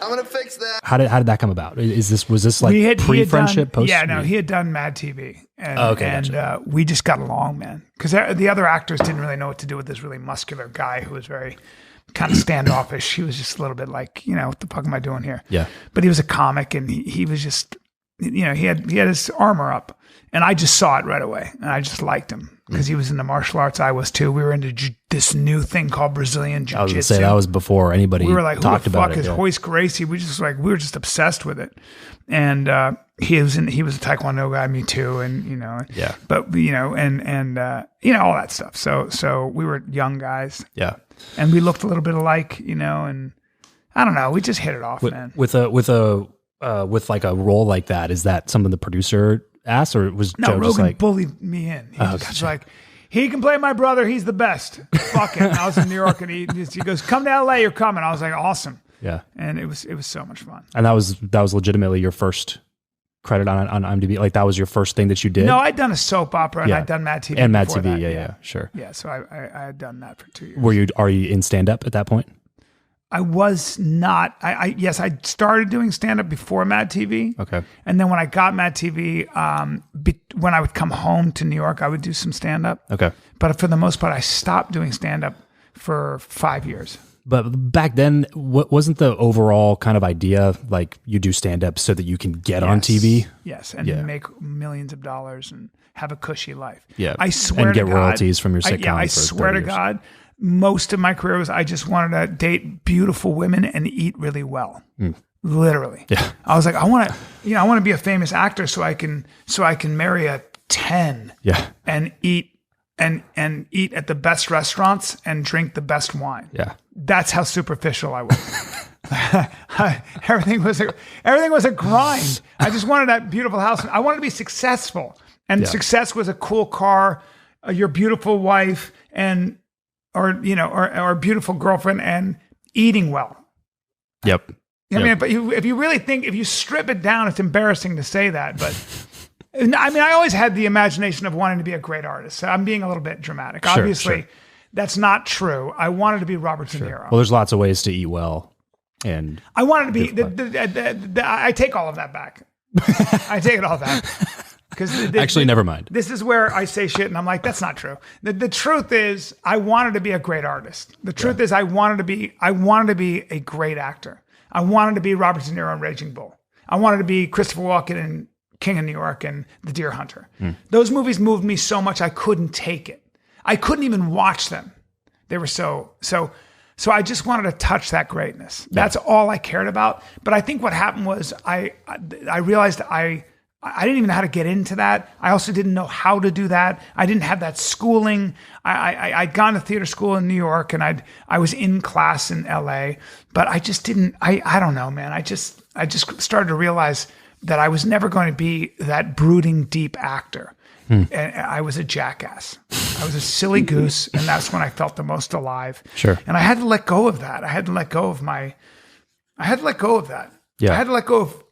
I'm gonna fix that. How did that come about? Was this like pre-friendship, post? Yeah, no, he had done Mad TV, and gotcha. We just got along, man. Because the other actors didn't really know what to do with this really muscular guy who was very kind of standoffish. He was just a little bit like, what the fuck am I doing here? Yeah. But he was a comic, and he was just, he had his armor up, and I just saw it right away, and I just liked him because he was into martial arts. I was too. We were into this new thing called Brazilian Jiu-Jitsu. I was gonna say that was before anybody. We were like, talked who the about fuck it, is yeah. Hoist Gracie? We were just obsessed with it, and he was a Taekwondo guy, me too, and Yeah. But and all that stuff. So we were young guys. Yeah. And we looked a little bit alike, and I don't know. We just hit it off, man. With like a role like that, is that something the producer asked, or was Joe Rogan just like bullied me in? He was gotcha. like, he can play my brother. He's the best. Fuck it. I was in New York, and he goes, "Come to LA. You're coming." I was like, "Awesome." Yeah. And it was so much fun. And that was legitimately your first credit on IMDb. Like that was your first thing that you did. No, I'd done a soap opera, and Yeah. I'd done Mad TV and Mad before TV. that. Yeah, sure. Yeah, so I had done that for 2 years. Are you in stand up at that point? I was not. Yes, I started doing stand up before Mad TV. Okay. And then when I got Mad TV, when I would come home to New York, I would do some stand up. Okay. But for the most part, I stopped doing stand up for 5 years. But back then, wasn't the overall kind of idea like you do stand up so that you can get on TV? Yes, and make millions of dollars and have a cushy life. Yeah. I swear and to get God, royalties from your sitcom. I for swear 30 to years. God, most of my career was I just wanted to date beautiful women and eat really well. Literally. Yeah. I was like, I want to be a famous actor so I can marry a 10. Yeah. And eat eat at the best restaurants and drink the best wine. Yeah. That's how superficial I was. Everything was a grind. I just wanted that beautiful house. I wanted to be successful, and success was a cool car, your beautiful wife, or a beautiful girlfriend, and eating well. Yep. I mean, but if you really think, if you strip it down, it's embarrassing to say that, but. I mean, I always had the imagination of wanting to be a great artist. So I'm being a little bit dramatic. Sure, Obviously, that's not true. I wanted to be Robert De Niro. Well, there's lots of ways to eat well, and I wanted to be. I take all of that back. I take it all back. Because Actually, never mind. This is where I say shit and I'm like, that's not true. The truth is, I wanted to be a great artist. The truth is, I wanted to be a great actor. I wanted to be Robert De Niro in Raging Bull. I wanted to be Christopher Walken in King of New York and The Deer Hunter. Those movies moved me so much I couldn't take it. I couldn't even watch them. They were so I just wanted to touch that greatness. That's all I cared about. But I think what happened was I realized I didn't even know how to get into that. I also didn't know how to do that. I didn't have that schooling. I'd gone to theater school in New York and I was in class in LA, but I just didn't, I don't know, man. I just started to realize that I was never going to be that brooding, deep actor. And I was a jackass. I was a silly goose. And that's when I felt the most alive. Sure. And I had to let go of that. I had to let go of that. Yeah. I had to let go of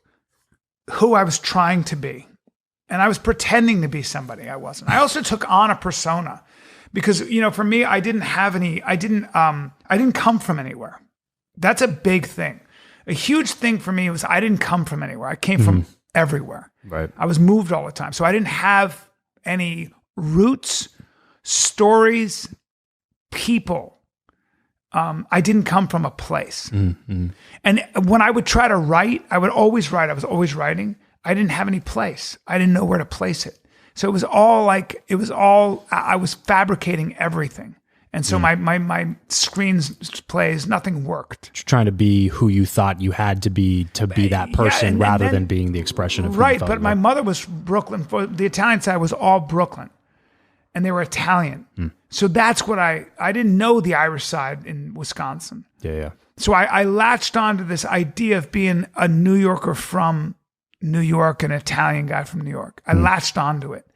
who I was trying to be. And I was pretending to be somebody I wasn't. I also took on a persona because, for me, I didn't come from anywhere. That's a big thing. A huge thing for me was I didn't come from anywhere. I came from everywhere. Right. I was moved all the time. So I didn't have any roots, stories, people. I didn't come from a place. And when I would try to write, I would always write. I was always writing. I didn't have any place. I didn't know where to place it. So it was all I was fabricating everything. And so my screens plays, nothing worked. Trying to be who you thought you had to be that person rather than being the expression of who you thought but you my were. mother was Brooklyn. For the Italian side was all Brooklyn. And they were Italian. So that's what I didn't know the Irish side in Wisconsin. Yeah. So I latched onto this idea of being a New Yorker from New York, an Italian guy from New York. I latched onto it.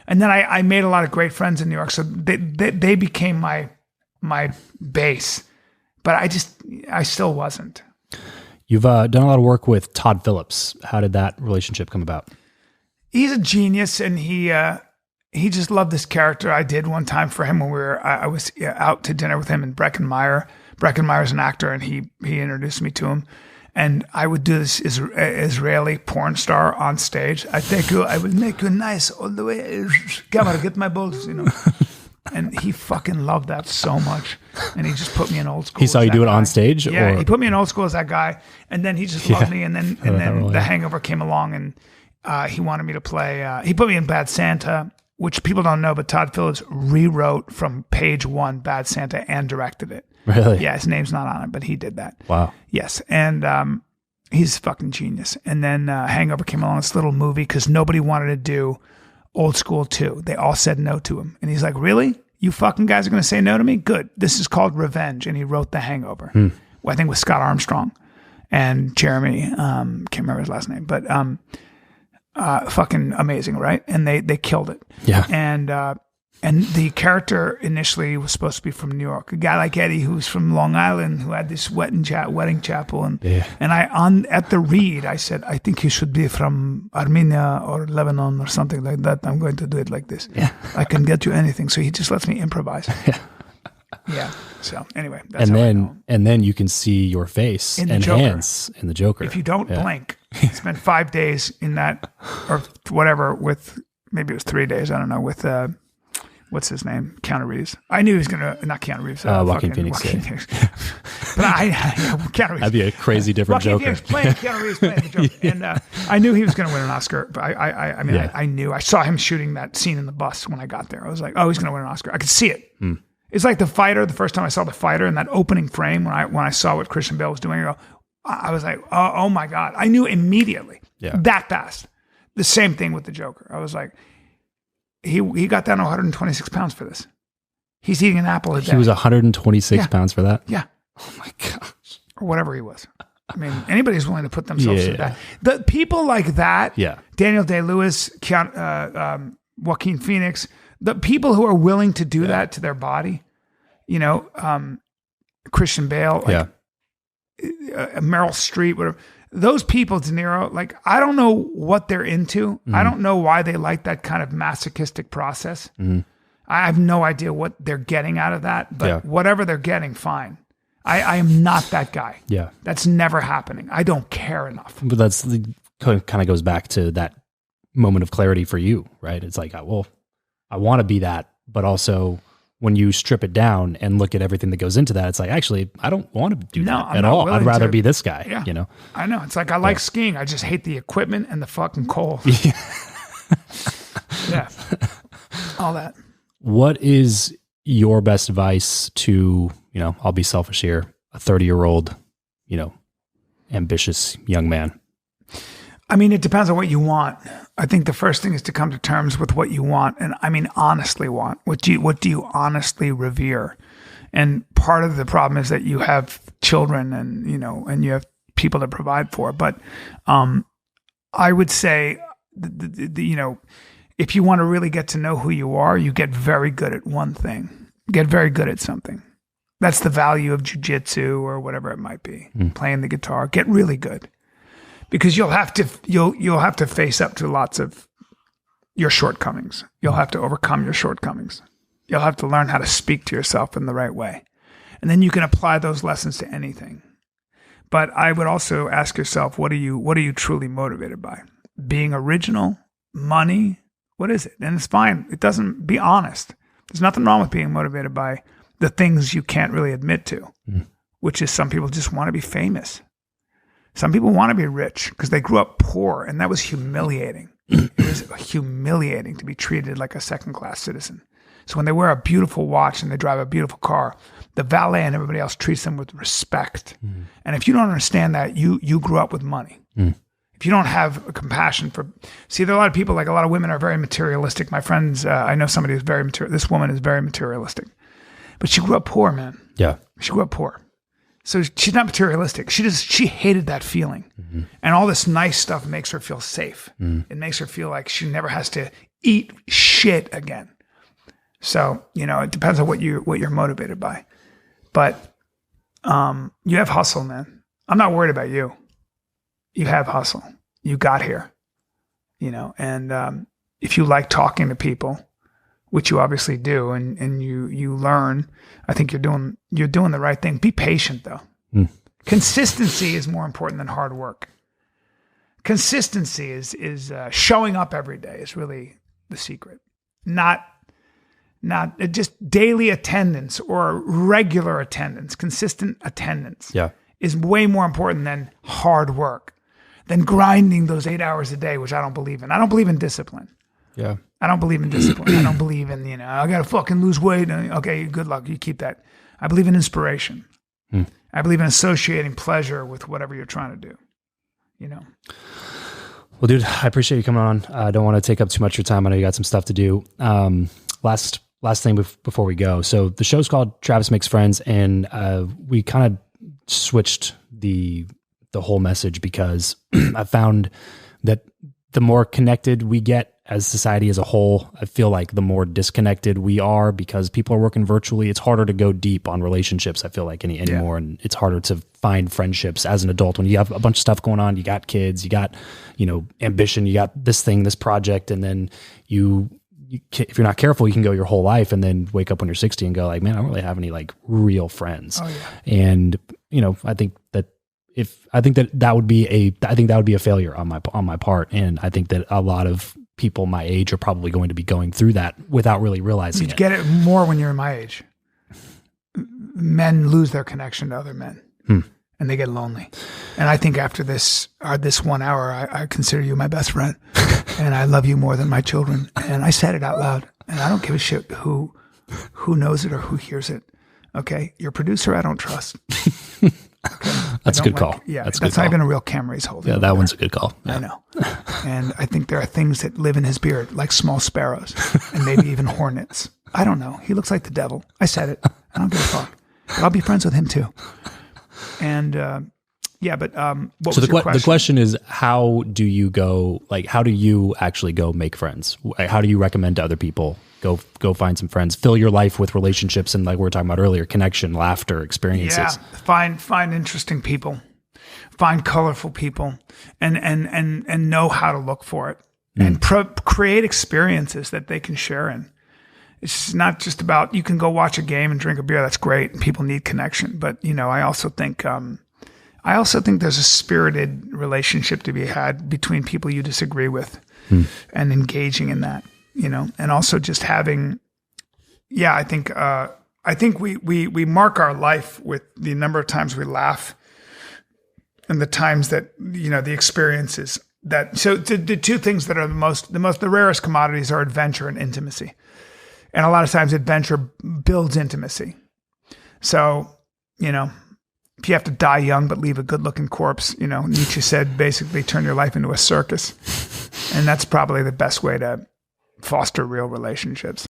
And then I made a lot of great friends in New York. So they became my base. But I still wasn't. You've done a lot of work with Todd Phillips. How did that relationship come about? He's a genius, and he just loved this character I did one time for him when I was out to dinner with him and Breckin Meyer. Breckin Meyer's an actor, and he introduced me to him. And I would do this Israeli porn star on stage. I would make you nice all the way. Camera, get my balls, And he fucking loved that so much. And he just put me in old school. He saw you do it guy. on stage? Yeah, or? he put me in old school as that guy. And then he just loved me. And then The Hangover came along, and he wanted me to play. He put me in Bad Santa, which people don't know, but Todd Phillips rewrote from page one Bad Santa and directed it. Really? Yeah, his name's not on it, but he did that. Wow. Yes, and he's fucking genius. And then Hangover came along, this little movie, because nobody wanted to do Old School 2. They all said no to him. And he's like, really? You fucking guys are going to say no to me? Good. This is called Revenge. And he wrote The Hangover, I think with Scott Armstrong and Jeremy. Can't remember his last name, but fucking amazing, right? And they killed it. Yeah. And the character initially was supposed to be from New York, a guy like Eddie who's from Long Island, who had this wedding chapel, and I at the read I said, I think he should be from Armenia or Lebanon or something like that. I'm going to do it like this. Yeah. I can get you anything. So he just lets me improvise. Yeah. So anyway, that's how I know him. And then you can see your face In the and Joker. hands in the Joker. If you don't blink, spend 5 days in that or whatever with maybe it was 3 days. I don't know with. What's his name? Keanu Reeves. I knew he was gonna not Keanu Reeves. Joaquin Phoenix. But Keanu Reeves. That'd be a crazy different Joaquin Joker. Phoenix playing Keanu Reeves playing the Joker, and I knew he was gonna win an Oscar. But I knew. I saw him shooting that scene in the bus when I got there. I was like, oh, he's gonna win an Oscar. I could see it. It's like The Fighter. The first time I saw The Fighter in that opening frame when I saw what Christian Bale was doing, I was like, oh my God! I knew immediately. Yeah. That fast. The same thing with the Joker. I was like. He got down to 126 pounds for this. He's eating an apple a day. He was 126 pounds for that? Yeah. Oh my gosh. Or whatever he was. I mean, anybody's willing to put themselves through that. The people like that, Daniel Day-Lewis, Joaquin Phoenix, the people who are willing to do that to their body, Christian Bale, Meryl Streep, whatever. Those people, De Niro, like, I don't know what they're into. I don't know why they like that kind of masochistic process. I have no idea what they're getting out of that, but whatever they're getting, fine. I am not that guy. Yeah. That's never happening. I don't care enough. But that's kind of goes back to that moment of clarity for you, right? It's like, well, I want to be that, but also when you strip it down and look at everything that goes into that, it's like, actually, I don't want to do that at all. I'd rather be this guy, Yeah. you know? I know. It's like, I like skiing. I just hate the equipment and the fucking cold. Yeah. All that. What is your best advice to, I'll be selfish here, a 30-year-old, ambitious young man? I mean, it depends on what you want. I think the first thing is to come to terms with what you want, and I mean honestly want. What do you honestly revere? And part of the problem is that you have children and you have people to provide for. But I would say, if you want to really get to know who you are, you get very good at one thing. Get very good at something. That's the value of jiu-jitsu or whatever it might be. Playing the guitar. Get really good. Because you'll have to face up to lots of your shortcomings. You'll have to overcome your shortcomings. You'll have to learn how to speak to yourself in the right way. And then you can apply those lessons to anything. But I would also ask yourself, what are you truly motivated by? Being original, money, what is it? And it's fine. It doesn't, be honest. There's nothing wrong with being motivated by the things you can't really admit to, which is some people just want to be famous. Some people want to be rich because they grew up poor, and that was humiliating. It was humiliating to be treated like a second-class citizen. So when they wear a beautiful watch and they drive a beautiful car, the valet and everybody else treats them with respect. And if you don't understand that, you grew up with money. If you don't have a compassion for... See, there are a lot of people, like a lot of women are very materialistic. My friends, I know somebody who's very material. This woman is very materialistic. But she grew up poor, man. Yeah. She grew up poor. So she's not materialistic. She hated that feeling. And all this nice stuff makes her feel safe. It makes her feel like she never has to eat shit again. So, it depends on what you're motivated by. But you have hustle, man. I'm not worried about you. You have hustle. You got here. And if you like talking to people, which you obviously do, and you learn, I think you're doing the right thing. Be patient though. Consistency is more important than hard work. Consistency is showing up every day is really the secret. Not just daily attendance or regular attendance. Consistent attendance is way more important than hard work, than grinding those 8 hours a day, which I don't believe in. I don't believe in discipline. Yeah. I don't believe in discipline. I don't believe in, I got to fucking lose weight. Okay, good luck. You keep that. I believe in inspiration. I believe in associating pleasure with whatever you're trying to do, Well, dude, I appreciate you coming on. I don't want to take up too much of your time. I know you got some stuff to do. Last thing before we go. So the show's called Travis Makes Friends, and we kind of switched the whole message because I found that the more connected we get as society as a whole, I feel like the more disconnected we are because people are working virtually. It's harder to go deep on relationships, I feel like, anymore. And it's harder to find friendships as an adult when you have a bunch of stuff going on. You got kids, you got, ambition, you got this thing, this project. And then if you're not careful, you can go your whole life and then wake up when you're 60 and go like, man, I don't really have any like real friends. Oh, yeah. And, I think that would be a failure on my part. And I think that a lot of people my age are probably going to be going through that without really realizing You get it more when you're in my age. Men lose their connection to other men and they get lonely. And I think after this 1 hour, I consider you my best friend and I love you more than my children. And I said it out loud and I don't give a shit who knows it or who hears it. Okay. Your producer, I don't trust. Okay. That's a good call. Yeah, that's not even a real camera he's holding. Yeah, that one's a good call. Yeah. I know. And I think there are things that live in his beard, like small sparrows and maybe even hornets. I don't know. He looks like the devil. I said it. I don't give a fuck. But I'll be friends with him too. And what was your question? The question is, how do you actually go make friends? How do you recommend to other people? Go find some friends, fill your life with relationships. And like we were talking about earlier, connection, laughter, experiences. Yeah. Find interesting people, find colorful people and know how to look for it and create experiences that they can share in. It's not just about, you can go watch a game and drink a beer. That's great. And people need connection. But, I also think, I also think there's a spirited relationship to be had between people you disagree with and engaging in that, and also just having, I think we mark our life with the number of times we laugh and the times that, the experiences that, so the two things that are the rarest commodities are adventure and intimacy. And a lot of times adventure builds intimacy. So, if you have to die young but leave a good-looking corpse, Nietzsche said basically turn your life into a circus. And that's probably the best way to foster real relationships.